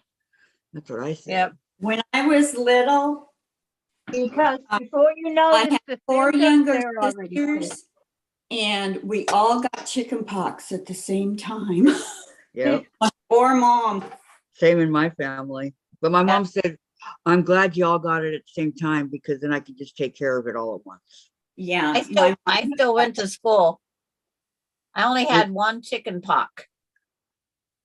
That's what I said. Yep. When I was little, Because before you know I it, had the 4 symptoms, younger they're already sick. sisters, and we all got chicken pox at the same time. Yep. Poor mom. Same in my family. But my mom said, I'm glad you all got it at the same time because then I could just take care of it all at once. Yeah. I still went to school. I only had one chicken pox.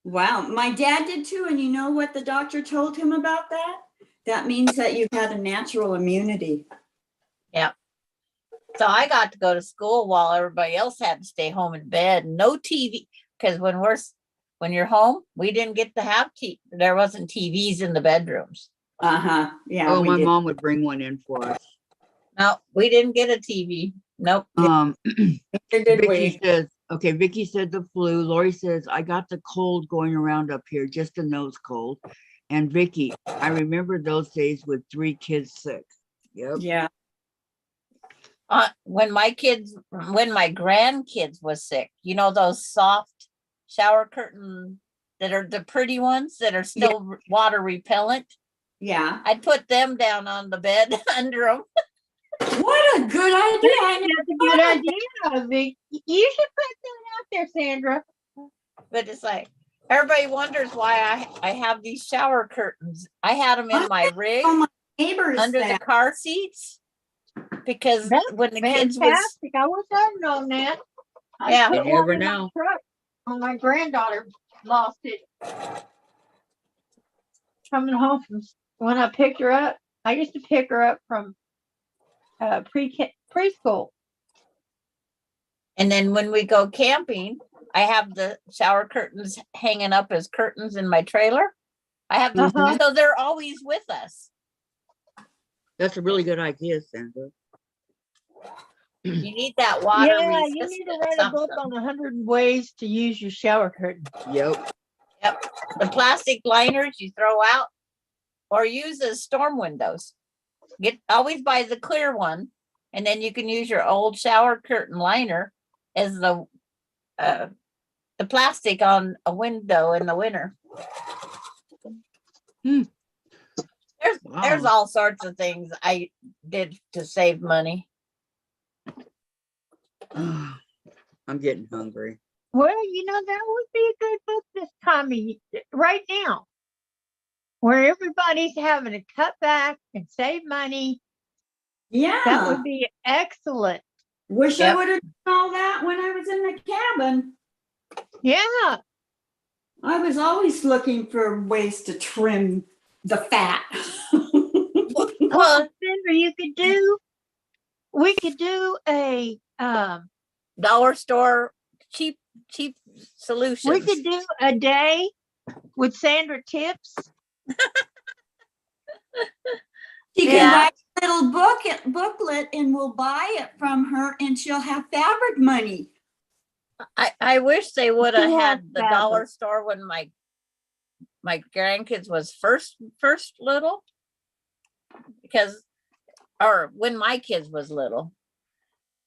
Wow. My dad did too. And you know what the doctor told him about that? That means that you had a natural immunity. So I got to go to school while everybody else had to stay home in bed. No TV, because when you're home, we didn't get to have TV. There wasn't TVs in the bedrooms. Uh-huh. Yeah. Oh, we my did. mom would bring one in for us. No, we didn't get a TV. Nope. Neither did Vicky we. says, okay, Vicky said the flu. Lori says, I got the cold going around up here, just a nose cold. And Vicky, I remember those days with 3 kids sick. Yep. Yeah. When my grandkids was sick, you know, those soft shower curtains that are the pretty ones that are still water repellent. Yeah. I'd put them down on the bed under them. What a good idea. I never That's a good idea, Vic. You should put that out there, Sandra. But it's like everybody wonders why I have these shower curtains. I had them in my rig Oh, my neighbors under the that. car seats because That's when the kids was fantastic. I wish I'd known that. I Yeah. put You one never in my know. truck when my granddaughter lost it. Coming home from when I picked her up, I used to pick her up from preschool. and then when we go camping, I have the shower curtains hanging up as curtains in my trailer. I have them, Uh-huh. so they're always with us. That's a really good idea, Sandra. You need that water Yeah, you need to resistant write a book something. on 100 ways to use your shower curtain. Yep. Yep. The plastic liners you throw out or use as storm windows. Always buy the clear one, and then you can use your old shower curtain liner as the plastic on a window in the winter. Hmm. There's Wow. all sorts of things I did to save money. I'm getting hungry. Well, that would be a good book this time of right now, where everybody's having to cut back and save money. That Yeah. would be excellent. Wish I Yep. would have done all that when I was in the cabin. Yeah. I was always looking for ways to trim the fat. Well, Sandra, we could do a dollar store cheap solutions. we could do a day with Sandra tips. She Yeah. can buy a little booklet and we'll buy it from her and she'll have fabric money. I wish they would have Yeah, had the fabric. dollar store when my grandkids was first little, because or when my kids was little.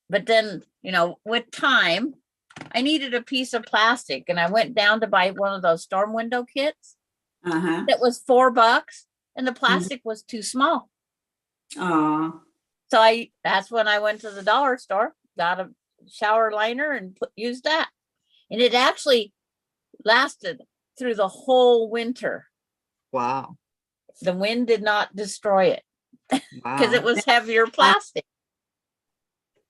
But then, with time, I needed a piece of plastic and I went down to buy one of those storm window kits Uh-huh. that was $4 and the plastic was too small. Oh. So that's when I went to the dollar store, got a shower liner and used that. And it actually lasted through the whole winter. Wow. The wind did not destroy it because it Wow. was heavier plastic.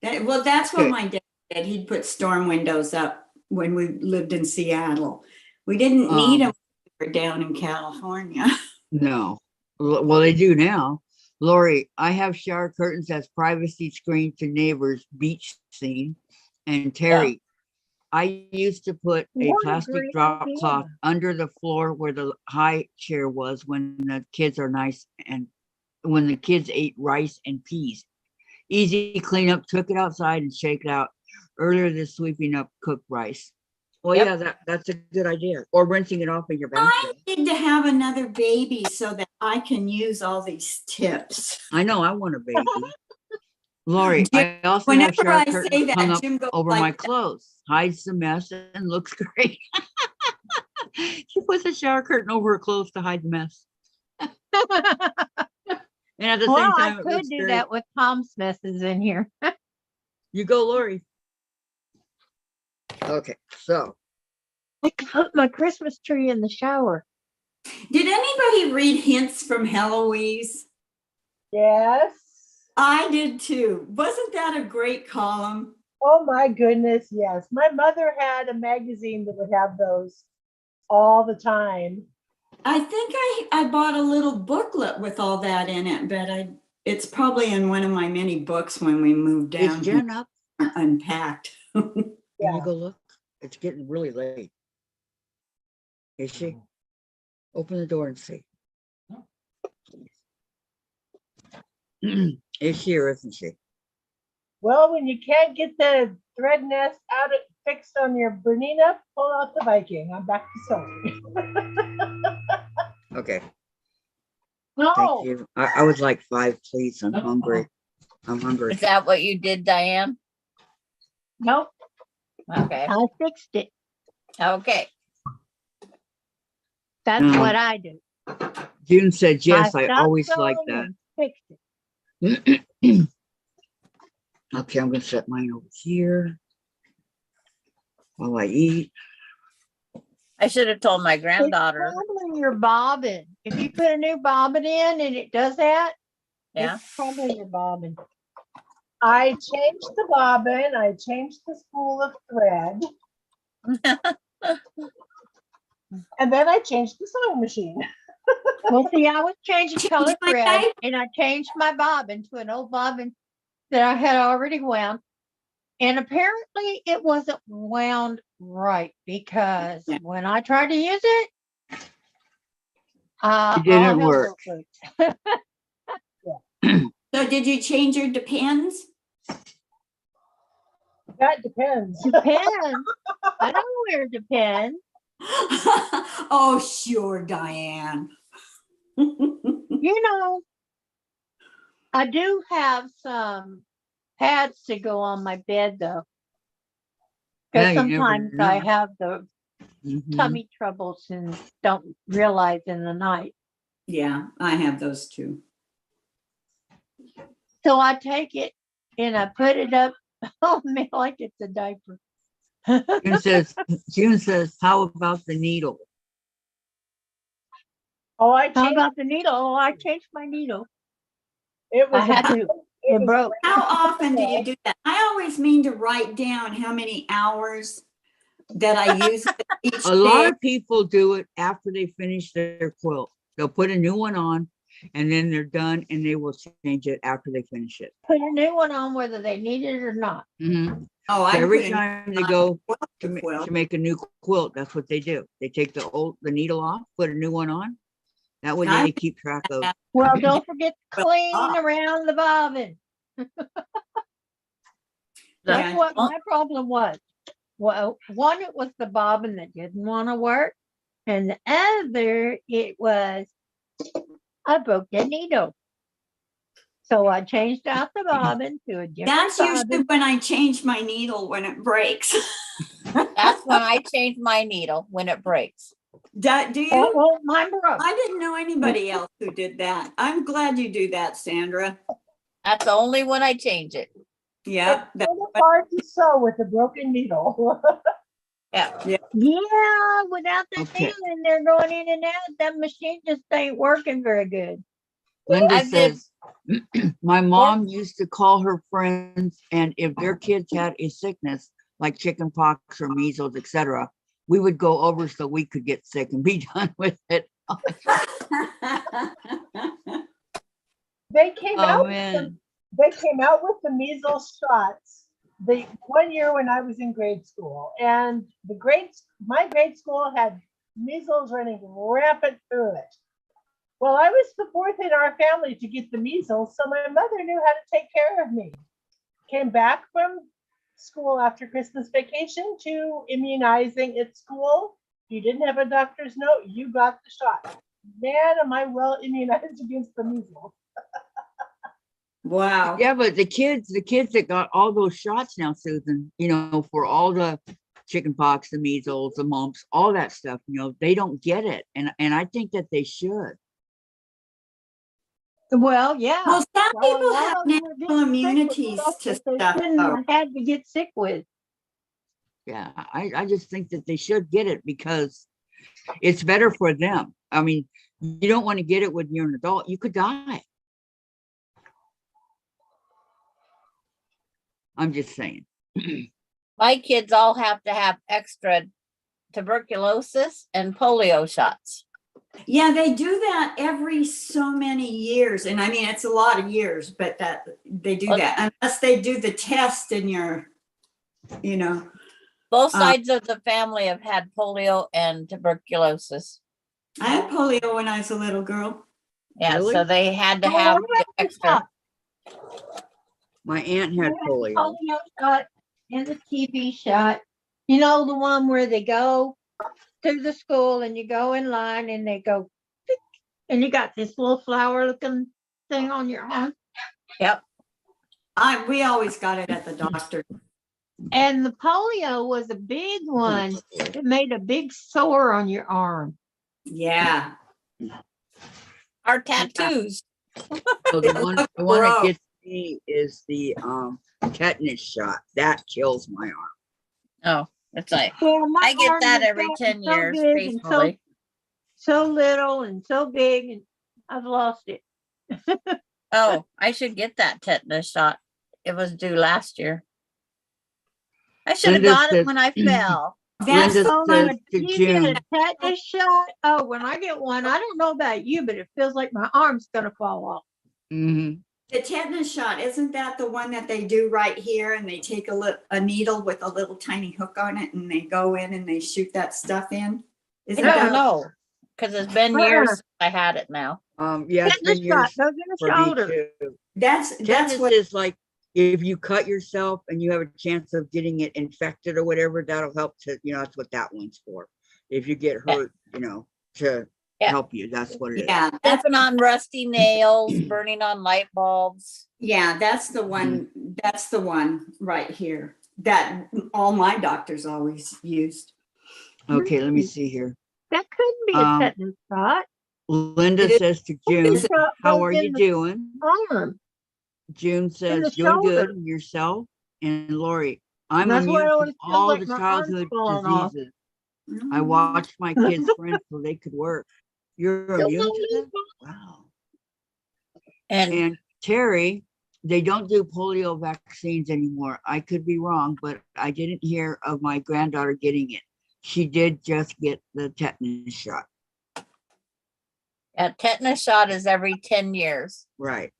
Well, that's what Okay. my dad did. He'd put storm windows up when we lived in Seattle. We didn't need them when we were down in California. No. Well, they do now. Lori, I have shower curtains as privacy screen to neighbors beach scene. And Terry, I used to put a What a plastic great drop idea. cloth under the floor where the high chair was when the kids are nice and when the kids ate rice and peas. Easy cleanup, took it outside and shake it out. Earlier this sweeping up cooked rice. Well, Yep. yeah, that's a good idea. Or rinsing it off in your I bathroom. need to have another baby so that I can use all these tips. I know, I want a baby. Lori, Jim, I also have Whenever shower I say curtains hung that, up Jim goes over like my that. clothes. Hides the mess and looks great. She puts a shower curtain over her clothes to hide the mess. And at the same Well, I time, it could looks do great. that with Tom's messes in here. You go, Lori. Okay, so I could put my Christmas tree in the shower. Did anybody read Hints from Heloise? Yes. I did too. Wasn't that a great column? Oh my goodness, yes. My mother had a magazine that would have those all the time. I think I bought a little booklet with all that in it, but it's probably in one of my many books when we moved is down Jen up? here, unpacked. Can Yeah. you go look? It's getting really late. Is she? Open the door and see. Is she or isn't she? Well, when you can't get the thread nest out fixed on your Bernina, pull out the Viking. I'm back to sewing. Okay, No. thank you. I would like 5, please. I'm hungry. I'm hungry. Is that what you did, Diane? Nope. Okay. I fixed it. Okay. That's No. what I do. June said, yes, I stopped always like sewing that. and Fixed it. Okay, I'm gonna set mine over here while I eat. I should have told my It's granddaughter. probably your bobbin. If you put a new bobbin in and it does that, Yeah. it's probably your bobbin. I changed the bobbin. I changed the spool of thread. And then I changed the sewing machine. Well, see, I was changing color my thread type. and I changed my bobbin to an old bobbin that I had already wound. And apparently it wasn't wound right because Yeah. when I tried to use it, It didn't all hell work. broke loose. So did you change your depends? That depends. Depends. I don't wear Depends. Oh, sure, Diane. You know, I do have some pads to go on my bed though, Yeah, because you never sometimes I know. have the Mhm. tummy troubles and don't realize in the night. Yeah, I have those too. So I take it and I put it up on me like it's a diaper. June says, how about the needle? Oh, I How changed. about the needle? Oh, I changed my needle. It I was had to. it It was broke. How often do you do that? I always mean to write down how many hours that I use it each A lot day. of people do it after they finish their quilt. They'll put a new one on and then they're done and they will change it after they finish it. Put a new one on whether they need it or not. Mhm. Oh, So I every put a time they go quilt to, to quilt. to make a new quilt, that's what they do. They take the needle off, put a new one on. That way I they keep track of. Well, don't forget to Well, clean around the bobbin. That's Yeah. what my problem was. Well, one, it was the bobbin that didn't want to work. And the other, it was I broke the needle. So I changed out the bobbin to a different That's usually bobbin. when I change my needle when it breaks. That's when I change my needle when it breaks. Do Oh, you? well, mine broke. I didn't know anybody else who did that. I'm glad you do that, Sandra. That's the only when I change it. Yeah. It's kind of hard to sew with a broken needle. Yeah. Yeah, without the Okay. needle in there going in and out, that machine just ain't working very good. Linda I did. says, my mom used to call her friends, and if their kids had a sickness like chicken pox or measles, etc., we would go over so we could get sick and be done with it. They came Oh out. man. They came out with the measles shots the one year when I was in grade school, and my grade school had measles running rampant through it. Well, I was the fourth in our family to get the measles, so my mother knew how to take care of me. Came back from school after Christmas vacation to immunizing at school. If you didn't have a doctor's note, you got the shot. Man, am I well immunized against the measles. Wow. Yeah, but the kids that got all those shots now, Susan, for all the chicken pox, the measles, the mumps, all that stuff, they don't get it. And I think that they should. Well, yeah. Well, some Well, a people lot have of them are natural getting sick with immunities stuff to that they stuff. shouldn't though. have had to get sick with. Yeah, I just think that they should get it because it's better for them. I mean, you don't want to get it when you're an adult. You could die. I'm just saying. My kids all have to have extra tuberculosis and polio shots. Yeah, they do that every so many years. And I mean, it's a lot of years, but that they do that unless they do the test in your, Both sides of the family have had polio and tuberculosis. I had polio when I was a little girl. Yeah, Really? so they had to Oh, have I the have the extra. shot. My aunt I had had the polio. polio shot and the TB shot. You know, the one where they go to the school and you go in line and they go, tick, and you got this little flower looking thing on your arm. Yep. We always got it at the doctor. And the polio was a big one. It made a big sore on your arm. Yeah. Our tattoos. So the one that gross. gets me is the tetanus shot. That kills my arm. Oh, it's like Well, my I get arm that has every gotten 10 so years, big and faithfully. so little and so big, and I've lost it. Oh, I should get that tetanus shot. It was due last year. I should have Linda got it says- when I fell. That's Linda Oh, says my, to you June, get a tetanus shot? Oh, when I get one, I don't know about you, but it feels like my arm's gonna fall off. mhm, the tetanus shot. Isn't that the one that they do right here? And they take a needle with a little tiny hook on it and they go in and they shoot that stuff in? I Isn't don't that? know because it's been years since I had it now. yeah, it's been Tetanus years shot goes in the for me shoulder. too. That's Tetanus what. is like if you cut yourself and you have a chance of getting it infected or whatever, that'll help to, that's what that one's for. if you get hurt, you know, to Yeah. help you. That's what it is. Yeah, that's, Stepping on rusty nails, burning on light bulbs. yeah, that's the one, that's the one right here that all my doctors always used. Okay, let me see here. That could be a Um, tetanus shot. Linda It is- says to June, Tetanus shot how goes are in you the doing? arm. June the says, doing good. shoulder. And yourself? And Lori, I'm That's why I immune always from feel all like the my arm's childhood falling off. diseases. I watched my kids' friends so they could work. You're immune to that? Wow. And And Terry, they don't do polio vaccines anymore. I could be wrong, but I didn't hear of my granddaughter getting it. She did just get the tetanus shot. a tetanus shot is every 10 years. Right.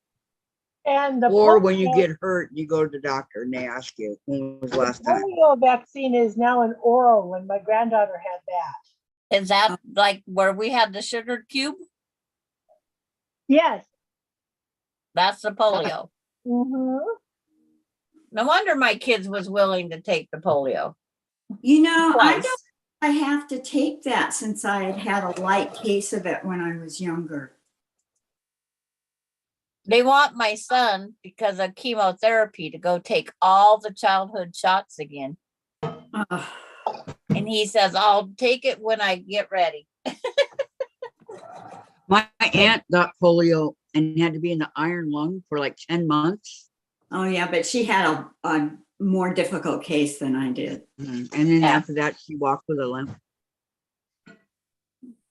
And the Or when you polio- get hurt, you go to the doctor and they ask you, when was the last time? polio vaccine is now an oral when my granddaughter had that. Is that like where we had the sugar cube? Yes. That's the polio. Mm-hmm. No wonder my kids was willing to take the polio. You know, I Twice. don't, I have to take that since I had had a light case of it when I was younger. They want my son, because of chemotherapy, to go take all the childhood shots again. Ugh. And he says, I'll take it when I get ready. My aunt got polio and had to be in the iron lung for like 10 months. Oh, yeah, but she had a more difficult case than I did. And then Yeah. after that, she walked with a limp.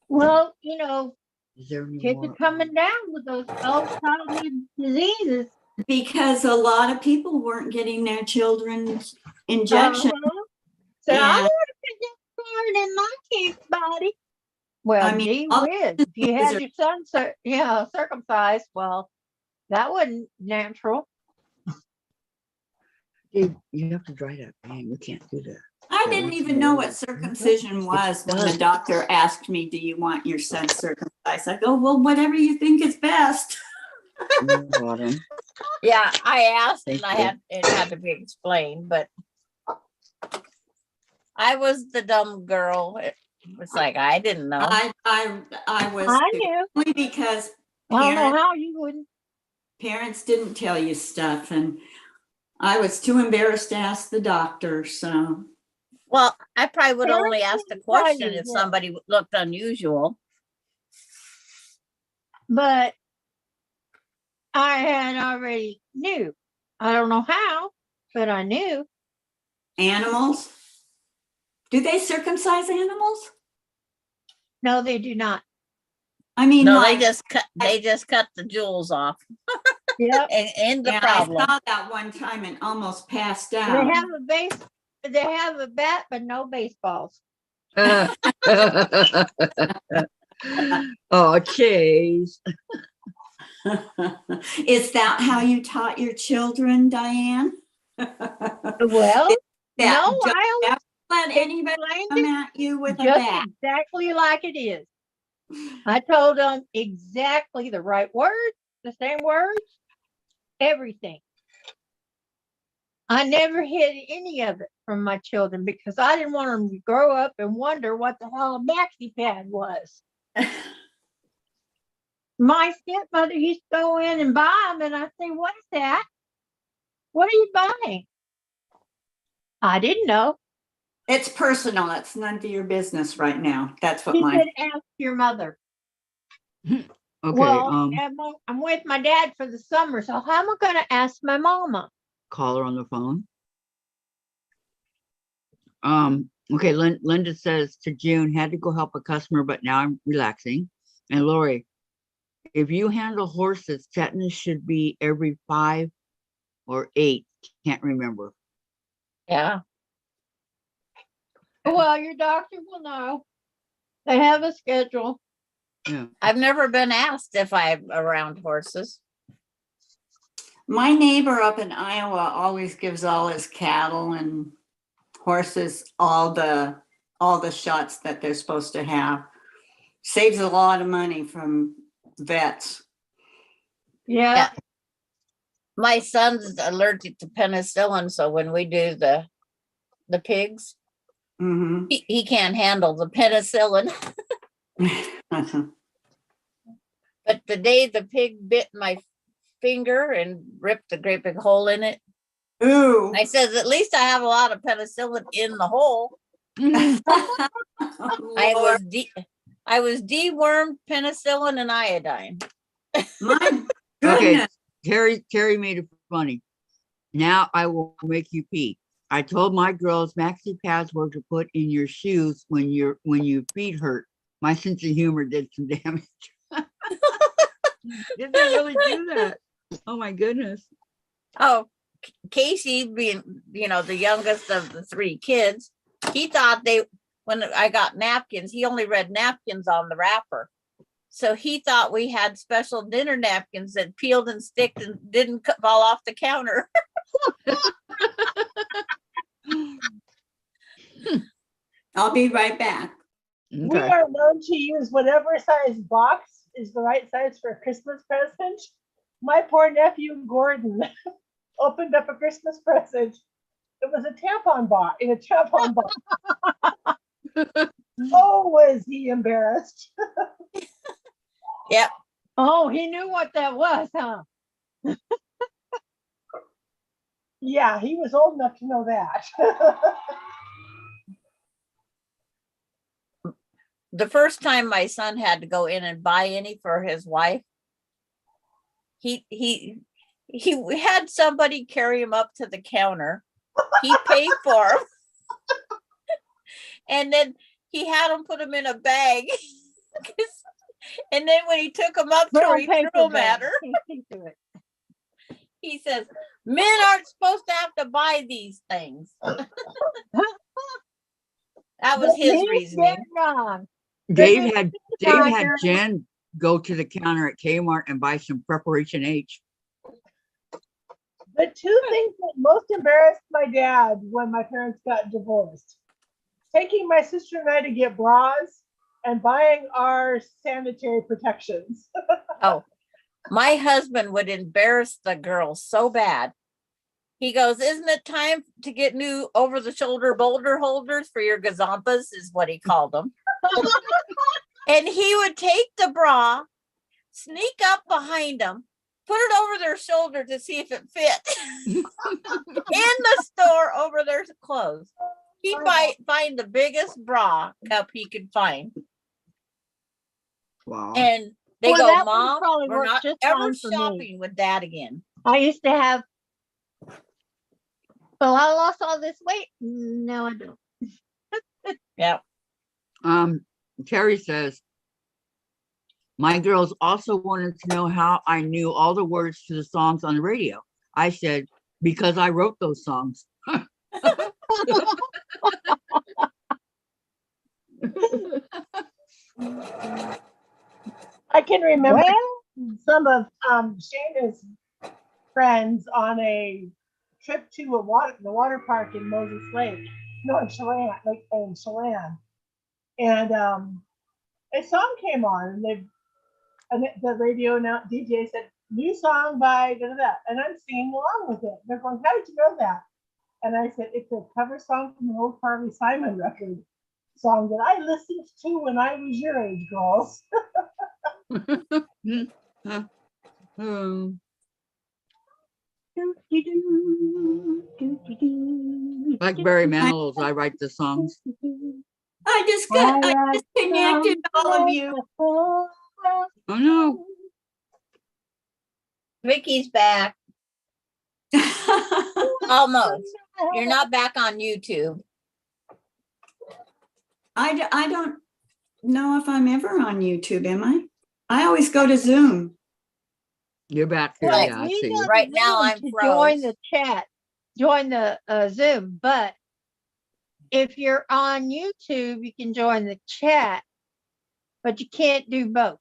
Well, you know, Is there any kids more? are coming down with those old childhood diseases. Because a lot of people weren't getting their children's injection. So I And- want to put that part in my kid's body. Well, I mean, gee all whiz, if you diseases had are- your son circumcised, well, that wasn't natural. Dude, you have to dry that pan. You can't do that. I didn't even know what circumcision was when the doctor asked me, do you want your son circumcised? I go, well, whatever you think is best. No bottom. Yeah, I asked and Thank you. it had to be explained, but I was the dumb girl. It was like, I didn't know. I was I too. knew. Only because I don't know parents, how you wouldn't. parents didn't tell you stuff, and I was too embarrassed to ask the doctor, so. Well, I probably would Parents only ask the didn't tell question you, if yeah. somebody looked unusual. But I had already knew. I don't know how, but I knew. Animals? Do they circumcise animals? No, they do not. I mean, No, like, they just cut the jewels off Yep. and end the yeah, problem. I saw that one time and almost passed They out. have a base. They have a bat, but no baseballs. Oh, Chase. Is that how you taught your children, Dianne? Well, That no, don't I ever let anybody explained come it at you with a just bat. exactly like it is. I told them exactly the right words, the same words, everything. I never hid any of it from my children because I didn't want them to grow up and wonder what the hell a maxi pad was. My stepmother used to go in and buy them, and I say, "What is that? What are you buying?" I didn't know. It's personal. It's none of your business right now. That's what She my, said, "Ask your mother." Okay. Well, I'm with my dad for the summer, so how am I going to ask my mama? Call her on the phone. Okay, Linda says to June, had to go help a customer, but now I'm relaxing. And Lori, if you handle horses, tetanus should be every 5 or 8. Can't remember. Yeah. Well, your doctor will know. They have a schedule. Yeah. I've never been asked if I'm around horses. my neighbor up in Iowa always gives all his cattle and horses all the shots that they're supposed to have. Saves a lot of money from vets. Yeah. My son's allergic to penicillin, so when we do the pigs, Mhm. He can't handle the penicillin. But the day the pig bit my finger and ripped a great big hole in it, Ooh. I says, at least I have a lot of penicillin in the hole. Lord. I was dewormed, penicillin, and iodine. My Okay, goodness. Terry made it funny. Now I will make you pee. I told my girls maxi pads were to put in your shoes when your feet hurt. My sense of humor did some damage. Did they really do that? Oh my goodness. Oh, Casey, being, the youngest of the three kids, he thought when I got napkins, he only read napkins on the wrapper. So he thought we had special dinner napkins that peeled and sticked and didn't fall off the counter. I'll be right back. We Okay. are known to use whatever size box is the right size for a Christmas present. My poor nephew Gordon opened up a Christmas present. It was a tampon box in a tampon box. Oh, was he embarrassed? Yep. Oh, he knew what that was, huh? Yeah, he was old enough to know that. The first time my son had to go in and buy any for his wife, he had somebody carry him up to the counter. He paid for him. And then he had him put him in a bag. And then when he took him up to her, he threw them at her. He says, men aren't supposed to have to buy these things. That was his reasoning. Dave had Jen go to the counter at Kmart and buy some Preparation H. The two things that most embarrassed my dad when my parents got divorced: taking my sister and I to get bras and buying our sanitary protections. Oh, my husband would embarrass the girls so bad. He goes, isn't it time to get new over-the-shoulder boulder holders for your gazampas, is what he called them. And he would take the bra, sneak up behind them, put it over their shoulder to see if it fit in the store over their clothes. He'd find the biggest bra cup he could find. Wow. And they Well, go, that one Mom, probably we're worked not just ever fine for me. shopping with Dad again. I used to have, well, I lost all this weight. No, I don't. Yeah. Terry says, my girls also wanted to know how I knew all the words to the songs on the radio. I said, because I wrote those songs. I can remember Well, some of Shayna's friends on a trip to the water park in Moses Lake. No, in Chelan, in Chelan. And a song came on, and the radio DJ said, new song by da da da, and I'm singing along with it. They're going, how did you know that? And I said, it's a cover song from the old Harvey Simon record song that I listened to when I was your age, girls. Like Barry Manilow's, I write the songs. I just connected all of you. Oh no. Vicky's back. Almost. You're not back on YouTube. I don't know if I'm ever on YouTube, am I? I always go to Zoom. You're back here. well, Yeah, I you see got you. Right now, Zoom I'm to froze. join the chat, join the Zoom. But if you're on YouTube, you can join the chat, but you can't do both.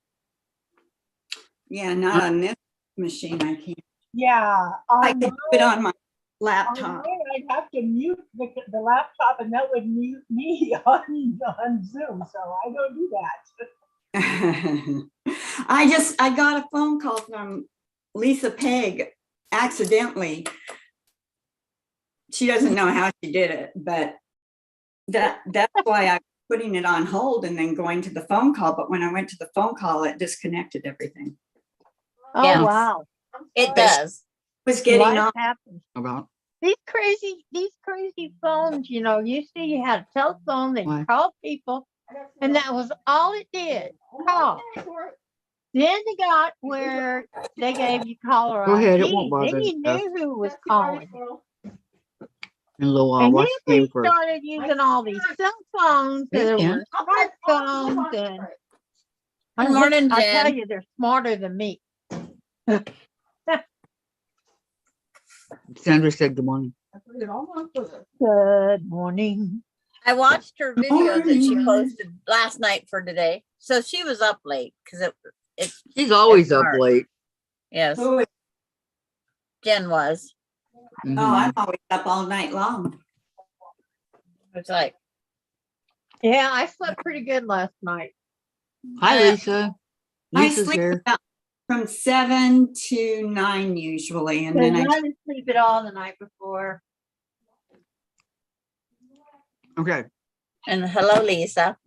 Yeah, not on this machine. I can't. Yeah, I on could do it on my on laptop. mine, I'd have to mute the laptop, and that would mute me on Zoom. So I don't do that. I got a phone call from Lisa Pegg accidentally. She doesn't know how she did it, but That's why I'm putting it on hold and then going to the phone call. But when I went to the phone call, it disconnected everything. Oh, Yeah. wow. It does. Was getting Life on. happens. About These crazy phones, you see you had a telephone that Why? you called people, and that was all it did. Call. Then they got where they gave you caller Go ahead, it ID. won't bother Then you us. knew who was calling. in a little while. And then Watch the we game first. started using all these cell phones Hey, that Jen. were smartphones, and Good morning, I tell Jen. you, they're smarter than me. Sandra said good morning. Good morning. I watched her video that she Morning. posted last night for today. So she was up late because it's She's always up dark. late. yes, Oh, Jen was. Mhm. I'm always up all night long. It's like Yeah, I slept pretty good last night. Hi, Lisa. I Lisa's sleep here. about from 7 to 9 usually, and then Because I I didn't sleep at all the night before. Okay. and hello, Lisa.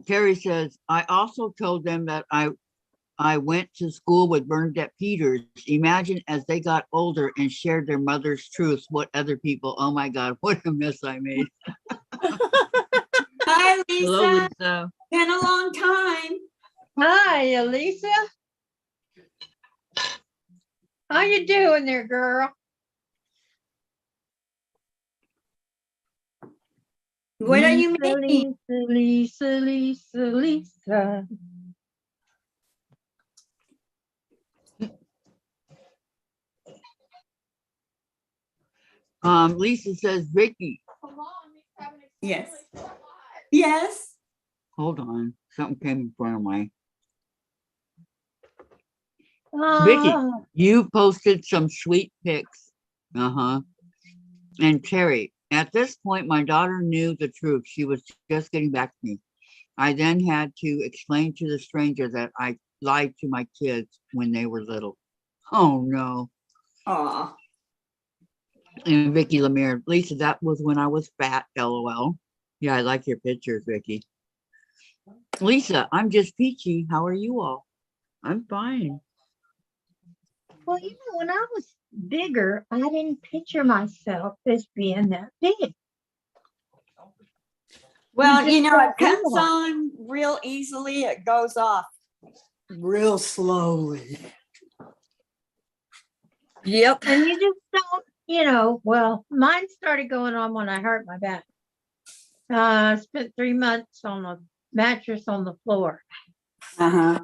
Terry says, I also told them that I went to school with Bernadette Peters. Imagine as they got older and shared their mother's truths, what other people, oh my God, what a mess I made. Hi, Hello, Lisa. Lisa. Been a long time. Hi, Elisa. How you doing there, girl? What are you making? Lisa. Lisa says, Vicki, Yes. Yes. hold on. Something came in front of my. Ah, Vicki, you posted some sweet pics. And Terry, at this point, my daughter knew the truth. She was just getting back to me. I then had to explain to the stranger that I lied to my kids when they were little. Oh no. Aw. And Vicki Lemire, Lisa, that was when I was fat, LOL. Yeah, I like your pictures, Vicki. Lisa, I'm just peachy. How are you all? I'm fine. well, when I was bigger, I didn't picture myself as being that big. Well, just it don't comes realize. on real easily. It goes off real slowly. Yep. And you just don't, well, mine started going on when I hurt my back. I spent 3 months on a mattress on the floor. Uh-huh.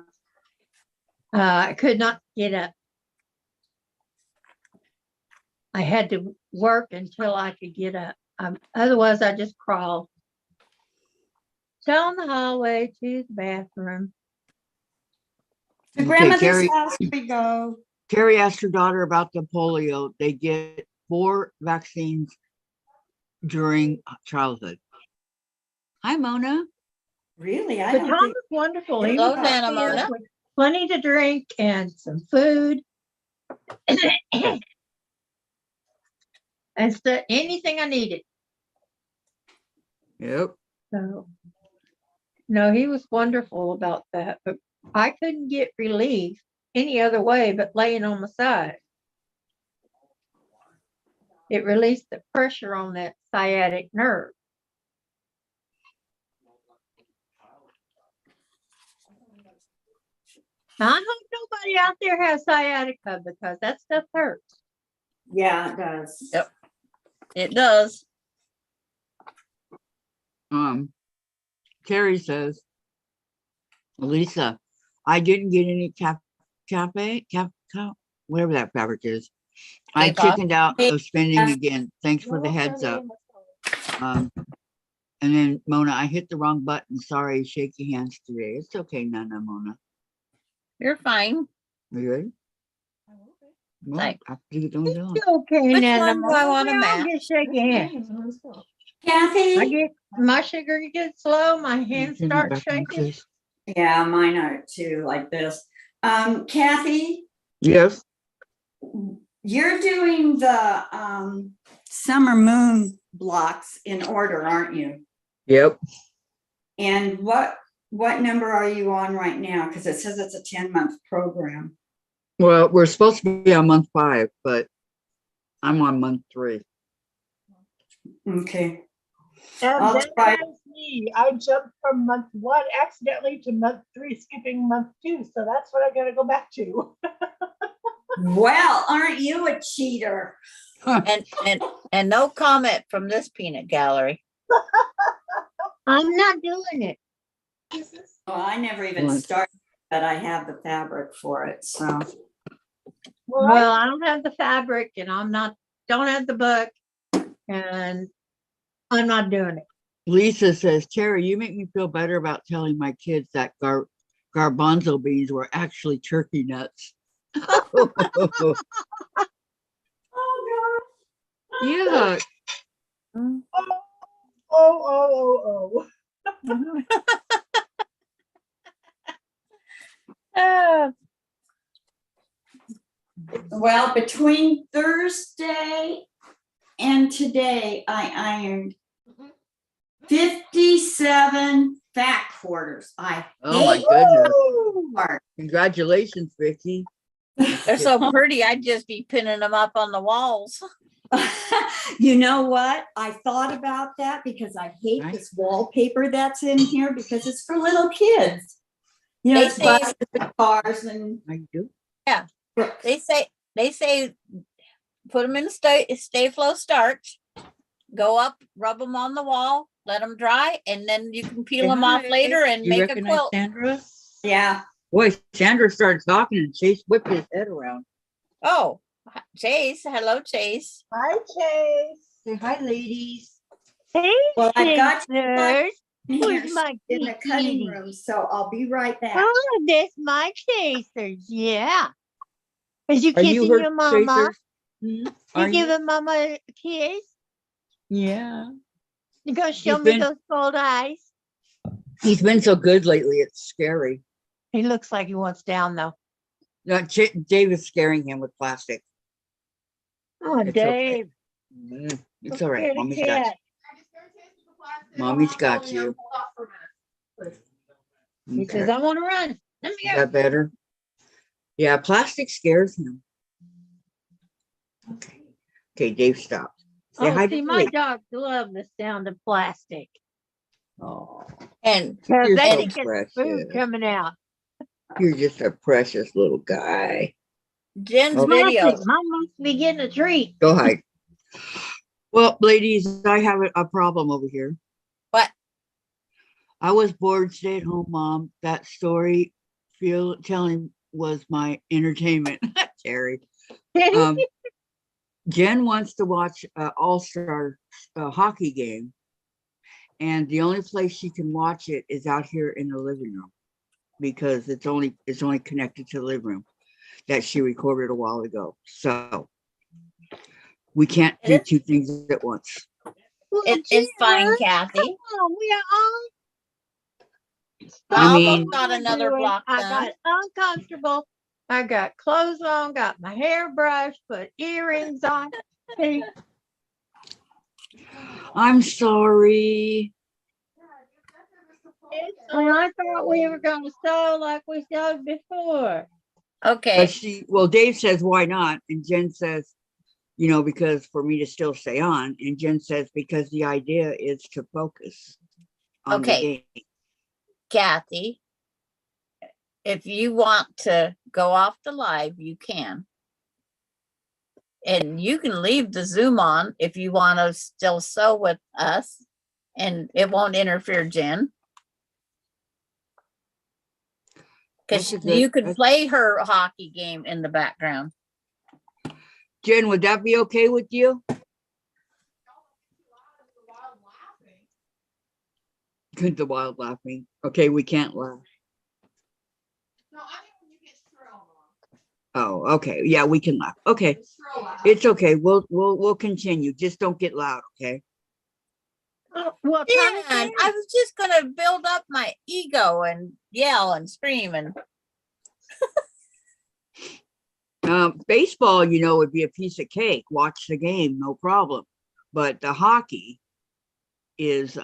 I could not get up. I had to work until I could get up. Otherwise, I just crawled down the hallway to the bathroom. To Okay, grandmother's Carrie. house we go. Terry asked her daughter about the polio. They get 4 vaccines during childhood. Hi, Mona. Really? I But don't Tom think. was wonderful. He Hello, would hook Nana me up Mona. with plenty to drink and some food. And anything I needed. Yep. So, no, he was wonderful about that. But I couldn't get relief any other way but laying on my side. It released the pressure on that sciatic nerve. Now, I hope nobody out there has sciatica because that stuff hurts. Yeah, it does. Yep. It does. Terry says, Lisa, I didn't get any whatever that fabric is. I K-pop. chickened out of spending again. Thanks for the heads up. And then Mona, I hit the wrong button. Sorry, shaky hands today. It's okay, Nana Mona. You're fine. Are you ready? Well, Like- after you don't do it. Okay, Which Nana. one do I want to I'll match? get shaky hands. Kathy? My sugar gets low, my You hands turn it start back on, shaking. please. Yeah, mine are too, like this. Kathy, Yes. you're doing the summer moon blocks in order, aren't you? Yep. And what number are you on right now? Because it says it's a 10-month program. Well, we're supposed to be on month 5, but I'm on month 3. Okay. And I'll then try. there's me. I jumped from month 1 accidentally to month 3, skipping month 2. So that's what I got to go back to. Well, aren't you a cheater? And no comment from this peanut gallery. I'm not doing it. Well, I never even What? started, but I have the fabric for it. So Well, I don't have the fabric and don't have the book and I'm not doing it. Lisa says, Terry, you make me feel better about telling my kids that garbanzo beans were actually turkey nuts. oh Yeah. Oh. Ah, well, between Thursday and today, I ironed 57 fat quarters. I Oh my hate goodness. part. Congratulations, Vicki. they're so pretty. I'd just be pinning them up on the walls. You know what? I thought about that because I hate Right. this wallpaper that's in here because it's for little kids. You know, They it's say- buses and cars and I do. They say put them in stay flow starch, go up, rub them on the wall, let them dry, and then you can peel them off Hi. later and You make a recognize quilt. Sandra? yeah. Boy, Sandra started talking and Chase whipped his head around. Oh, Chase. Hello, Chase. Hi, Chase. Say hi, ladies. Hey, Well, I've got sisters. in Where's here my in the kitty? cutting room, so I'll be right back. Oh, that's my chasers. Yeah. Is you Are you kissing her your mama? chasers? Hmm? You Are you? giving mama a kiss? Yeah. You gonna show He's me been- those gold eyes? He's been so good lately. It's scary. He looks like he wants down though. No, Dave is scaring him with plastic. Oh, It's okay. Dave. It's all right. Scaredy Mommy's got cat. you. Mommy's got you. He Okay. says, I want to run. Let me Is go. that better? Yeah, plastic scares him. Okay. Okay, Dave stopped. Say Oh, hi see, to my Dave. dogs love the sound of plastic. Oh, And Because you're they so think it's food precious. coming out. You're just a precious little guy. Jen's Okay. video. Mom must be getting a treat. Go hide. Well, ladies, I have a problem over here. What? I was bored, stay at home mom. That story telling was my entertainment. Terry. Jen wants to watch an all-star hockey game. And the only place she can watch it is out here in the living room because it's only connected to the living room that she recorded a while ago. So we can't do two things at once. It's fine, Kathy. Come on, we are all. I I mean- almost got another doing. block I done. got uncomfortable. I got clothes on, got my hair brushed, put earrings on. See, I'm sorry. and I thought we were going to sew like we sewed before. Okay. Well, Dave says, why not? And Jen says, because for me to still stay on. And Jen says, because the idea is to focus on the Okay. game. Kathy, if you want to go off the live, you can. And you can leave the Zoom on if you want to still sew with us and it won't interfere, Jen. Because That's a good- you could that's- play her hockey game in the background. Jen, would that be okay with you? Good, the wild laughing. Okay, we can't laugh. Oh, okay. Yeah, we can laugh. Okay. It's okay. We'll continue. Just don't get loud, okay? What kind of And thing? I was just gonna build up my ego and yell and scream and Baseball, would be a piece of cake. Watch the game, no problem. But the hockey is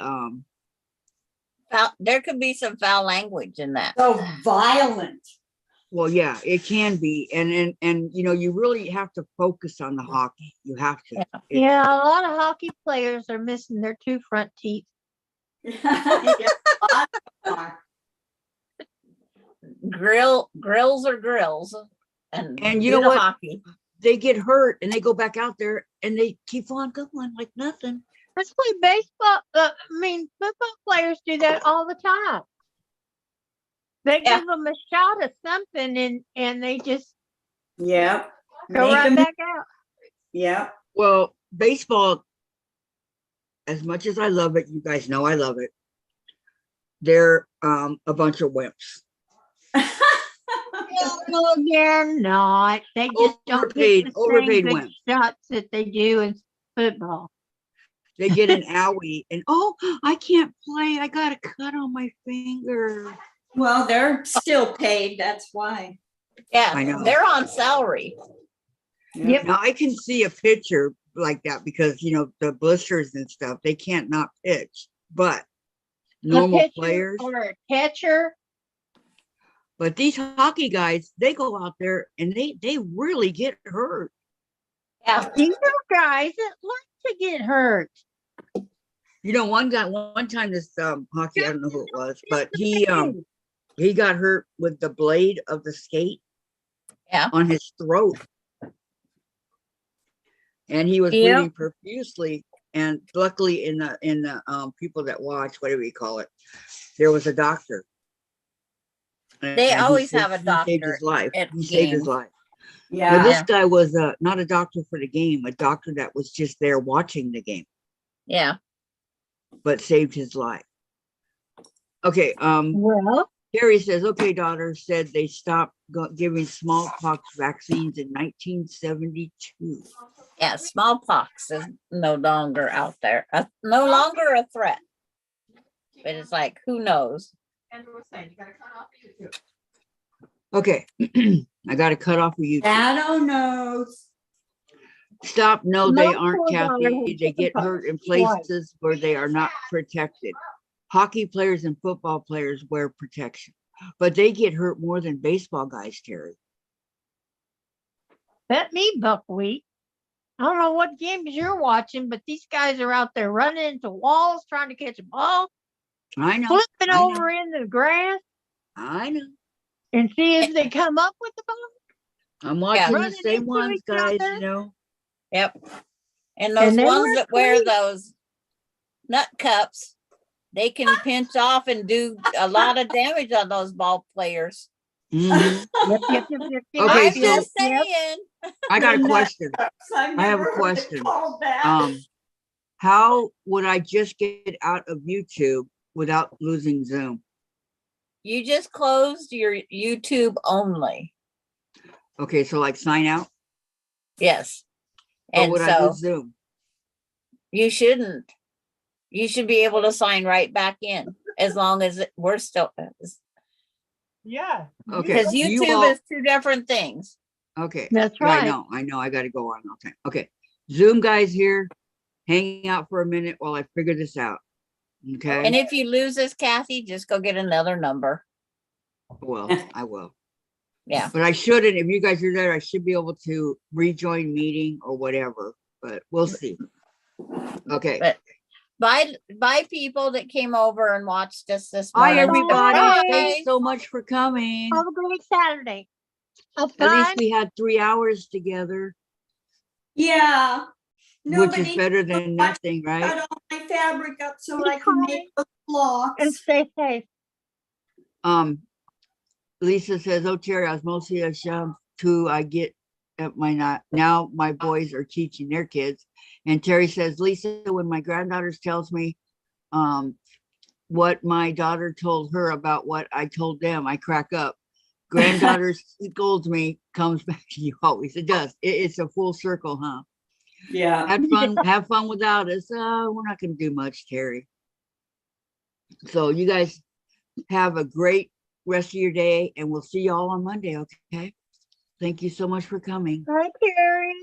There could be some foul language in that. So violent. Well, yeah, it can be. And you know, you really have to focus on the hockey. You have to. Yeah. It- Yeah, a lot of hockey players are missing their two front teeth. Yeah, lots are. Grills are grills, and And you do know the what? hockey. They get hurt and they go back out there and they keep on going like nothing. Let's play baseball. Football players do that all the time. They Yeah. give them a shot of something and they just Yep. go Make right 'em- back out. Yep. Well, baseball, as much as I love it, you guys know I love it. They're a bunch of wimps. No, they're not. They just don't get the Overpaid same good wimps. shots that they do in football. They get an owie and oh, I can't play. I got a cut on my finger. Well, they're still paid, that's why. Yeah, I know. they're on salary. Yep. Now I can see a pitcher like that because you know the blisters and stuff. They can't not pitch, but normal A pitcher players. or a catcher. But these hockey guys, they go out there and they really get hurt. Yeah, These are guys that like to get hurt. You know, one time this hockey, I don't know who it was, but he got hurt with the blade of the skate. Yeah. On his throat. And he was Yep. bleeding profusely. And luckily in the people that watch, whatever you call it, there was a doctor. They And he always saved- have a he saved doctor his life. at He saved his games. life. Well, Yeah. this guy was not a doctor for the game, a doctor that was just there watching the game, yeah. but saved his life. Okay, Well, Carrie says, okay, daughter said they stopped giving smallpox vaccines in 1972. Yeah, smallpox is no longer out there. No longer a threat. But it's like, who knows? Okay, I got to cut off of you. Shadow knows. Stop. No, they aren't, poor daughter Kathy. has They get chickenpox hurt in twice. places where they are not protected. Hockey players and football players wear protection, but they get hurt more than baseball guys, Terry. bet me, buckwheat. I don't know what games you're watching, but these guys are out there running into walls trying to catch a ball, I know. flipping I know. over in the grass I know. and see if they come up with the ball. I'm watching the Running same into ones, each guys, other. you know. Yep. And those they ones wear that wear cleats. those nut cups, they can pinch off and do a lot of damage on those ball players. Mhm. Yep. Okay, I'm so- just Yep. saying. I got a The nut question. I've I have a never heard it question. called that. How would I just get out of YouTube without losing Zoom? You just closed your YouTube only. Okay, so like sign out, Yes. or And would I so lose Zoom? you shouldn't. You should be able to sign right back in as long as we're still, Yeah. Okay. because do you YouTube all- is two different things. Okay. That's Yeah, right. I know. I got to go on all time. Okay. Zoom guys here, hang out for a minute while I figure this out. Okay. And if you lose this, Kathy, just go get another number. Well, I will. Yeah. But I shouldn't. If you guys are there, I should be able to rejoin meeting or whatever. But we'll see. Okay. But bye people that came over and watched us this Bye, morning. everybody. Bye. Thanks so much for coming. Have a great Saturday. Have At least fun. we had 3 hours together, Yeah. which Nobody is better than nothing, right? cut all my fabric up so Be I can make kind. those blocks. And stay safe. Lisa says, oh, Terry, I was mostly ashamed too. I get at now my boys are teaching their kids. And Terry says, Lisa, when my granddaughters tells me what my daughter told her about what I told them, I crack up. Granddaughter scolds me, comes back to you always. It does. It's a full circle, huh? Yeah. Have fun without us. We're not going to do much, Terry. So you guys have a great rest of your day, and we'll see you all on Monday, okay? Thank you so much for coming. Bye, Carrie.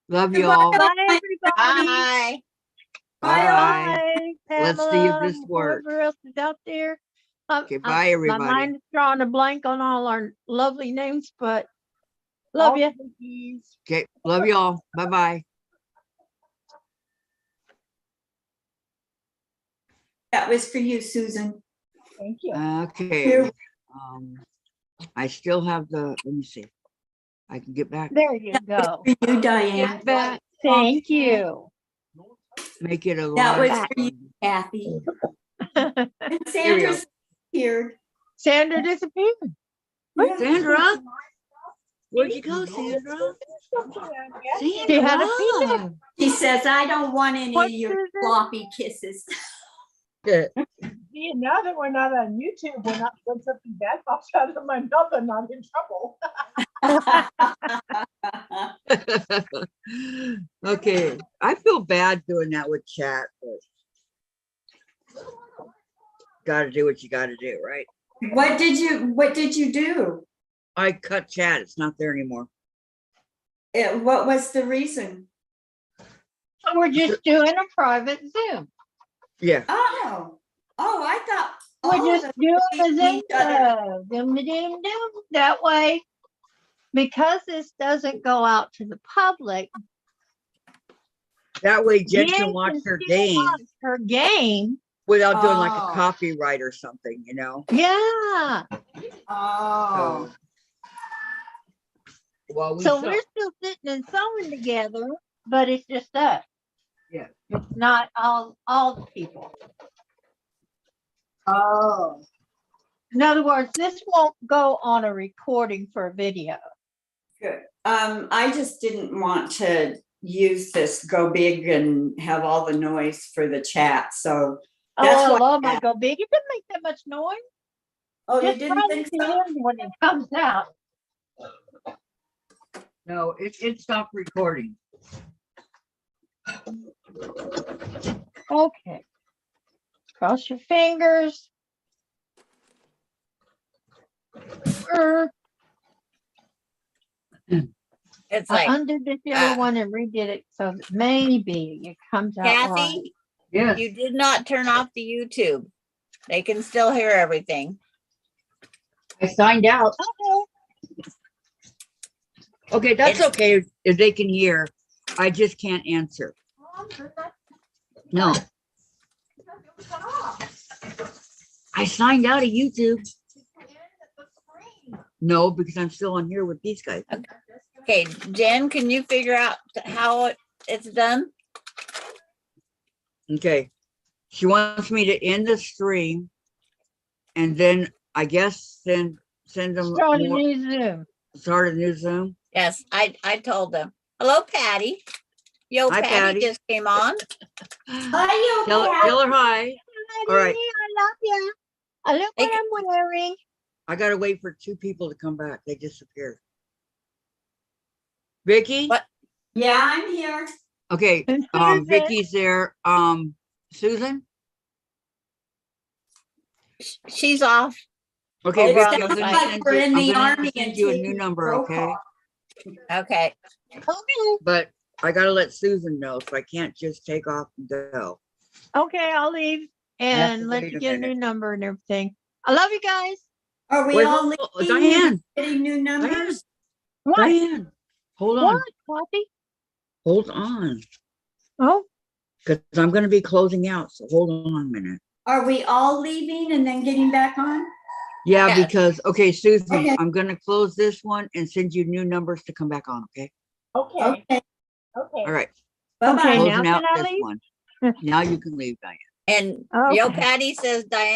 Love you Goodbye. all. Bye, everybody. Bye. Bye. Bye, Let's see if Pamela, this works. whoever else is out there. Okay, bye, My everybody. mind is drawing a blank on all our lovely names, but All love you. Vickies. Okay, love y'all. Bye-bye. That was for you, Susan. Thank you. Okay. Here. I still have the, let me see. I can get back, There you go. For you, Get Diane. back. Thank you. make it a That large. was for you, Kathy. And Here we go. Sandra's here. Sandra disappeared. Sandra, where'd you go, Sandra? She had a peanut. Sandra. She says, I don't want any of What, your Susan? floppy kisses. See, now that we're not on YouTube, we're not when something bad pops out of my mouth, I'm not in trouble. Okay, I feel bad doing that with chat, but gotta do what you gotta do, right? What did you do? I cut chat, it's not there anymore. What was the reason? So we're just doing a private Zoom. Yeah, Oh, I thought. We're all just of doing a them Zoom each other. show. Doom. That way, because this doesn't go out to the public, that way Jen Jen can watch can her still game watch her game. without doing like a Oh. copyright or something, you know? Yeah. Oh, So, while we So sew. we're still sitting and sewing together, but it's just us. Yeah. It's not all the people. oh, In other words, this won't go on a recording for a video. good. I just didn't want to use this go big and have all the noise for the chat, so. That's Oh, I why- love my go big. It doesn't make that much noise. Oh, you Just didn't run think to so? the end when it comes out. No, it stopped recording. Okay. Cross your fingers. It's I like, undid this yellow one and redid it so that maybe it comes out right. Kathy, Yes, you did not turn off the YouTube. They can still hear everything. I signed out. Okay. Okay, that's It's- okay if they can hear. I just can't answer. No. I signed out of YouTube. No, because I'm still on here with these guys. Okay, Jen, can you figure out how it's done? Okay. She wants me to end the stream and then I guess send them Start a more, new Zoom. start a new Zoom. Yes, I told them. Hello, Patty. Yo, Hi, Patty Patty. just came on. Hi, Tell her hi. All right. I love you. I look what Hey, I'm wearing. I gotta wait for 2 people to come back. They disappeared. Vicki? What? Yeah, I'm here. Okay, And Susan. Vicky's there. Susan? She's off. Okay, Over It Vicki, on I'm the gonna side. send We're you, in I'm the gonna army send and you a taking new number, roll okay? call. Okay. Okay. But I gotta let Susan know, so I can't just take off and go. Okay, I'll leave have and to let wait you a get a new minute. number and everything. I love you guys. Are we Wait, all hold- leaving and Diane, getting new Diane, numbers? What? Diane, hold on, What, Coffee? hold on, Oh, because I'm gonna be closing out, so hold on a minute. Are we all leaving and then getting back on? Yeah, Yes. because, okay, Susan, Okay. I'm gonna close this one and send you new numbers to come back on, okay? Okay, Okay, okay. All right, okay. bye-bye. Now closing out can I this leave? one. Now you can leave, Diane. And Okay. Yo Patty says Diane